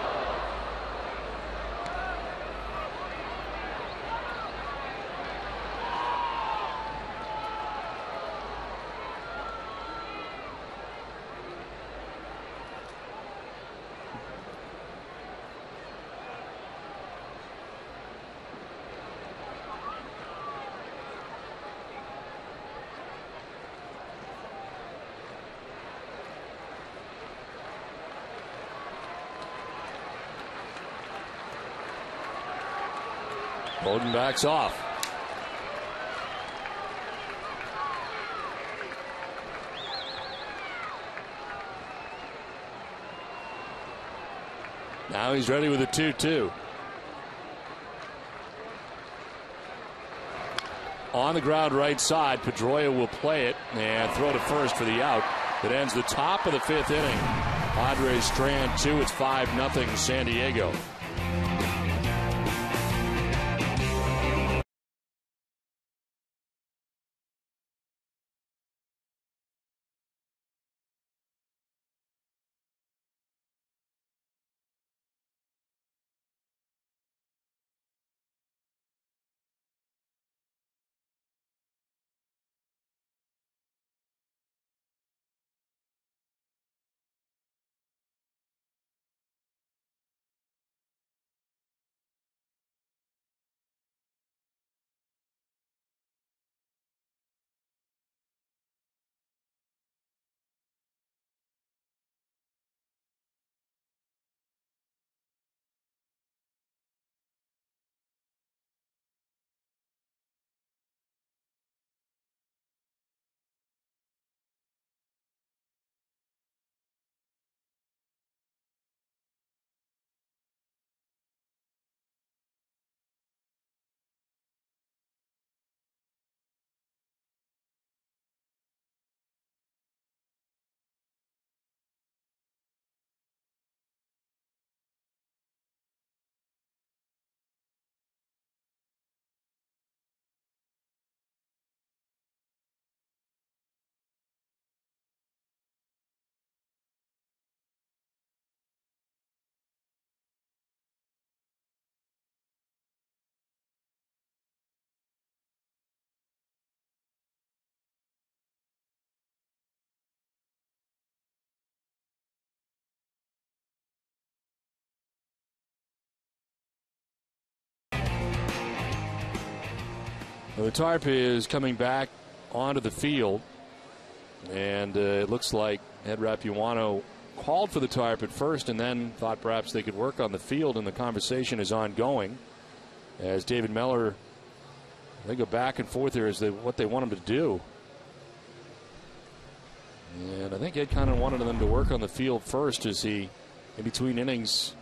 [SPEAKER 1] Bowden backs off. Now he's ready with a 2-2. On the ground right side, Pedroia will play it and throw to first for the out. That ends the top of the 5th inning. Padres strand 2. It's 5-0 San Diego. The tarp is coming back onto the field, and it looks like Ed Rapuano called for the tarp at first and then thought perhaps they could work on the field, and the conversation is ongoing as David Meller, they go back and forth here as to what they want him to do. And I think Ed kind of wanted them to work on the field first as he, in between innings,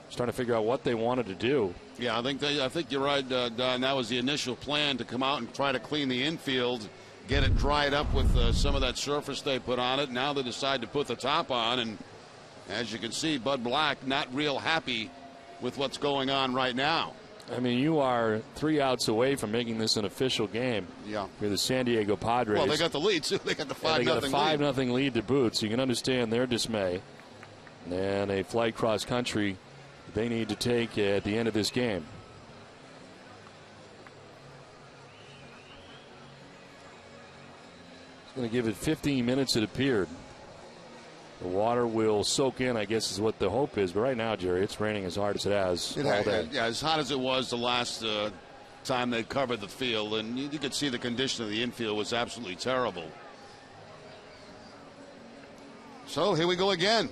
[SPEAKER 1] Just trying to figure out what they wanted to do.
[SPEAKER 2] Yeah, I think you're right, Don. That was the initial plan, to come out and try to clean the infield, get it dried up with some of that surface they put on it. Now they decide to put the top on, and as you can see, Bud Black not real happy with what's going on right now.
[SPEAKER 1] I mean, you are 3 outs away from making this an official game.
[SPEAKER 2] Yeah.
[SPEAKER 1] For the San Diego Padres.
[SPEAKER 2] Well, they got the lead, too. They got the 5-0 lead.
[SPEAKER 1] They got a 5-0 lead to boot, so you can understand their dismay. And a flight cross country they need to take at the end of this game. It's going to give it 15 minutes, it appeared. The water will soak in, I guess, is what the hope is. But right now, Jerry, it's raining as hard as it has all day.
[SPEAKER 2] Yeah, as hot as it was the last time they covered the field. And you could see the condition of the infield was absolutely terrible. So here we go again.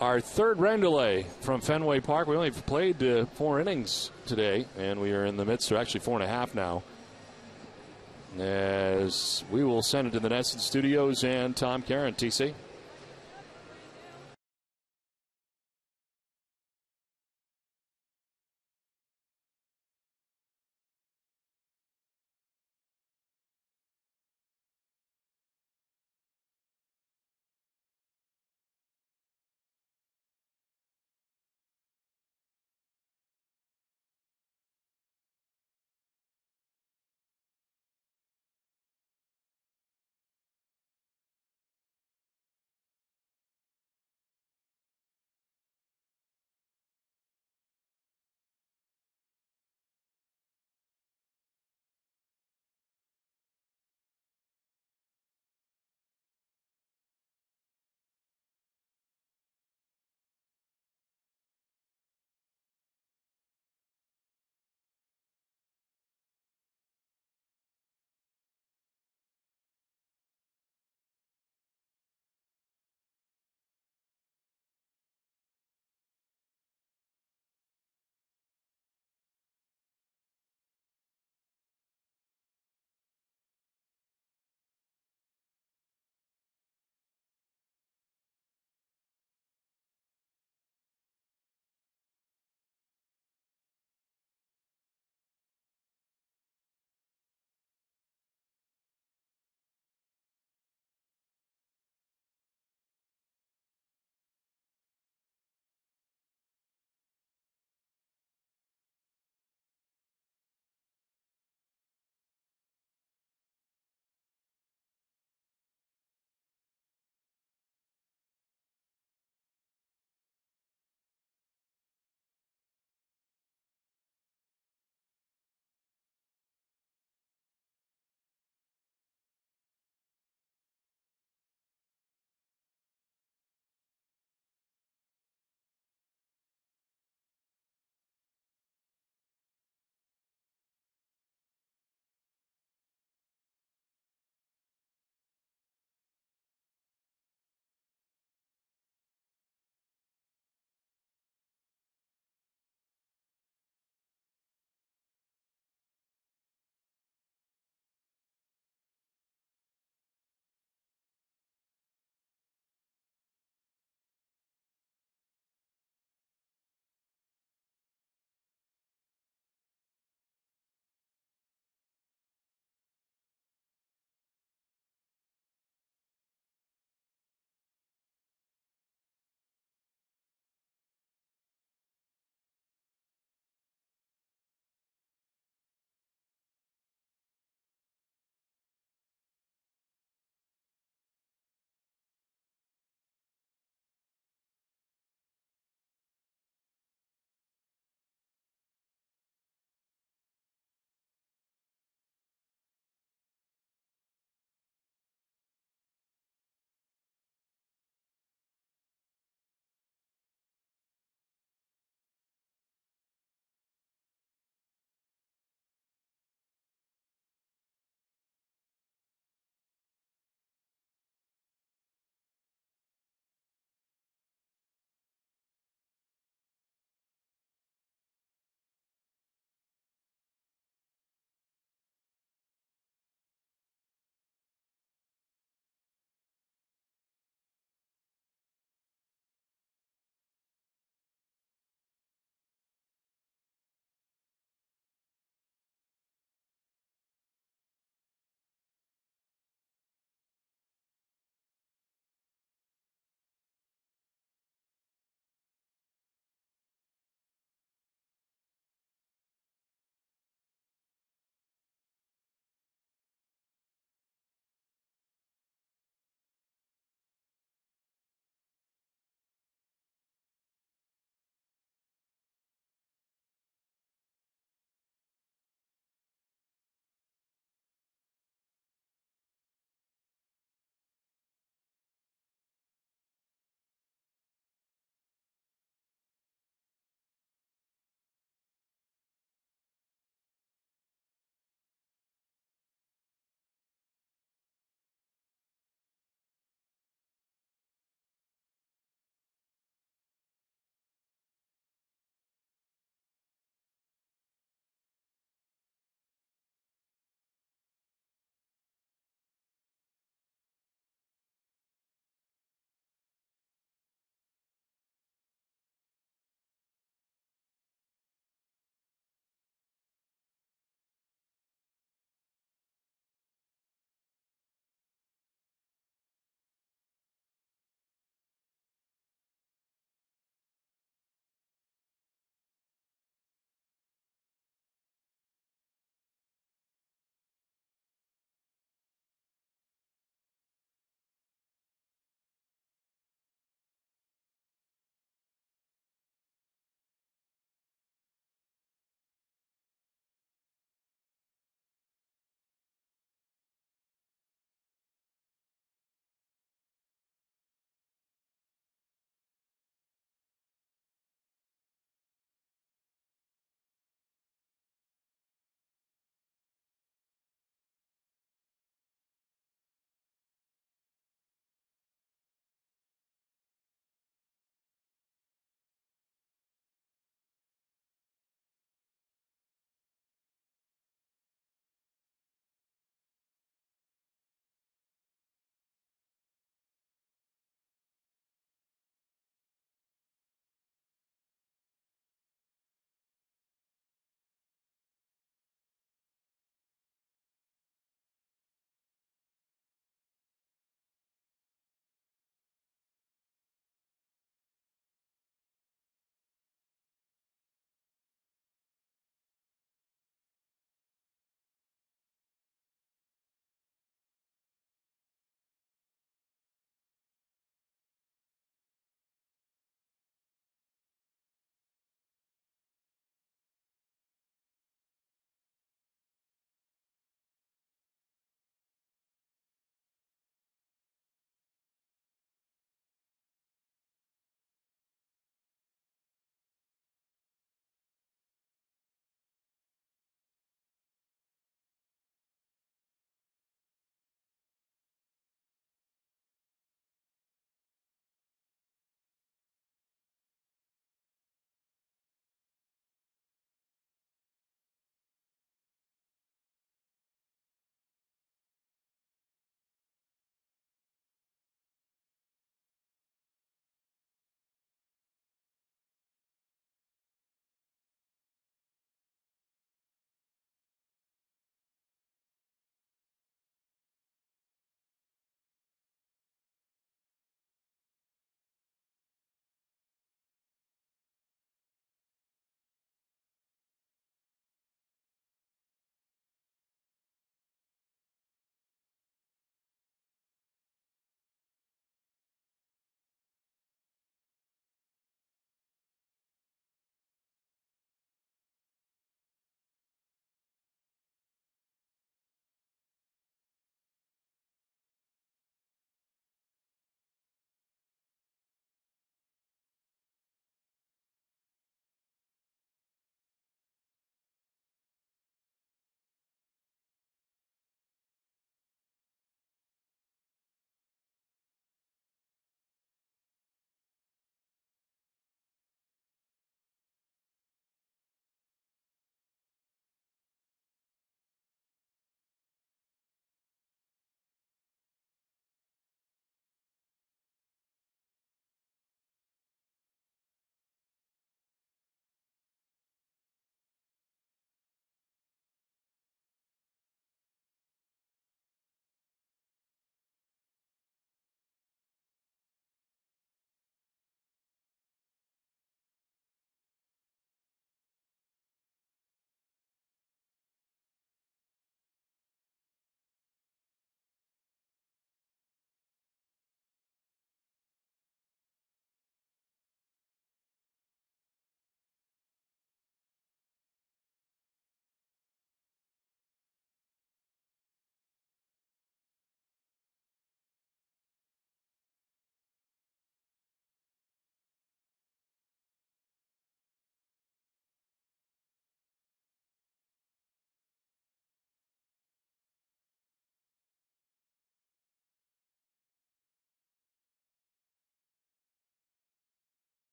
[SPEAKER 1] Our third rain delay from Fenway Park. We only played 4 innings today, and we are in the midst of actually 4.5 now. As we will send it to the Nesson Studios and Tom Caron, TC.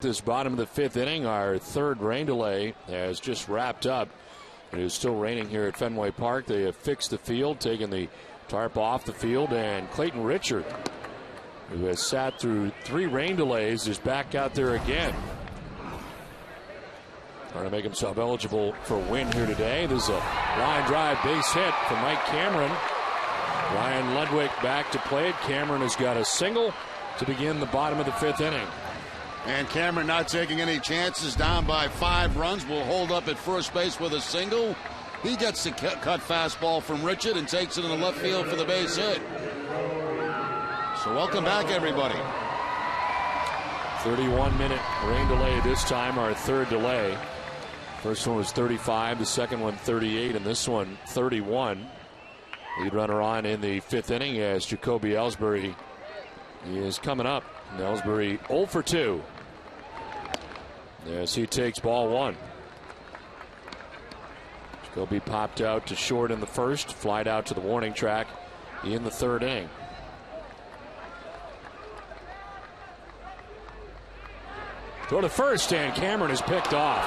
[SPEAKER 1] This bottom of the fifth inning, our third rain delay has just wrapped up. It is still raining here at Fenway Park. They have fixed the field, taken the tarp off the field, and Clayton Richard, who has sat through 3 rain delays, is back out there again. Trying to make himself eligible for a win here today. There's a line drive base hit from Mike Cameron. Ryan Ludwig back to play it. Cameron has got a single to begin the bottom of the fifth inning.
[SPEAKER 2] And Cameron not taking any chances, down by 5 runs, will hold up at first base with a single. He gets the cut fastball from Richard and takes it in the left field for the base hit. So welcome back, everybody.
[SPEAKER 1] 31-minute rain delay this time, our third delay. First one was 35, the second one 38, and this one 31. Lead runner on in the fifth inning as Jacoby Ellsbury is coming up. Ellsbury 0 for 2 as he takes ball 1. Jacoby popped out to short in the first, flied out to the warning track in the third inning. Throw to first, and Cameron is picked off.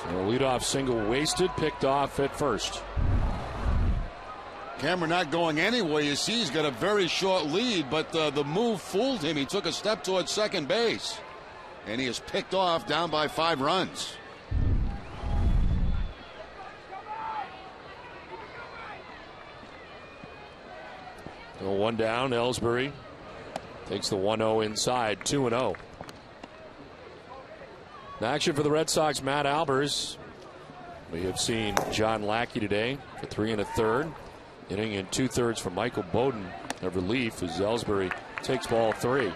[SPEAKER 1] So a leadoff single wasted, picked off at first.
[SPEAKER 2] Cameron not going anywhere. You see he's got a very short lead, but the move fooled him. He took a step towards second base, and he is picked off down by 5 runs.
[SPEAKER 1] Well, 1 down, Ellsbury takes the 1-0 inside, 2-0. Action for the Red Sox, Matt Albers. We have seen John Lackey today for 3 1/3. Inning in 2/3 for Michael Bowden of relief as Ellsbury takes ball 3.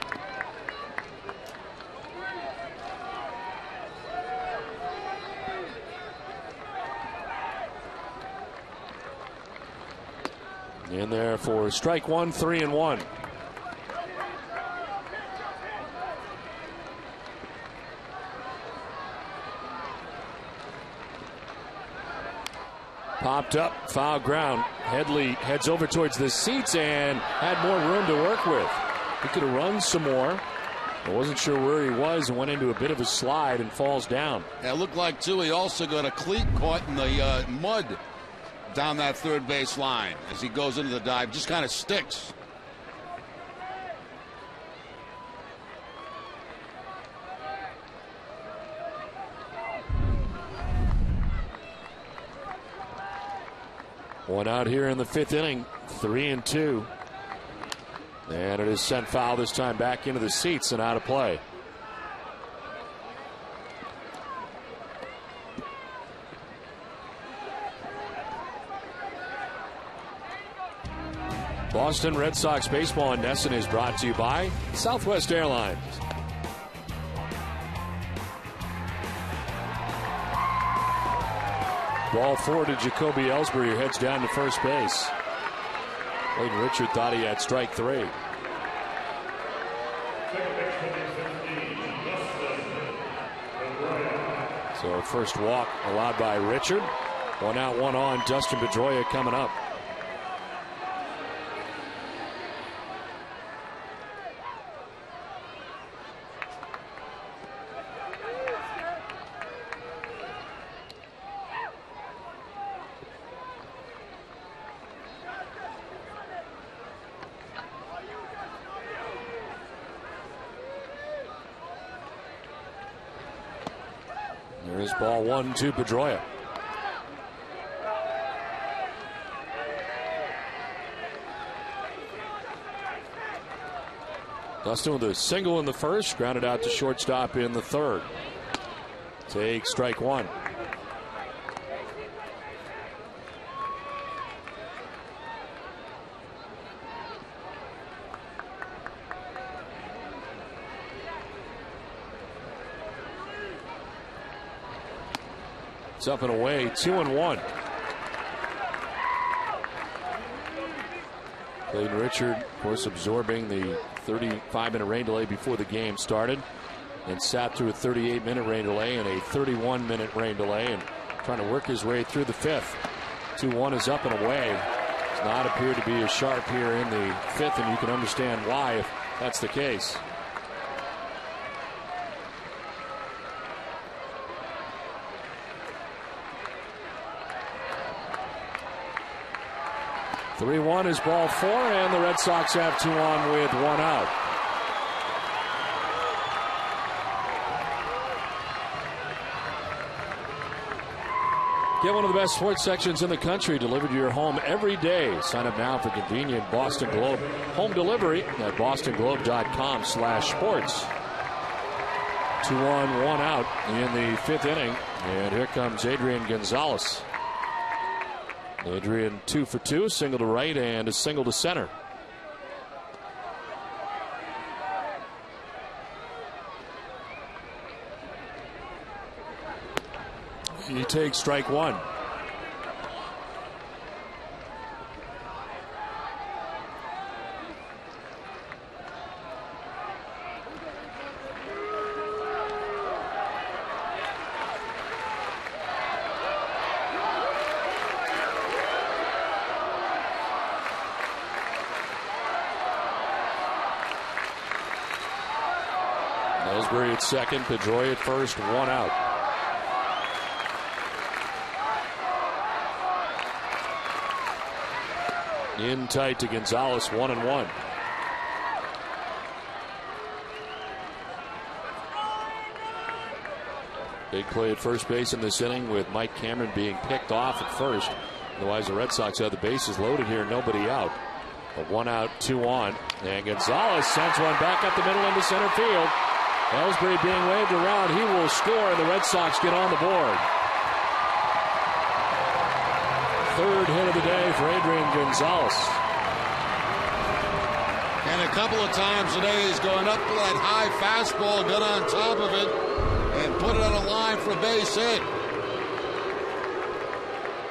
[SPEAKER 1] In there for strike 1, 3-1. Popped up, foul ground. Headley heads over towards the seats and had more room to work with. He could have run some more. I wasn't sure where he was and went into a bit of a slide and falls down.
[SPEAKER 2] Yeah, it looked like, too, he also got a cleat caught in the mud down that third base line as he goes into the dive. Just kind of sticks.
[SPEAKER 1] One out here in the fifth inning, 3-2. And it is sent foul this time back into the seats and out of play. Boston Red Sox baseball in Nesson is brought to you by Southwest Airlines. Ball 4 to Jacoby Ellsbury, who heads down to first base. Clayton Richard thought he had strike 3. So first walk allowed by Richard. 1 out, 1 on. Dustin Pedroia coming up. There's ball 1 to Pedroia. Dustin with a single in the first, grounded out to shortstop in the third. Take strike 1. It's up and away, 2-1. Clayton Richard, of course, absorbing the 35-minute rain delay before the game started, and sat through a 38-minute rain delay and a 31-minute rain delay, and trying to work his way through the fifth. 2-1 is up and away. Does not appear to be as sharp here in the fifth, and you can understand why. If
[SPEAKER 7] that's the case. "3-1 is ball 4, and the Red Sox have 2 on with 1 out. Get one of the best sports sections in the country delivered to your home every day. Sign up now for convenient Boston Globe home delivery at bostonglobe.com/sports. 2 on, 1 out in the 5th inning. And here comes Adrian Gonzalez. Adrian 2 for 2, single to right and a single to center. He takes strike 1. Ellsbury at second, Pedroia at first, 1 out. In tight to Gonzalez, 1-1. Big play at first base in this inning with Mike Cameron being picked off at first. Otherwise, the Red Sox have the bases loaded here, nobody out. But 1 out, 2 on. And Gonzalez sends one back up the middle into center field. Ellsbury being waved around. He will score, and the Red Sox get on the board. 3rd hit of the day for Adrian Gonzalez.
[SPEAKER 2] And a couple of times today he's going up to that high fastball, got on top of it, and put it on a line for a base hit.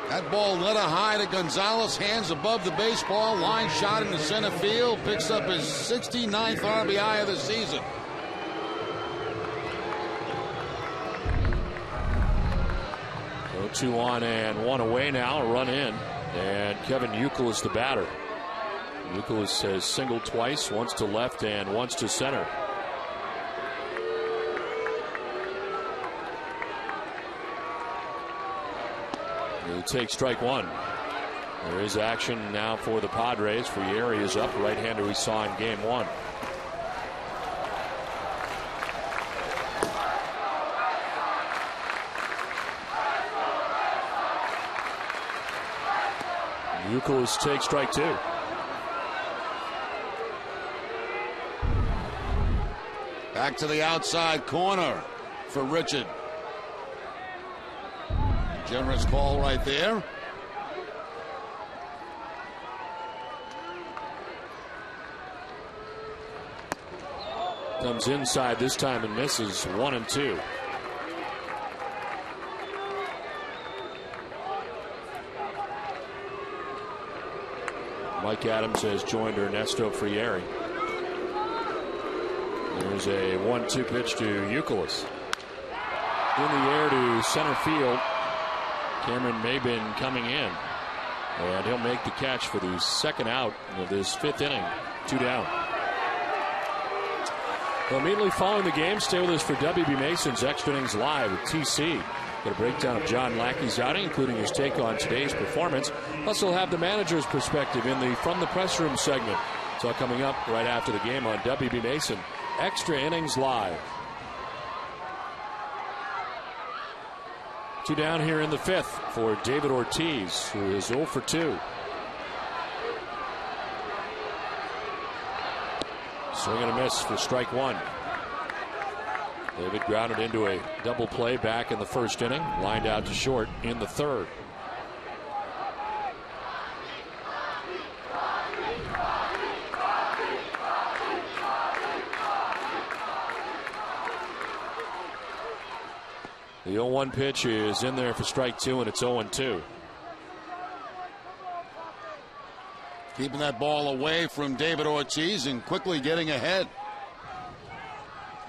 [SPEAKER 2] That ball lit a high to Gonzalez, hands above the baseball, line shot into center field, picks up his 69th RBI of the season.
[SPEAKER 7] So 2 on and 1 away now, a run in, and Kevin Youkilis the batter. Youkilis has singled twice, once to left and once to center. He'll take strike 1. There is action now for the Padres. Frieri is up, right-hander we saw in game 1. Youkilis takes strike 2.
[SPEAKER 2] Back to the outside corner for Richard. Generous call right there.
[SPEAKER 7] Comes inside this time and misses. 1-2. Mike Adams has joined Ernesto Frieri. There's a 1-2 pitch to Youkilis. In the air to center field. Cameron Maybin coming in. And he'll make the catch for the second out of this 5th inning. 2 down. Well, immediately following the game, stay with us for WB Mason's Extra Innings Live with TC. Get a breakdown of John Lackey's outing, including his take on today's performance. Plus, we'll have the manager's perspective in the From the Press Room segment. It's all coming up right after the game on WB Mason. Extra Innings Live. 2 down here in the 5th for David Ortiz, who is 0 for 2. Swing and a miss for strike 1. David grounded into a double play back in the 1st inning, lined out to short in the 3rd. The 0-1 pitch is in there for strike 2, and it's 0-2.
[SPEAKER 2] Keeping that ball away from David Ortiz and quickly getting ahead.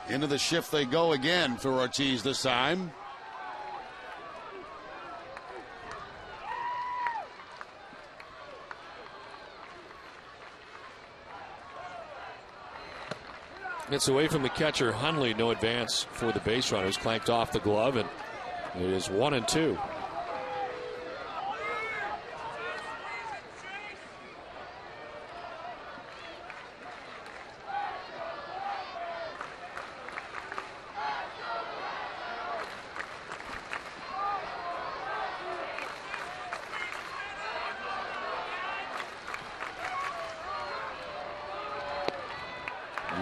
[SPEAKER 2] Into the shift they go again for Ortiz this time.
[SPEAKER 7] Gets away from the catcher, Hundley. No advance for the base runners. Clanked off the glove, and it is 1-2.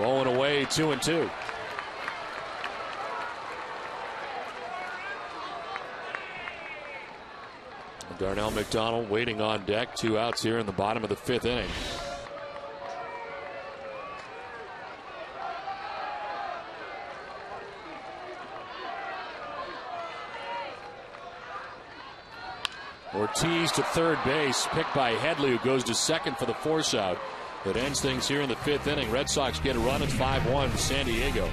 [SPEAKER 7] Low and away, 2-2. Darnell McDonald waiting on deck. 2 outs here in the bottom of the 5th inning. Ortiz to third base, picked by Headley, who goes to second for the force out. That ends things here in the 5th inning. Red Sox get a run. It's 5-1 San Diego.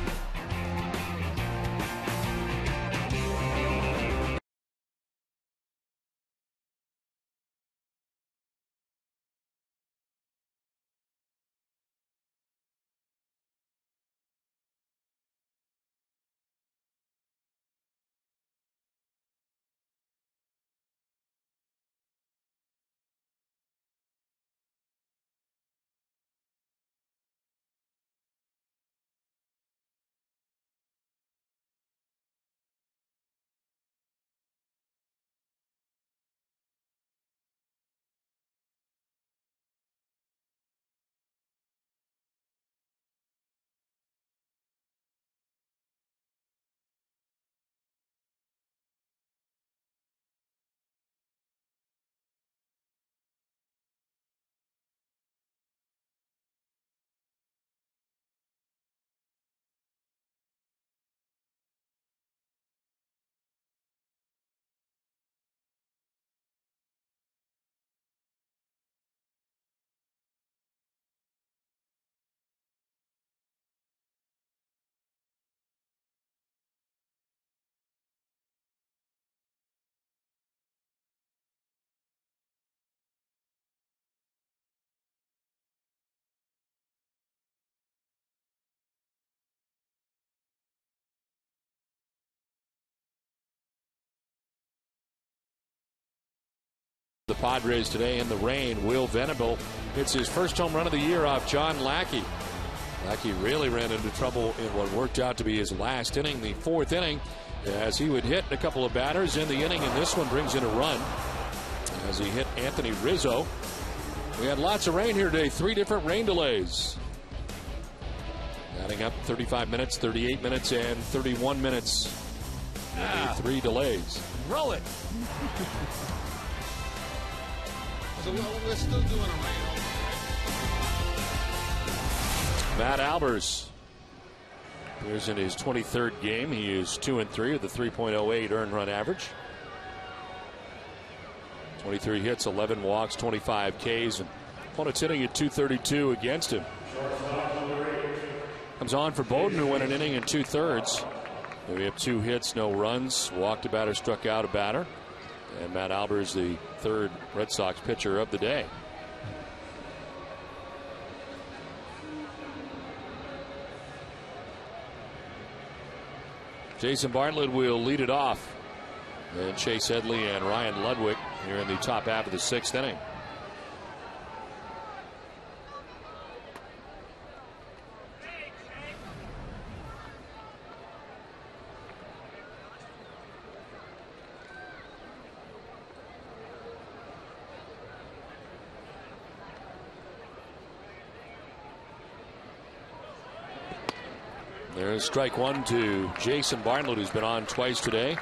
[SPEAKER 7] The Padres today in the rain. Will Venable hits his first home run of the year off John Lackey. Lackey really ran into trouble in what worked out to be his last inning, the 4th inning, as he would hit a couple of batters in the inning, and this one brings in a run as he hit Anthony Rizzo. We had lots of rain here today, 3 different rain delays. Adding up 35 minutes, 38 minutes, and 31 minutes. 3 delays.
[SPEAKER 2] Roll it. So we're still doing a rain.
[SPEAKER 7] Matt Albers appears in his 23rd game. He is 2-3 with a 3.08 earned run average. 23 hits, 11 walks, 25 Ks, and opponent's hitting at 232 against him. Comes on for Bowden, who went an inning and 2/3. We have 2 hits, no runs, walked a batter, struck out a batter. And Matt Albers, the 3rd Red Sox pitcher of the day. Jason Bartlett will lead it off. And Chase Headley and Ryan Ludwig here in the top half of the 6th inning. There's strike 1 to Jason Bartlett, who's been on twice today.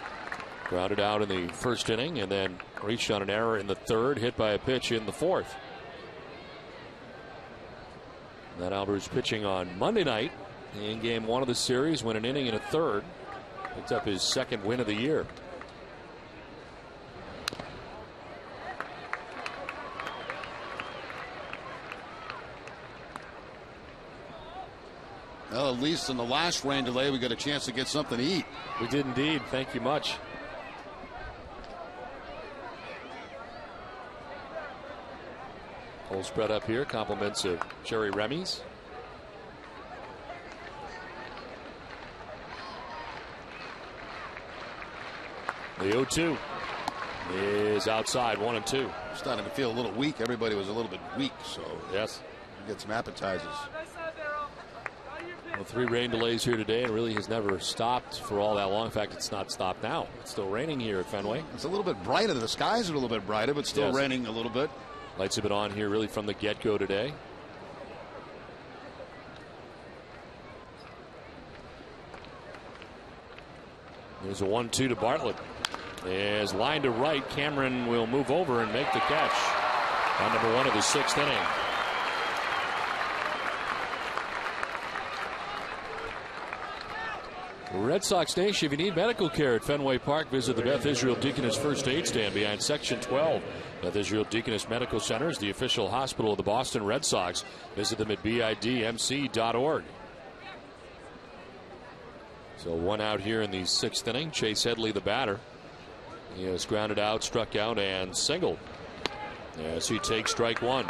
[SPEAKER 7] Grounded out in the 1st inning and then reached on an error in the 3rd, hit by a pitch in the 4th. Matt Albers pitching on Monday night in game 1 of the series, went an inning and a 3rd. Picked up his 2nd win of the year.
[SPEAKER 2] Well, at least in the last rain delay, we got a chance to get something to eat.
[SPEAKER 7] We did indeed. Thank you much. Whole spread up here. Compliments of Jerry Remy's. The 0-2 is outside, 1-2.
[SPEAKER 2] Starting to feel a little weak. Everybody was a little bit weak, so
[SPEAKER 7] Yes.
[SPEAKER 2] get some appetizers.
[SPEAKER 7] Well, 3 rain delays here today, and really has never stopped for all that long. In fact, it's not stopped now. It's still raining here at Fenway.
[SPEAKER 2] It's a little bit brighter. The skies are a little bit brighter, but still
[SPEAKER 7] Yes.
[SPEAKER 2] raining a little bit.
[SPEAKER 7] Lights have been on here really from the get-go today. There's a 1-2 to Bartlett. Is line to right. Cameron will move over and make the catch on number 1 of the 6th inning. Red Sox Nation, if you need medical care at Fenway Park, visit the Beth Israel Deaconess First Aid Stand behind Section 12. Beth Israel Deaconess Medical Center is the official hospital of the Boston Red Sox. Visit them at bidmc.org. So 1 out here in the 6th inning. Chase Headley, the batter. He has grounded out, struck out, and singled as he takes strike 1.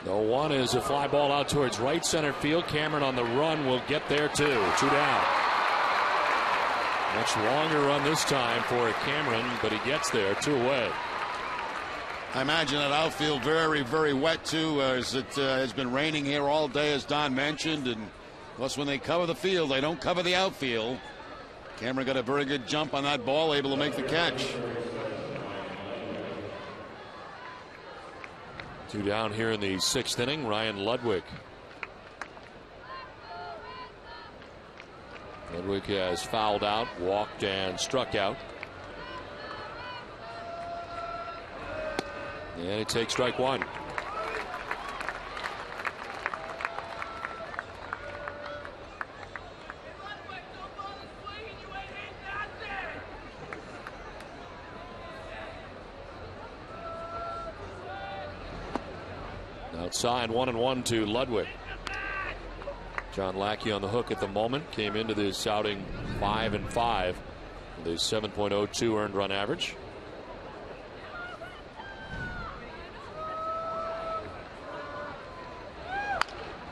[SPEAKER 7] The 1 is a fly ball out towards right center field. Cameron on the run will get there too. 2 down. Much longer run this time for Cameron, but he gets there. 2 away.
[SPEAKER 2] I imagine that outfield very, very wet too, as it has been raining here all day, as Don mentioned. And plus, when they cover the field, they don't cover the outfield. Cameron got a very good jump on that ball, able to make the catch.
[SPEAKER 7] 2 down here in the 6th inning. Ryan Ludwig. Ludwig has fouled out, walked, and struck out. And he takes strike 1. Outside, 1-1 to Ludwig. John Lackey on the hook at the moment. Came into this outing 5-5 with a 7.02 earned run average.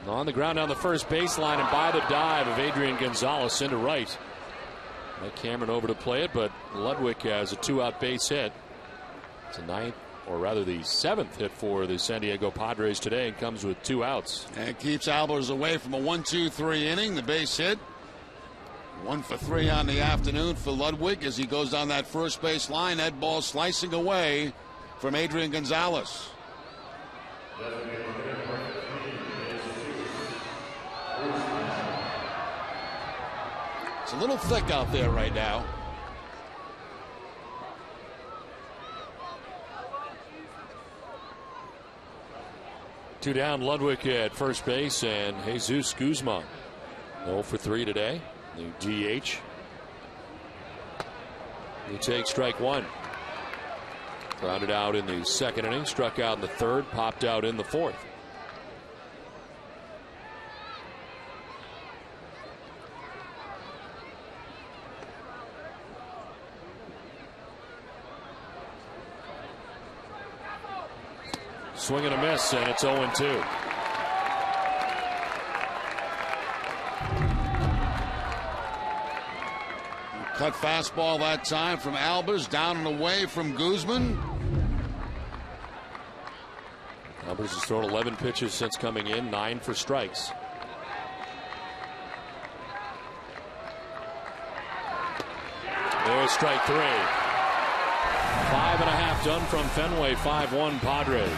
[SPEAKER 7] On the ground down the first baseline, and by the dive of Adrian Gonzalez into right. Mike Cameron over to play it, but Ludwig has a 2-out base hit. It's a 9th, or rather the 7th hit for the San Diego Padres today, and comes with 2 outs.
[SPEAKER 2] And keeps Albers away from a 1-2-3 inning. The base hit. 1 for 3 on the afternoon for Ludwig as he goes down that first base line. That ball slicing away from Adrian Gonzalez. It's a little thick out there right now.
[SPEAKER 7] Two down, Ludwig at first base, and Jesus Guzman 0 for 3 today. The DH. He takes strike 1. Grounded out in the 2nd inning, struck out in the 3rd, popped out in the 4th. Swing and a miss, and it's 0-2.
[SPEAKER 2] Cut fastball that time from Albers, down and away from Guzman.
[SPEAKER 7] Albers has thrown 11 pitches since coming in, 9 for strikes. There's strike 3. 5.5 done from Fenway, 5-1 Padres.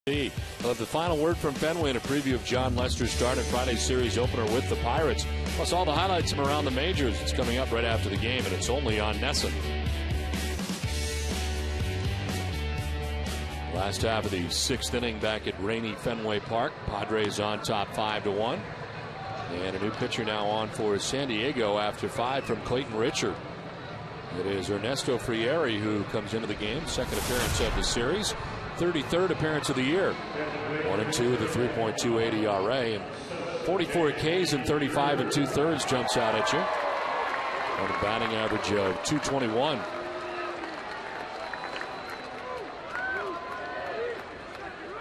[SPEAKER 7] We'll have the final word from Fenway and a preview of John Lester's start at Friday's series opener with the Pirates. Plus all the highlights from around the majors. It's coming up right after the game, and it's only on NESN. Last half of the 6th inning back at rainy Fenway Park. Padres on top 5-1. And a new pitcher now on for San Diego after 5 from Clayton Richard. It is Ernesto Frieri who comes into the game. Second appearance of the series. 33rd appearance of the year. 1-2 with a 3.28 ERA and 44 Ks and 35 2/3 jumps out at you. On a batting average of .221.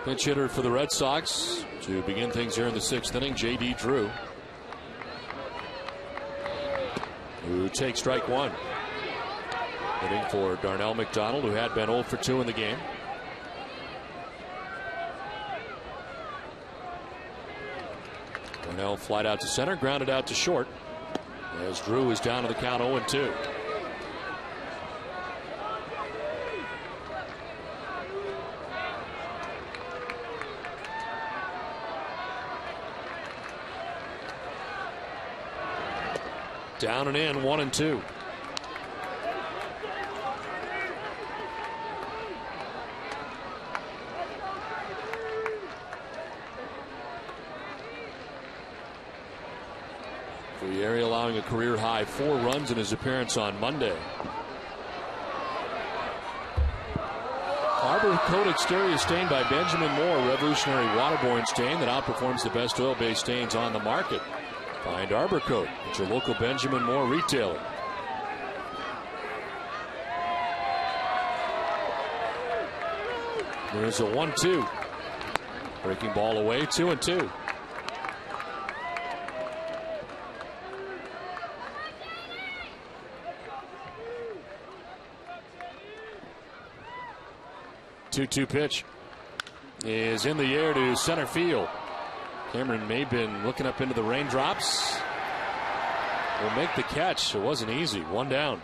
[SPEAKER 7] Pinch hitter for the Red Sox to begin things here in the 6th inning, J.D. Drew, who takes strike one. Hitting for Darnell McDonald, who had been 0 for 2 in the game. Darnell flied out to center, grounded out to short, as Drew is down to the count 0-2. Down and in, 1-2. Frieri allowing a career high 4 runs in his appearance on Monday. Arbor coat exterior stain by Benjamin Moore, revolutionary waterborne stain that outperforms the best oil-based stains on the market. Find Arbor Coat at your local Benjamin Moore retailer. There's a 1-2. Breaking ball away, 2-2. Two pitch is in the air to center field. Cameron Maybin looking up into the raindrops. Will make the catch. It wasn't easy. 1 down.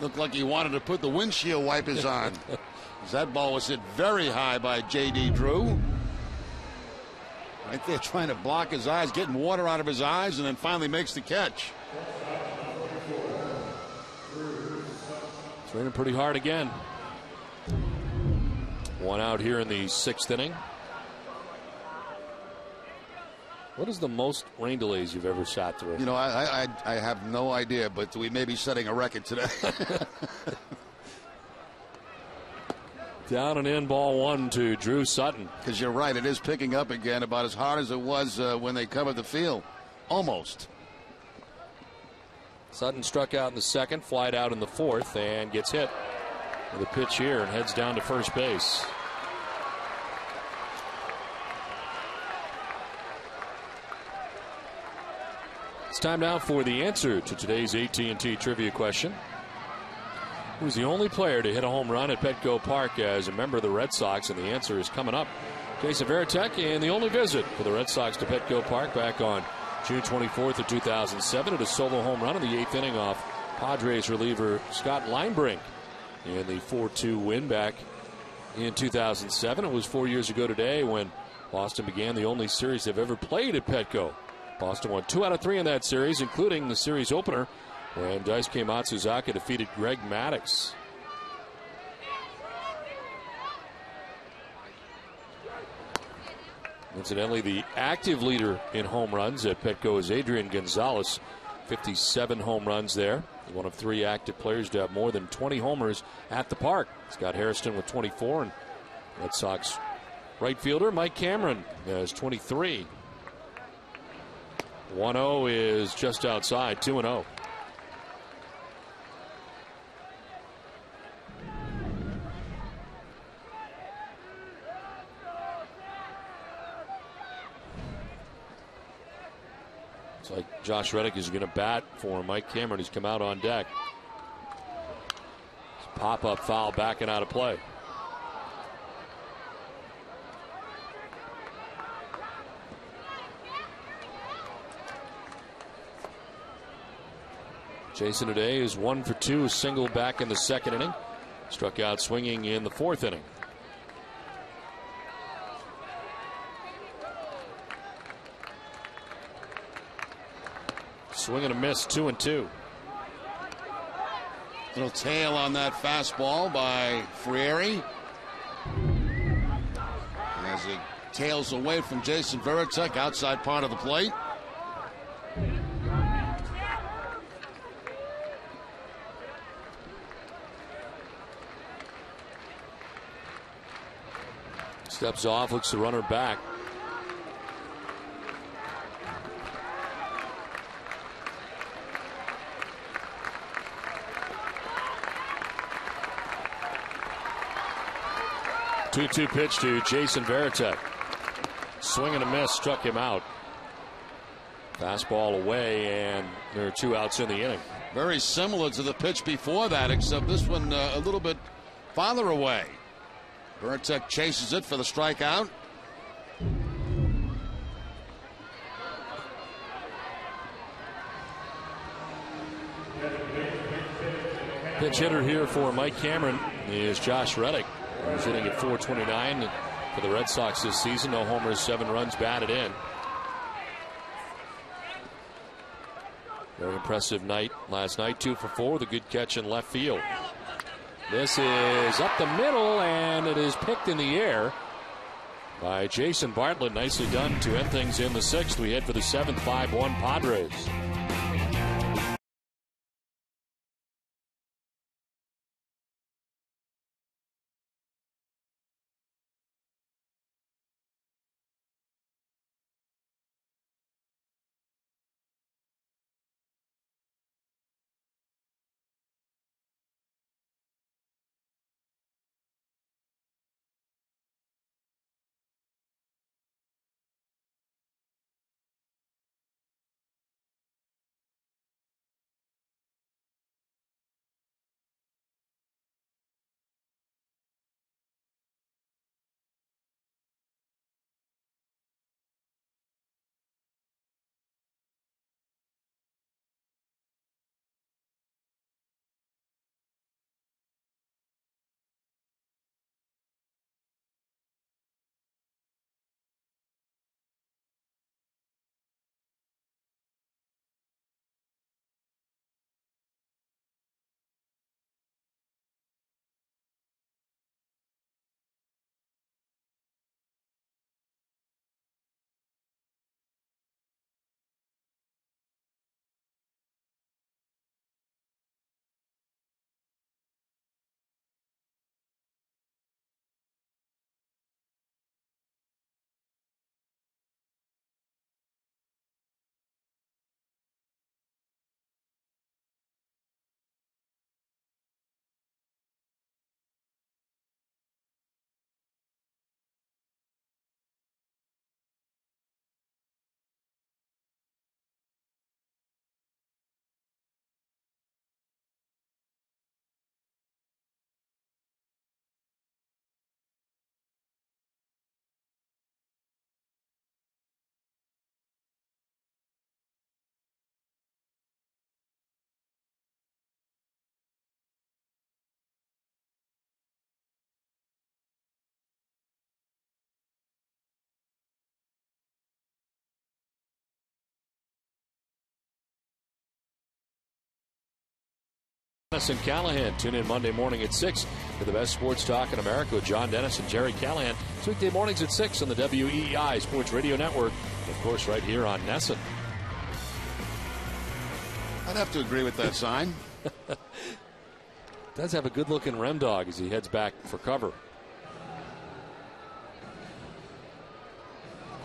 [SPEAKER 2] Looked like he wanted to put the windshield wipers on. That ball was hit very high by J.D. Drew. Right there trying to block his eyes, getting water out of his eyes, and then finally makes the catch.
[SPEAKER 7] It's raining pretty hard again. 1 out here in the 6th inning. What is the most rain delays you've ever sat through?
[SPEAKER 2] You know, I have no idea, but we may be setting a record today.
[SPEAKER 7] Down and in, ball 1 to Drew Sutton.
[SPEAKER 2] Because you're right, it is picking up again about as hard as it was when they covered the field. Almost.
[SPEAKER 7] Sutton struck out in the 2nd, flied out in the 4th, and gets hit with a pitch here and heads down to first base. It's time now for the answer to today's AT&T trivia question. Who's the only player to hit a home run at Petco Park as a member of the Red Sox? And the answer is coming up. Jason Varitek, and the only visit for the Red Sox to Petco Park back on June 24th of 2007 at a solo home run in the 8th inning off Padres reliever Scott Linebrink in the 4-2 win back in 2007. It was 4 years ago today when Boston began the only series they've ever played at Petco. Boston won 2 out of 3 in that series, including the series opener when Daisuke Matsuzaka defeated Greg Maddux. Incidentally, the active leader in home runs at Petco is Adrian Gonzalez, 57 home runs there. One of 3 active players to have more than 20 homers at the park. Scott Hairston with 24, and Red Sox right fielder Mike Cameron has 23. 1-0 is just outside, 2-0. It's like Josh Reddick is going to bat for Mike Cameron. He's come out on deck. Pop-up foul backing out of play. Jason today is 1 for 2, single back in the 2nd inning. Struck out swinging in the 4th inning. Swing and a miss, 2-2.
[SPEAKER 2] Little tail on that fastball by Frieri. As he tails away from Jason Varitek, outside part of the plate.
[SPEAKER 7] Steps off, looks the runner back. Two-two pitch to Jason Varitek. Swing and a miss, struck him out. Fastball away, and there are 2 outs in the inning.
[SPEAKER 2] Very similar to the pitch before that, except this one a little bit farther away. Varitek chases it for the strikeout.
[SPEAKER 7] Pitch hitter here for Mike Cameron is Josh Reddick. He's hitting at .429 for the Red Sox this season. No homers, 7 runs batted in. Very impressive night last night. 2 for 4 with a good catch in left field. This is up the middle, and it is picked in the air by Jason Bartlett. Nicely done to end things in the 6th. We head for the 7th, 5-1 Padres. Dennis and Callahan. Tune in Monday morning at 6 for the best sports talk in America with John Dennis and Jerry Callahan. It's weekday mornings at 6 on the WEEI Sports Radio Network. And of course, right here on Nesson.
[SPEAKER 2] I'd have to agree with that sign.
[SPEAKER 7] Does have a good-looking rem dog as he heads back for cover.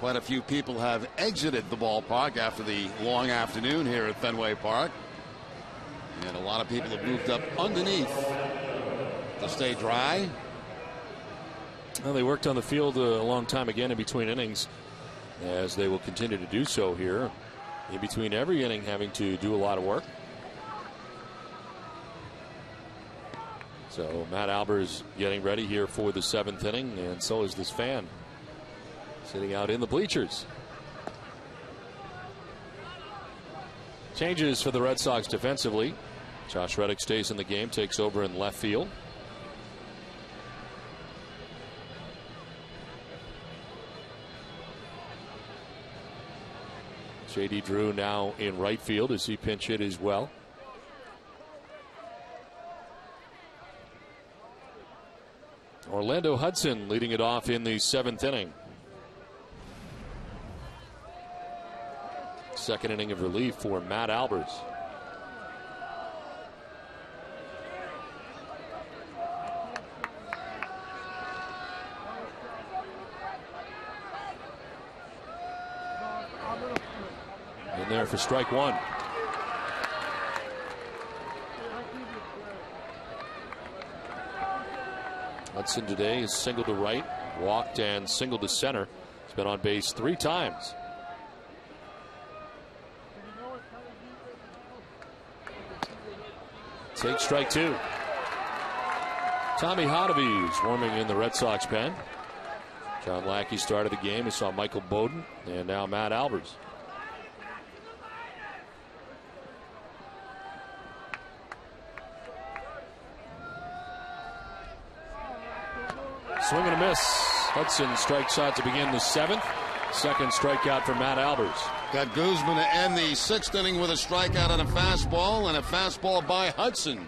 [SPEAKER 2] Quite a few people have exited the ballpark after the long afternoon here at Fenway Park. And a lot of people have moved up underneath to stay dry.
[SPEAKER 7] Well, they worked on the field a long time again in between innings, as they will continue to do so here. In between every inning, having to do a lot of work. So Matt Albers getting ready here for the 7th inning, and so is this fan sitting out in the bleachers. Changes for the Red Sox defensively. Josh Reddick stays in the game, takes over in left field. J.D. Drew now in right field as he pinch hit as well. Orlando Hudson leading it off in the 7th inning. Second inning of relief for Matt Albers. In there for strike one. Hudson today is singled to right, walked and singled to center. He's been on base 3 times. Take strike 2. Tommy Hotovy is warming in the Red Sox pen. John Lackey started the game. He saw Michael Bowden and now Matt Albers. Swing and a miss. Hudson strikes out to begin the 7th. Second strikeout for Matt Albers.
[SPEAKER 2] Got Guzman to end the 6th inning with a strikeout on a fastball, and a fastball by Hudson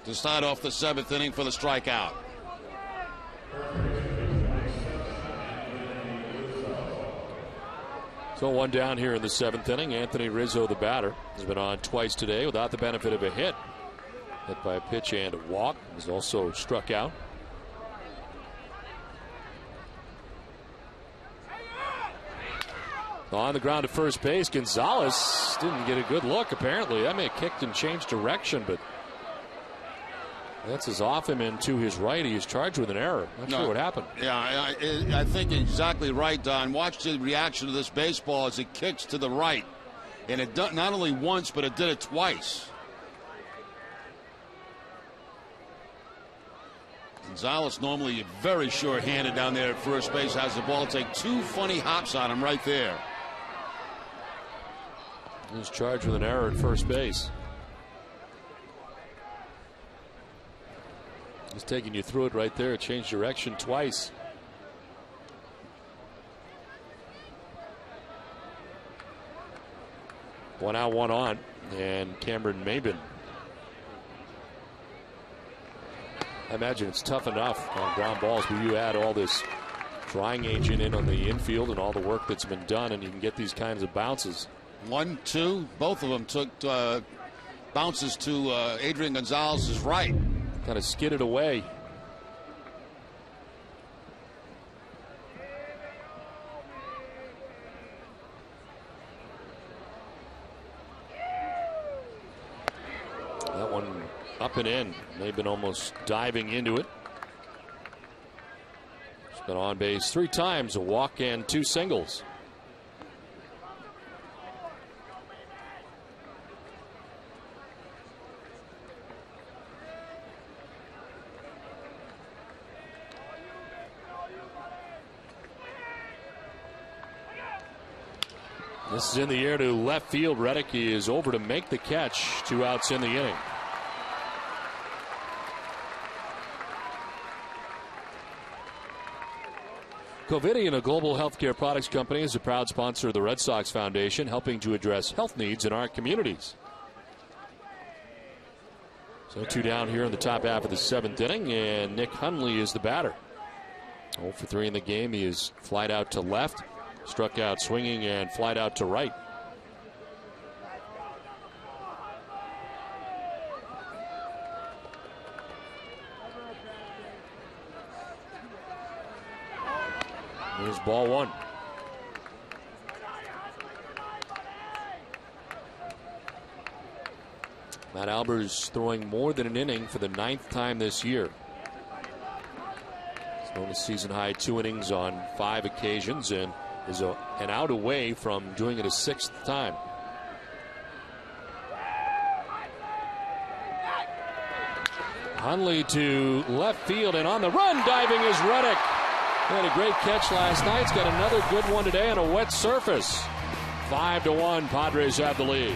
[SPEAKER 2] to start off the 7th inning for the strikeout.
[SPEAKER 7] So one down here in the 7th inning. Anthony Rizzo, the batter, has been on twice today without the benefit of a hit. Hit by a pitch and a walk. He's also struck out. On the ground at first base, Gonzalez didn't get a good look, apparently. That may have kicked and changed direction, but that's as off him and to his right. He is charged with an error. Not sure what happened.
[SPEAKER 2] Yeah, I think exactly right, Don. Watch the reaction of this baseball as it kicks to the right. And it done not only once, but it did it twice. Gonzalez normally very sure-handed down there at first base. Has the ball take 2 funny hops on him right there.
[SPEAKER 7] He's charged with an error at first base. He's taking you through it right there. It changed direction twice. One out, one on, and Cameron Maben. I imagine it's tough enough on ground balls, but you add all this drying agent in on the infield and all the work that's been done, and you can get these kinds of bounces.
[SPEAKER 2] 1, 2, both of them took bounces to Adrian Gonzalez's right.
[SPEAKER 7] Kind of skidded away. That one up and in. They've been almost diving into it. He's been on base 3 times, a walk and 2 singles. This is in the air to left field. Reddick is over to make the catch. 2 outs in the inning. Covidien, a global healthcare products company, is a proud sponsor of the Red Sox Foundation, helping to address health needs in our communities. So 2 down here in the top half of the 7th inning, and Nick Hundley is the batter. 0 for 3 in the game. He is flied out to left. Struck out swinging and flied out to right. Here's ball 1. Matt Albers throwing more than an inning for the 9th time this year. He's thrown a season high 2 innings on 5 occasions and is an out away from doing it a 6th time. Hundley to left field, and on the run diving is Reddick. He had a great catch last night. He's got another good one today on a wet surface. 5-1, Padres have the lead.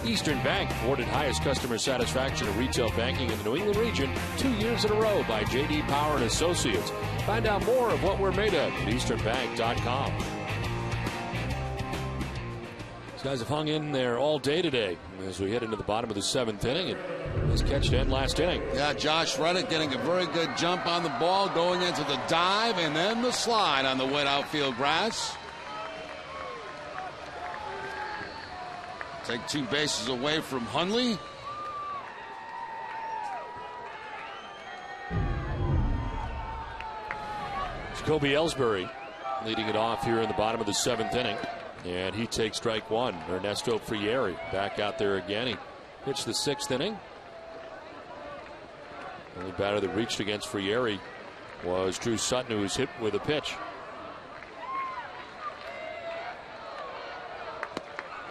[SPEAKER 7] Eastern Bank, awarded highest customer satisfaction in retail banking in the New England region 2 years in a row by J.D. Power and Associates. Find out more of what we're made of at easternbank.com. These guys have hung in there all day today as we head into the bottom of the 7th inning, and his catch to end last inning.
[SPEAKER 2] Yeah, Josh Reddick getting a very good jump on the ball, going into the dive and then the slide on the wet outfield grass. Take 2 bases away from Hundley.
[SPEAKER 7] Jacoby Ellsbury leading it off here in the bottom of the 7th inning. And he takes strike 1. Ernesto Frieri back out there again. He pitched the 6th inning. The only batter that reached against Frieri was Drew Sutton, who was hit with a pitch.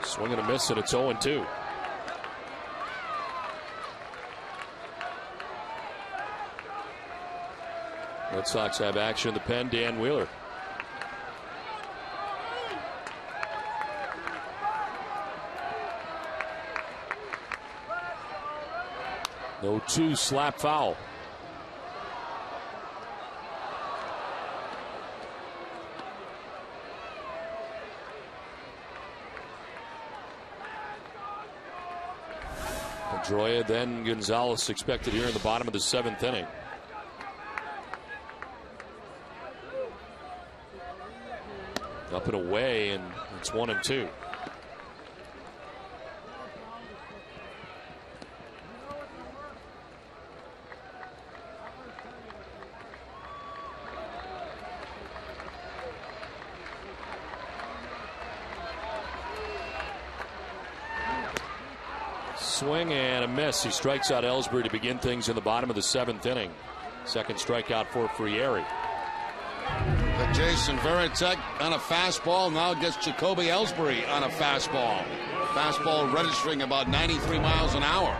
[SPEAKER 7] Swing and a miss, and it's 0-2. Red Sox have action in the pen. Dan Wheeler. No 2 slap foul. Pedroia, then Gonzalez expected here in the bottom of the 7th inning. Up and away, and it's 1-2. Swing and a miss. He strikes out Ellsbury to begin things in the bottom of the 7th inning. Second strikeout for Frieri.
[SPEAKER 2] But Jason Varitek on a fastball now gets Jacoby Ellsbury on a fastball. Fastball registering about 93 miles an hour.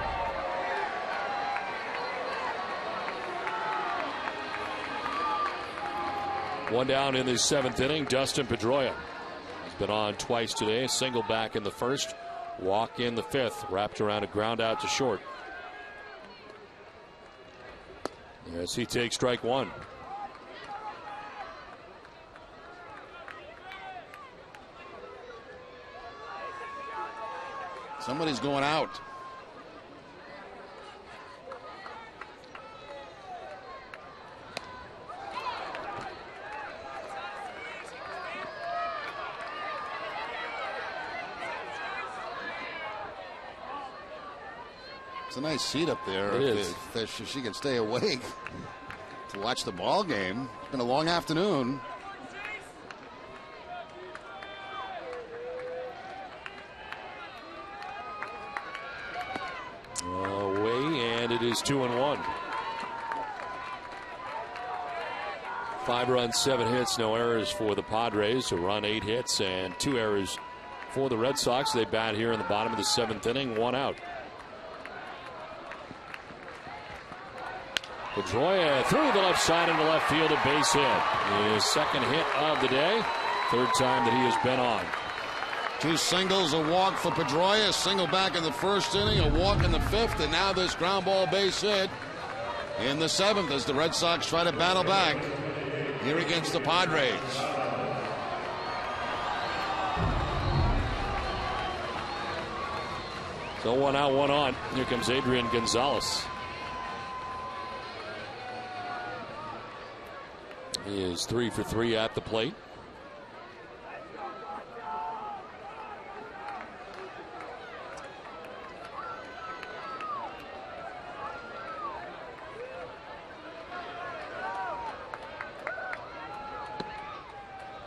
[SPEAKER 7] One down in the 7th inning. Dustin Pedroia has been on twice today. A single back in the 1st. Walk in the 5th, wrapped around a ground out to short. As he takes strike 1.
[SPEAKER 2] Somebody's going out. It's a nice seat up there.
[SPEAKER 7] It is.
[SPEAKER 2] If she can stay awake to watch the ball game. It's been a long afternoon.
[SPEAKER 7] Away, and it is 2-1. 5 runs, 7 hits, no errors for the Padres. A run, 8 hits, and 2 errors for the Red Sox. They bat here in the bottom of the 7th inning, 1 out. Pedroia through the left side into left field, a base hit. His second hit of the day. 3rd time that he has been on.
[SPEAKER 2] 2 singles, a walk for Pedroia, a single back in the 1st inning, a walk in the 5th, and now this ground ball base hit in the 7th as the Red Sox try to battle back here against the Padres.
[SPEAKER 7] So 1 out, 1 on. Here comes Adrian Gonzalez. He is 3 for 3 at the plate.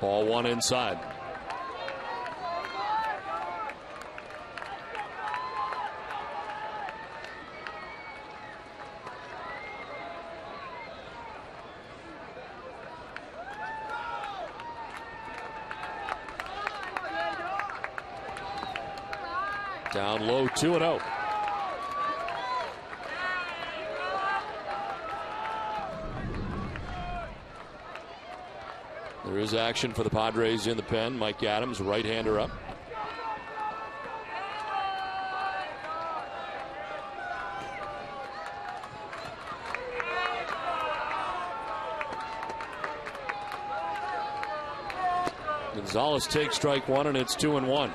[SPEAKER 7] Ball 1 inside. Down low, 2-0. There is action for the Padres in the pen. Mike Adams, right-hander up. Gonzalez takes strike one, and it's 2-1.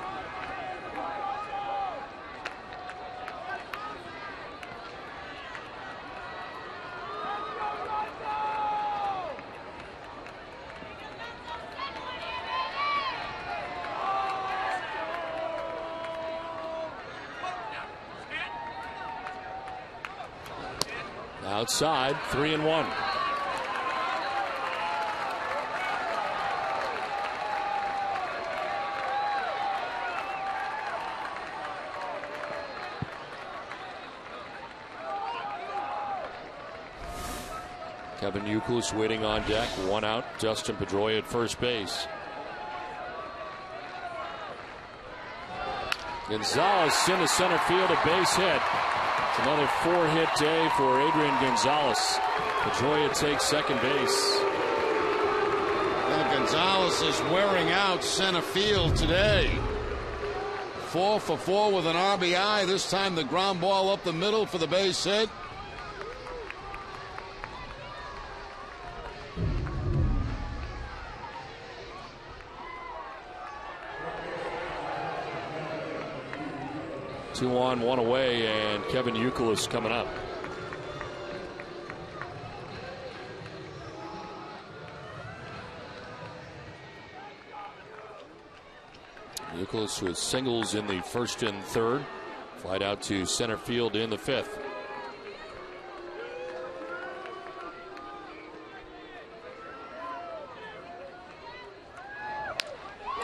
[SPEAKER 7] Outside, 3-1. Kevin Youkilis waiting on deck. One out. Dustin Pedroia at first base. Gonzalez into center field, a base hit. It's another 4-hit day for Adrian Gonzalez. Pedroia takes second base.
[SPEAKER 2] Well, Gonzalez is wearing out center field today. 4 for 4 with an RBI. This time the ground ball up the middle for the base hit.
[SPEAKER 7] Two on, one away, and Kevin Youkilis coming up. Youkilis with singles in the first and third. Flight out to center field in the fifth.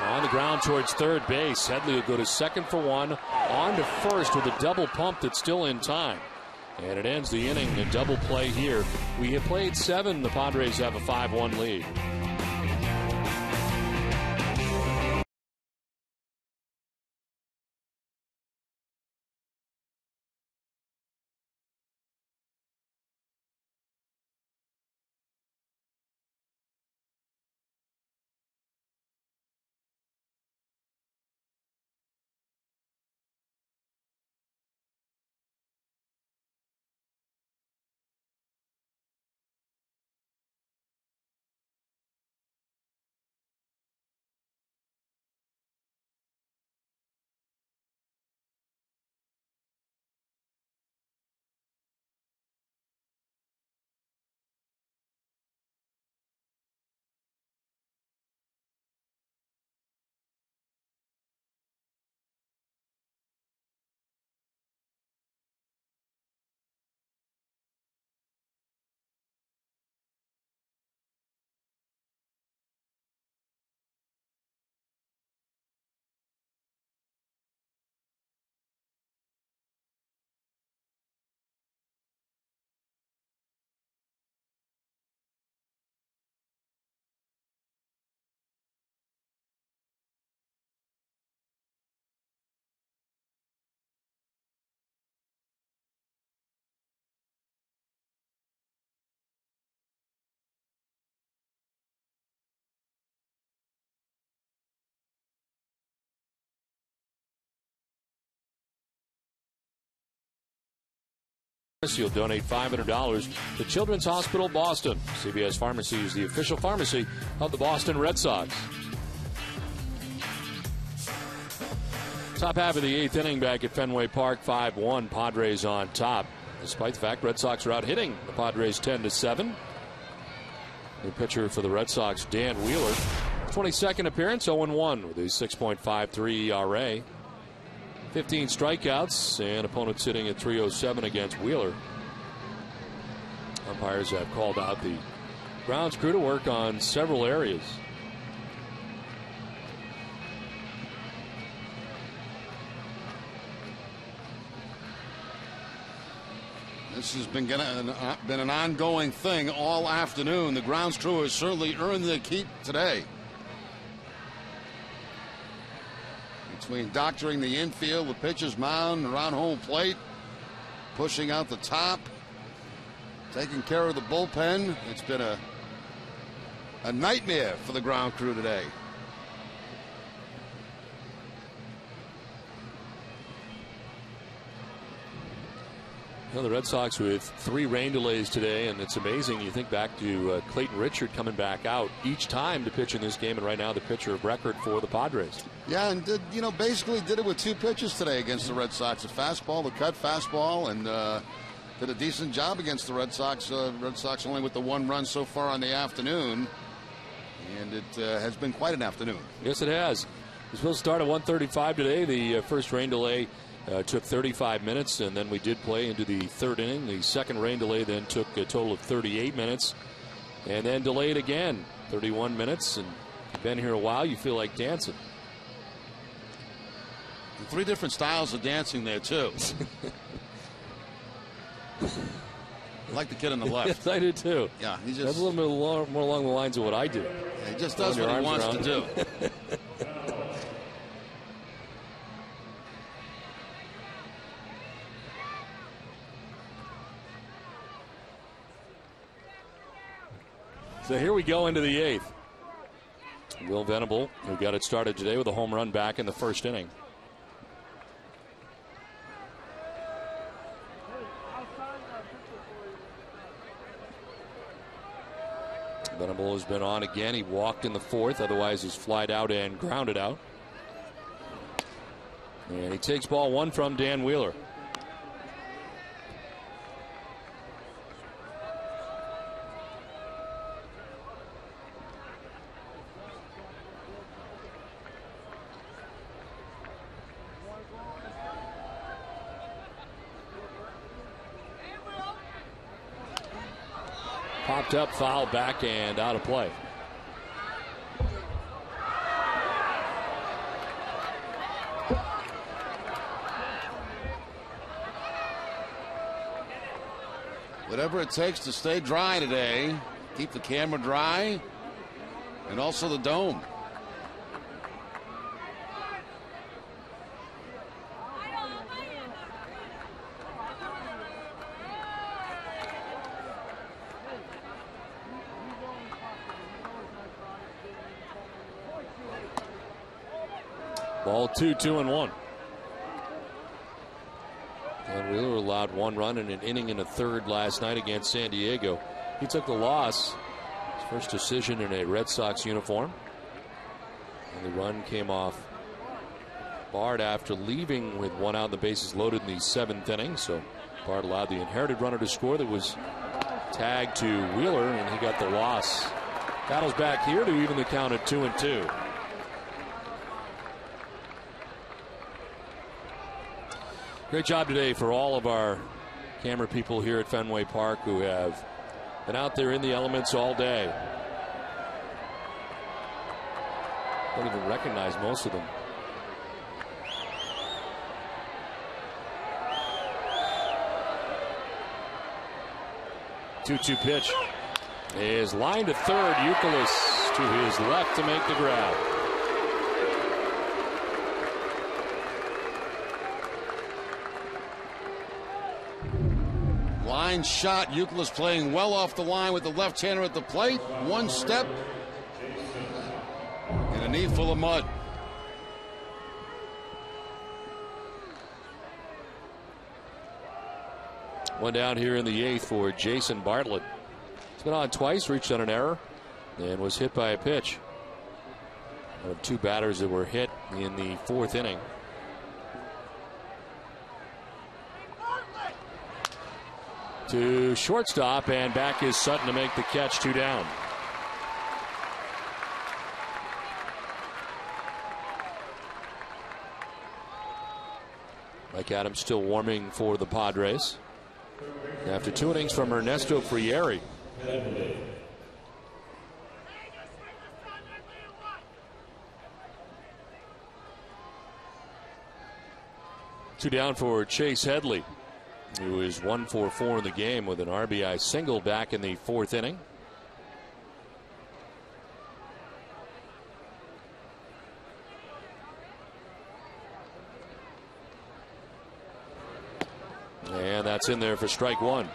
[SPEAKER 7] On the ground towards third base. Headley will go to second for one. On to first with a double pump that's still in time. And it ends the inning. A double play here. We have played 7. The Padres have a 5-1 lead. You'll donate $500 to Children's Hospital Boston. CVS Pharmacy is the official pharmacy of the Boston Red Sox. Top half of the 8th inning back at Fenway Park, 5-1. Padres on top. Despite the fact Red Sox are out hitting the Padres 10-7. New pitcher for the Red Sox, Dan Wheeler. 22nd appearance, 0-1 with a 6.53 ERA. 15 strikeouts, and opponents sitting at 307 against Wheeler. Umpires have called out the grounds crew to work on several areas.
[SPEAKER 2] This has been an ongoing thing all afternoon. The grounds crew has certainly earned their keep today. Between doctoring the infield, the pitcher's mound, around home plate, pushing out the top, taking care of the bullpen. It's been a nightmare for the ground crew today.
[SPEAKER 7] Well, the Red Sox with 3 rain delays today, and it's amazing. You think back to Clayton Richard coming back out each time to pitch in this game, and right now the pitcher of record for the Padres.
[SPEAKER 2] Yeah, and basically did it with 2 pitches today against the Red Sox. A fastball, the cut fastball, and did a decent job against the Red Sox. Red Sox only with the 1 run so far on the afternoon, and it has been quite an afternoon.
[SPEAKER 7] Yes, it has. It's supposed to start at 1:35 today. The first rain delay took 35 minutes, and then we did play into the 3rd inning. The second rain delay then took a total of 38 minutes, and then delayed again 31 minutes. And you've been here a while, you feel like dancing.
[SPEAKER 2] 3 different styles of dancing there too. I like the kid on the left.
[SPEAKER 7] Yes, I do too.
[SPEAKER 2] Yeah, he's just
[SPEAKER 7] that's a little bit more along the lines of what I do.
[SPEAKER 2] Yeah, he just does what he wants to do.
[SPEAKER 7] So here we go into the 8th. Will Venable, who got it started today with a home run back in the 1st inning. Venable has been on again. He walked in the 4th, otherwise he's flied out and grounded out. And he takes ball 1 from Dan Wheeler. Popped up, foul, back, and out of play.
[SPEAKER 2] Whatever it takes to stay dry today, keep the camera dry, and also the dome.
[SPEAKER 7] Ball 2, 2-1. And Wheeler allowed 1 run in an inning and a 3rd last night against San Diego. He took the loss. His first decision in a Red Sox uniform. And the run came off Bard after leaving with 1 out and the bases loaded in the 7th inning. So Bard allowed the inherited runner to score that was tagged to Wheeler, and he got the loss. Battles back here to even the count at 2-2. Great job today for all of our camera people here at Fenway Park who have been out there in the elements all day. Don't even recognize most of them. Two-two pitch is lined to 3rd. Youkilis to his left to make the grab.
[SPEAKER 2] Line shot. Youkilis playing well off the line with the left-hander at the plate. 1 step and a knee full of mud.
[SPEAKER 7] One down here in the 8th for Jason Bartlett. He's been on twice, reached on an error, and was hit by a pitch. One of 2 batters that were hit in the 4th inning. To shortstop, and back is Sutton to make the catch. 2 down. Mike Adams still warming for the Padres after 2 innings from Ernesto Frieri. Two down for Chase Headley, who is 1 for 4 in the game with an RBI single back in the 4th inning. And that's in there for strike 1.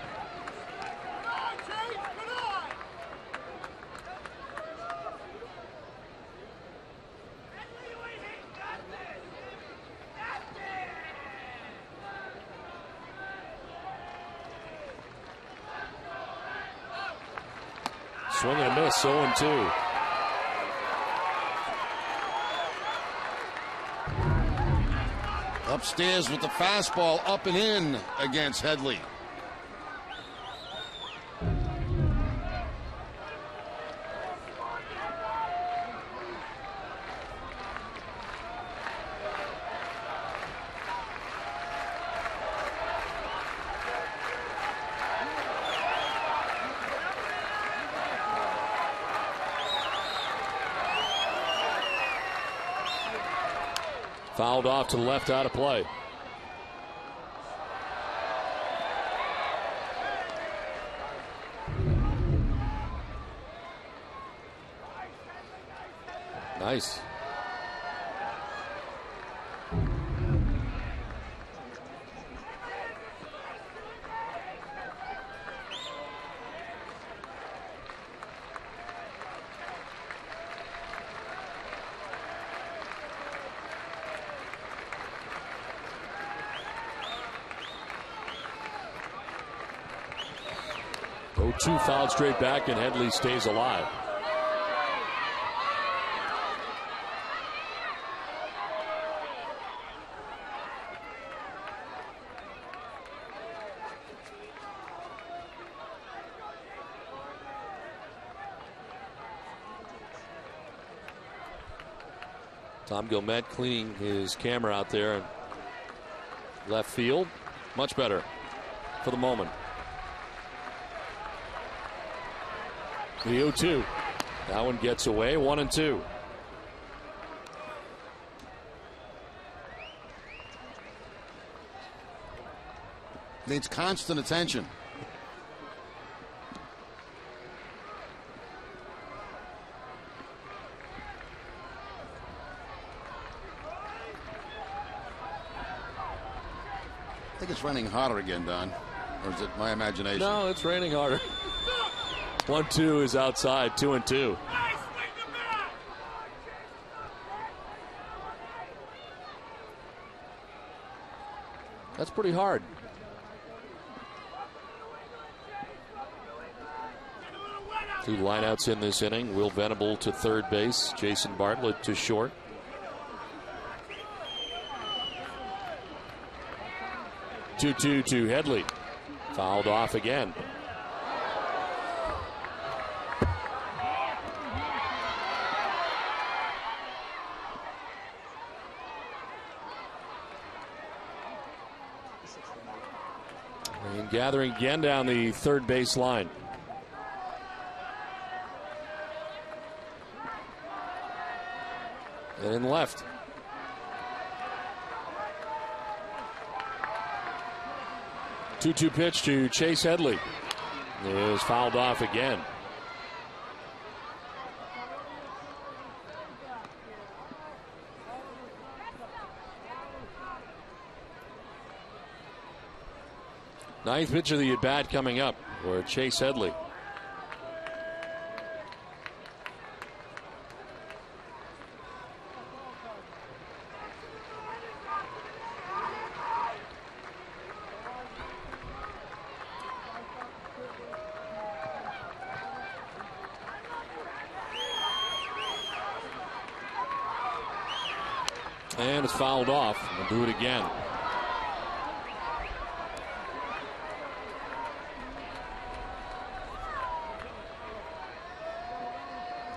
[SPEAKER 7] Swing and a miss, 0-2.
[SPEAKER 2] Upstairs with the fastball up and in against Headley.
[SPEAKER 7] Fouled off to the left, out of play. Nice. Two fouled straight back, and Headley stays alive. Tom Gilmet cleaning his camera out there in left field. Much better for the moment. The 0-2. That one gets away. 1-2.
[SPEAKER 2] Needs constant attention. I think it's raining harder again, Don. Or is it my imagination?
[SPEAKER 7] No, it's raining harder. 1-2 is outside. 2-2. That's pretty hard. Two lineouts in this inning. Will Venable to third base. Jason Bartlett to short. Two to Headley. Fouled off again. And gathering again down the third base line. And left. Two-two pitch to Chase Headley. It is fouled off again. Ninth pitch of the at-bat coming up for Chase Headley. And it's fouled off. We'll do it again.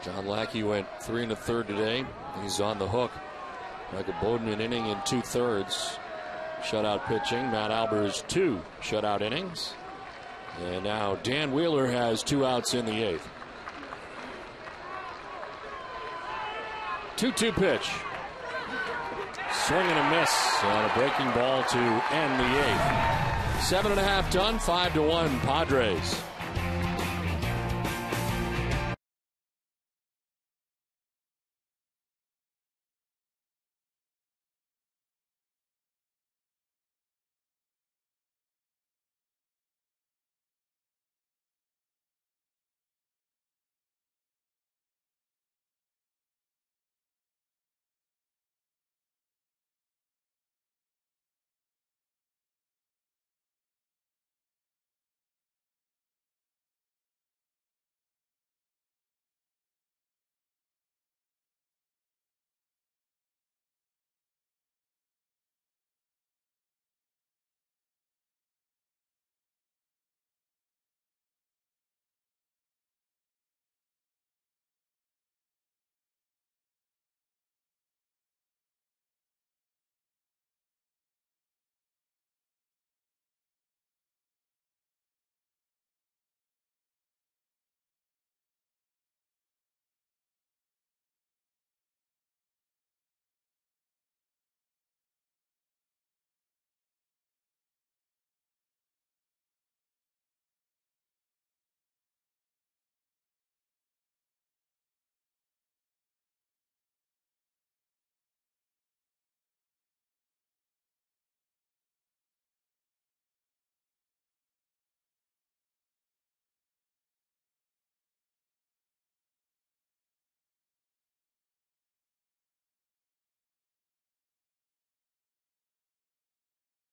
[SPEAKER 7] John Lackey went 3 1/3 today. He's on the hook. Michael Bowden an inning in 2/3. Shutout pitching. Matt Albers 2 shutout innings. And now Dan Wheeler has 2 outs in the 8th. 2-2 pitch. Swing and a miss on a breaking ball to end the 8th. 7.5 done, 5-1 Padres.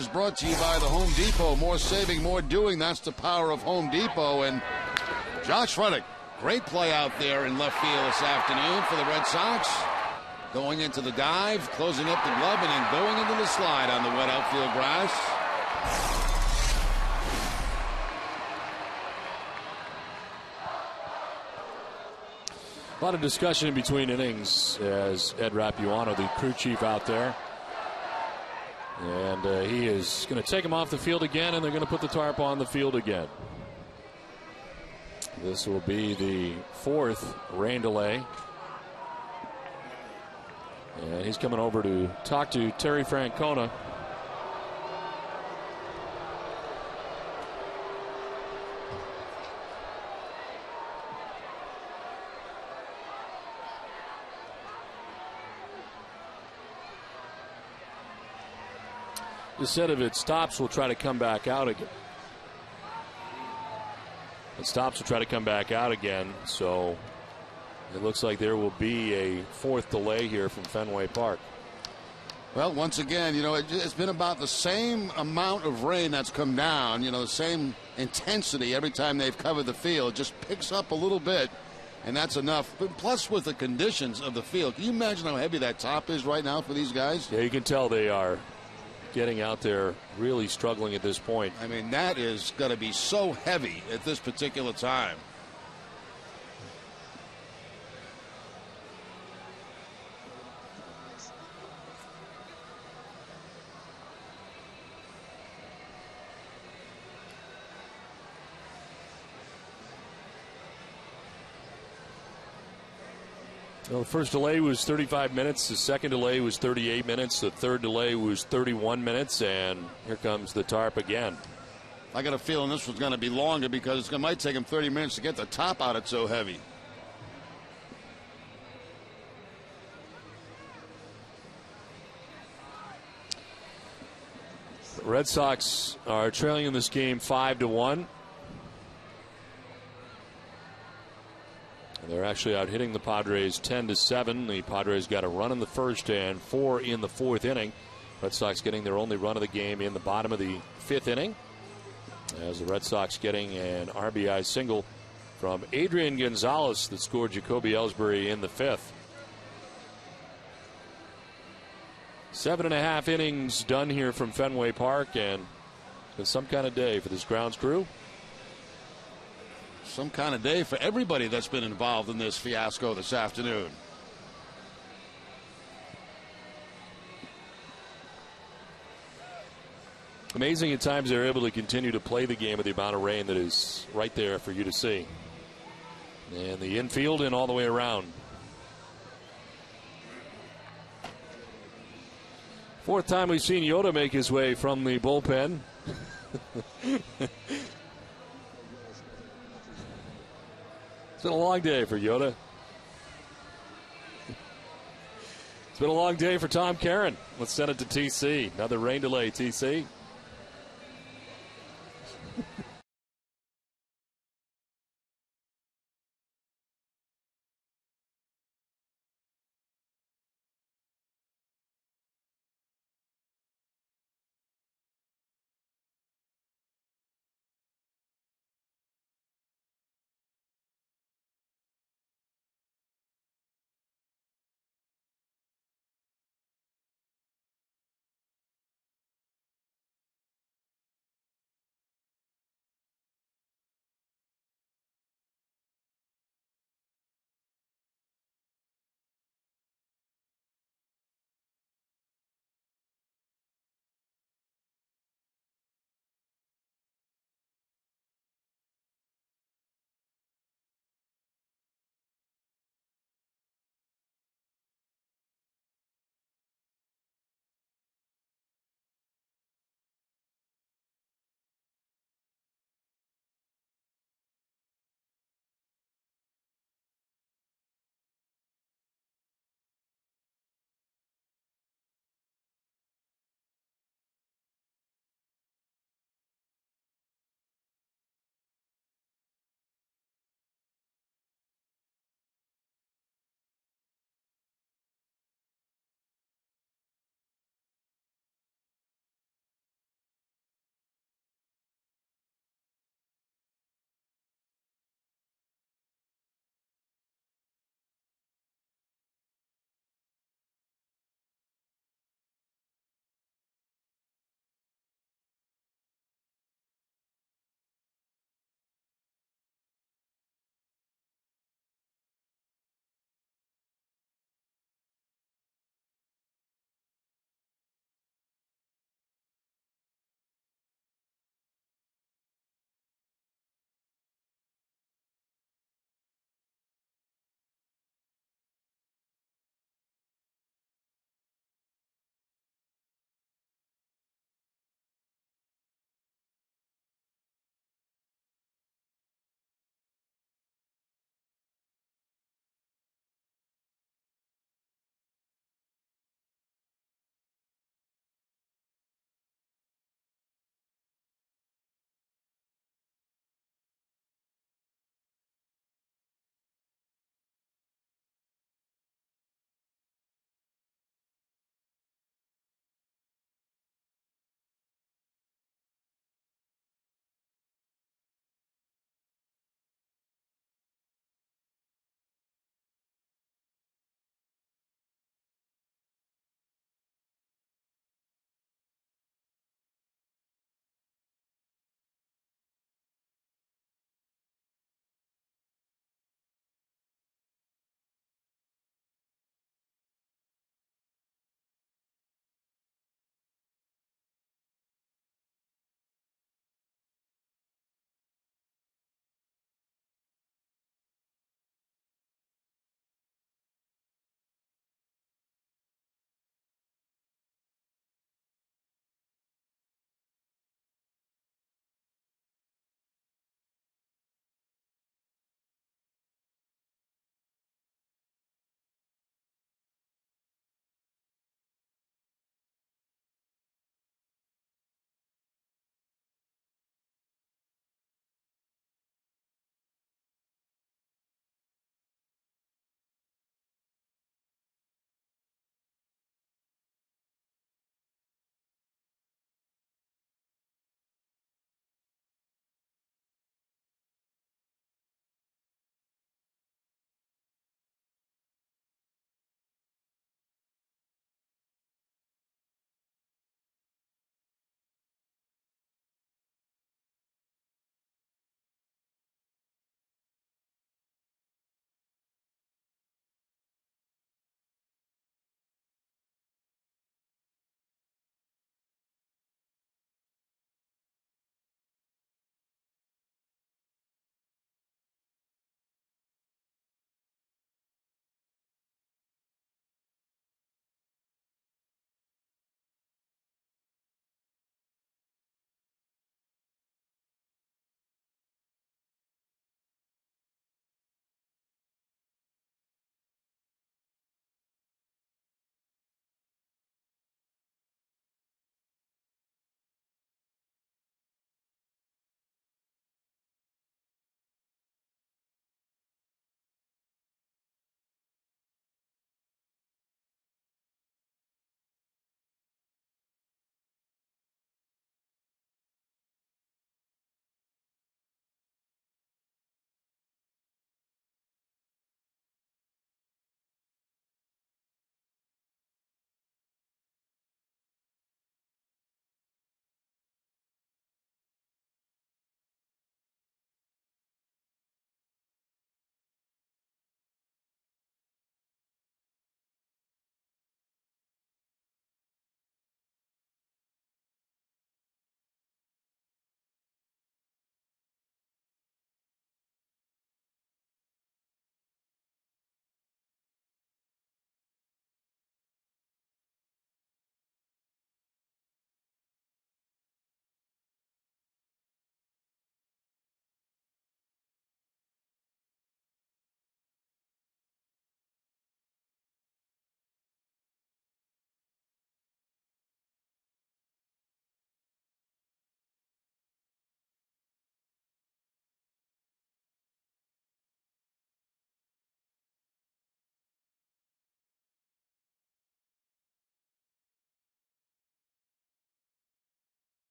[SPEAKER 2] is brought to you by the Home Depot. More saving, more doing. That's the power of Home Depot. And Josh Reddick, great play out there in left field this afternoon for the Red Sox. Going into the dive, closing up the glove, and then going into the slide on the wet outfield grass.
[SPEAKER 1] A lot of discussion in between innings as Ed Rapuano, the crew chief out there. And he is going to take him off the field again, and they're going to put the tarp on the field again. This will be the 4th rain delay. And he's coming over to talk to Terry Francona. He said if it stops, we'll try to come back out again. It stops, we'll try to come back out again. So it looks like there will be a 4th delay here from Fenway Park.
[SPEAKER 2] Well, once again, it's been about the same amount of rain that's come down, the same intensity every time they've covered the field. It just picks up a little bit, and that's enough. But plus with the conditions of the field, can you imagine how heavy that top is right now for these guys?
[SPEAKER 1] Yeah, you can tell they are getting out there really struggling at this point.
[SPEAKER 2] I mean, that is going to be so heavy at this particular time.
[SPEAKER 1] Well, the first delay was 35 minutes. The second delay was 38 minutes. The third delay was 31 minutes. And here comes the tarp again.
[SPEAKER 2] I got a feeling this one's going to be longer because it might take them 30 minutes to get the top out. It's so heavy.
[SPEAKER 1] The Red Sox are trailing in this game 5-1. They're actually out hitting the Padres 10-7. The Padres got a run in the first and 4 in the 4th inning. Red Sox getting their only run of the game in the bottom of the 5th inning, as the Red Sox getting an RBI single from Adrian Gonzalez that scored Jacoby Ellsbury in the 5th. 7.5 innings done here from Fenway Park, and it's been some kind of day for this grounds crew.
[SPEAKER 2] Some kind of day for everybody that's been involved in this fiasco this afternoon.
[SPEAKER 1] Amazing at times they're able to continue to play the game with the amount of rain that is right there for you to see. And the infield and all the way around. 4th time we've seen Yoda make his way from the bullpen. It's been a long day for Yoda. It's been a long day for Tom Caron. Let's send it to TC. Another rain delay, TC.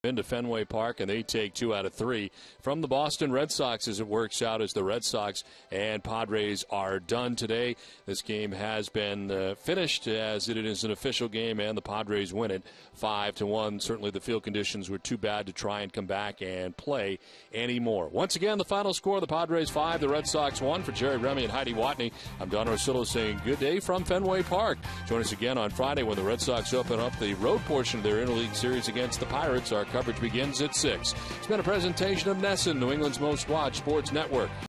[SPEAKER 7] into Fenway Park, and they take 2 out of 3 from the Boston Red Sox as it works out, as the Red Sox and Padres are done today. This game has been finished as it is an official game, and the Padres win it 5-1. Certainly the field conditions were too bad to try and come back and play anymore. Once again, the final score, the Padres 5, the Red Sox 1. For Jerry Remy and Heidi Watney, I'm Don Orsillo saying good day from Fenway Park. Join us again on Friday when the Red Sox open up the road portion of their interleague series against the Pirates. Our coverage begins at 6. It's been a presentation of Nesson, New England's most watched sports network.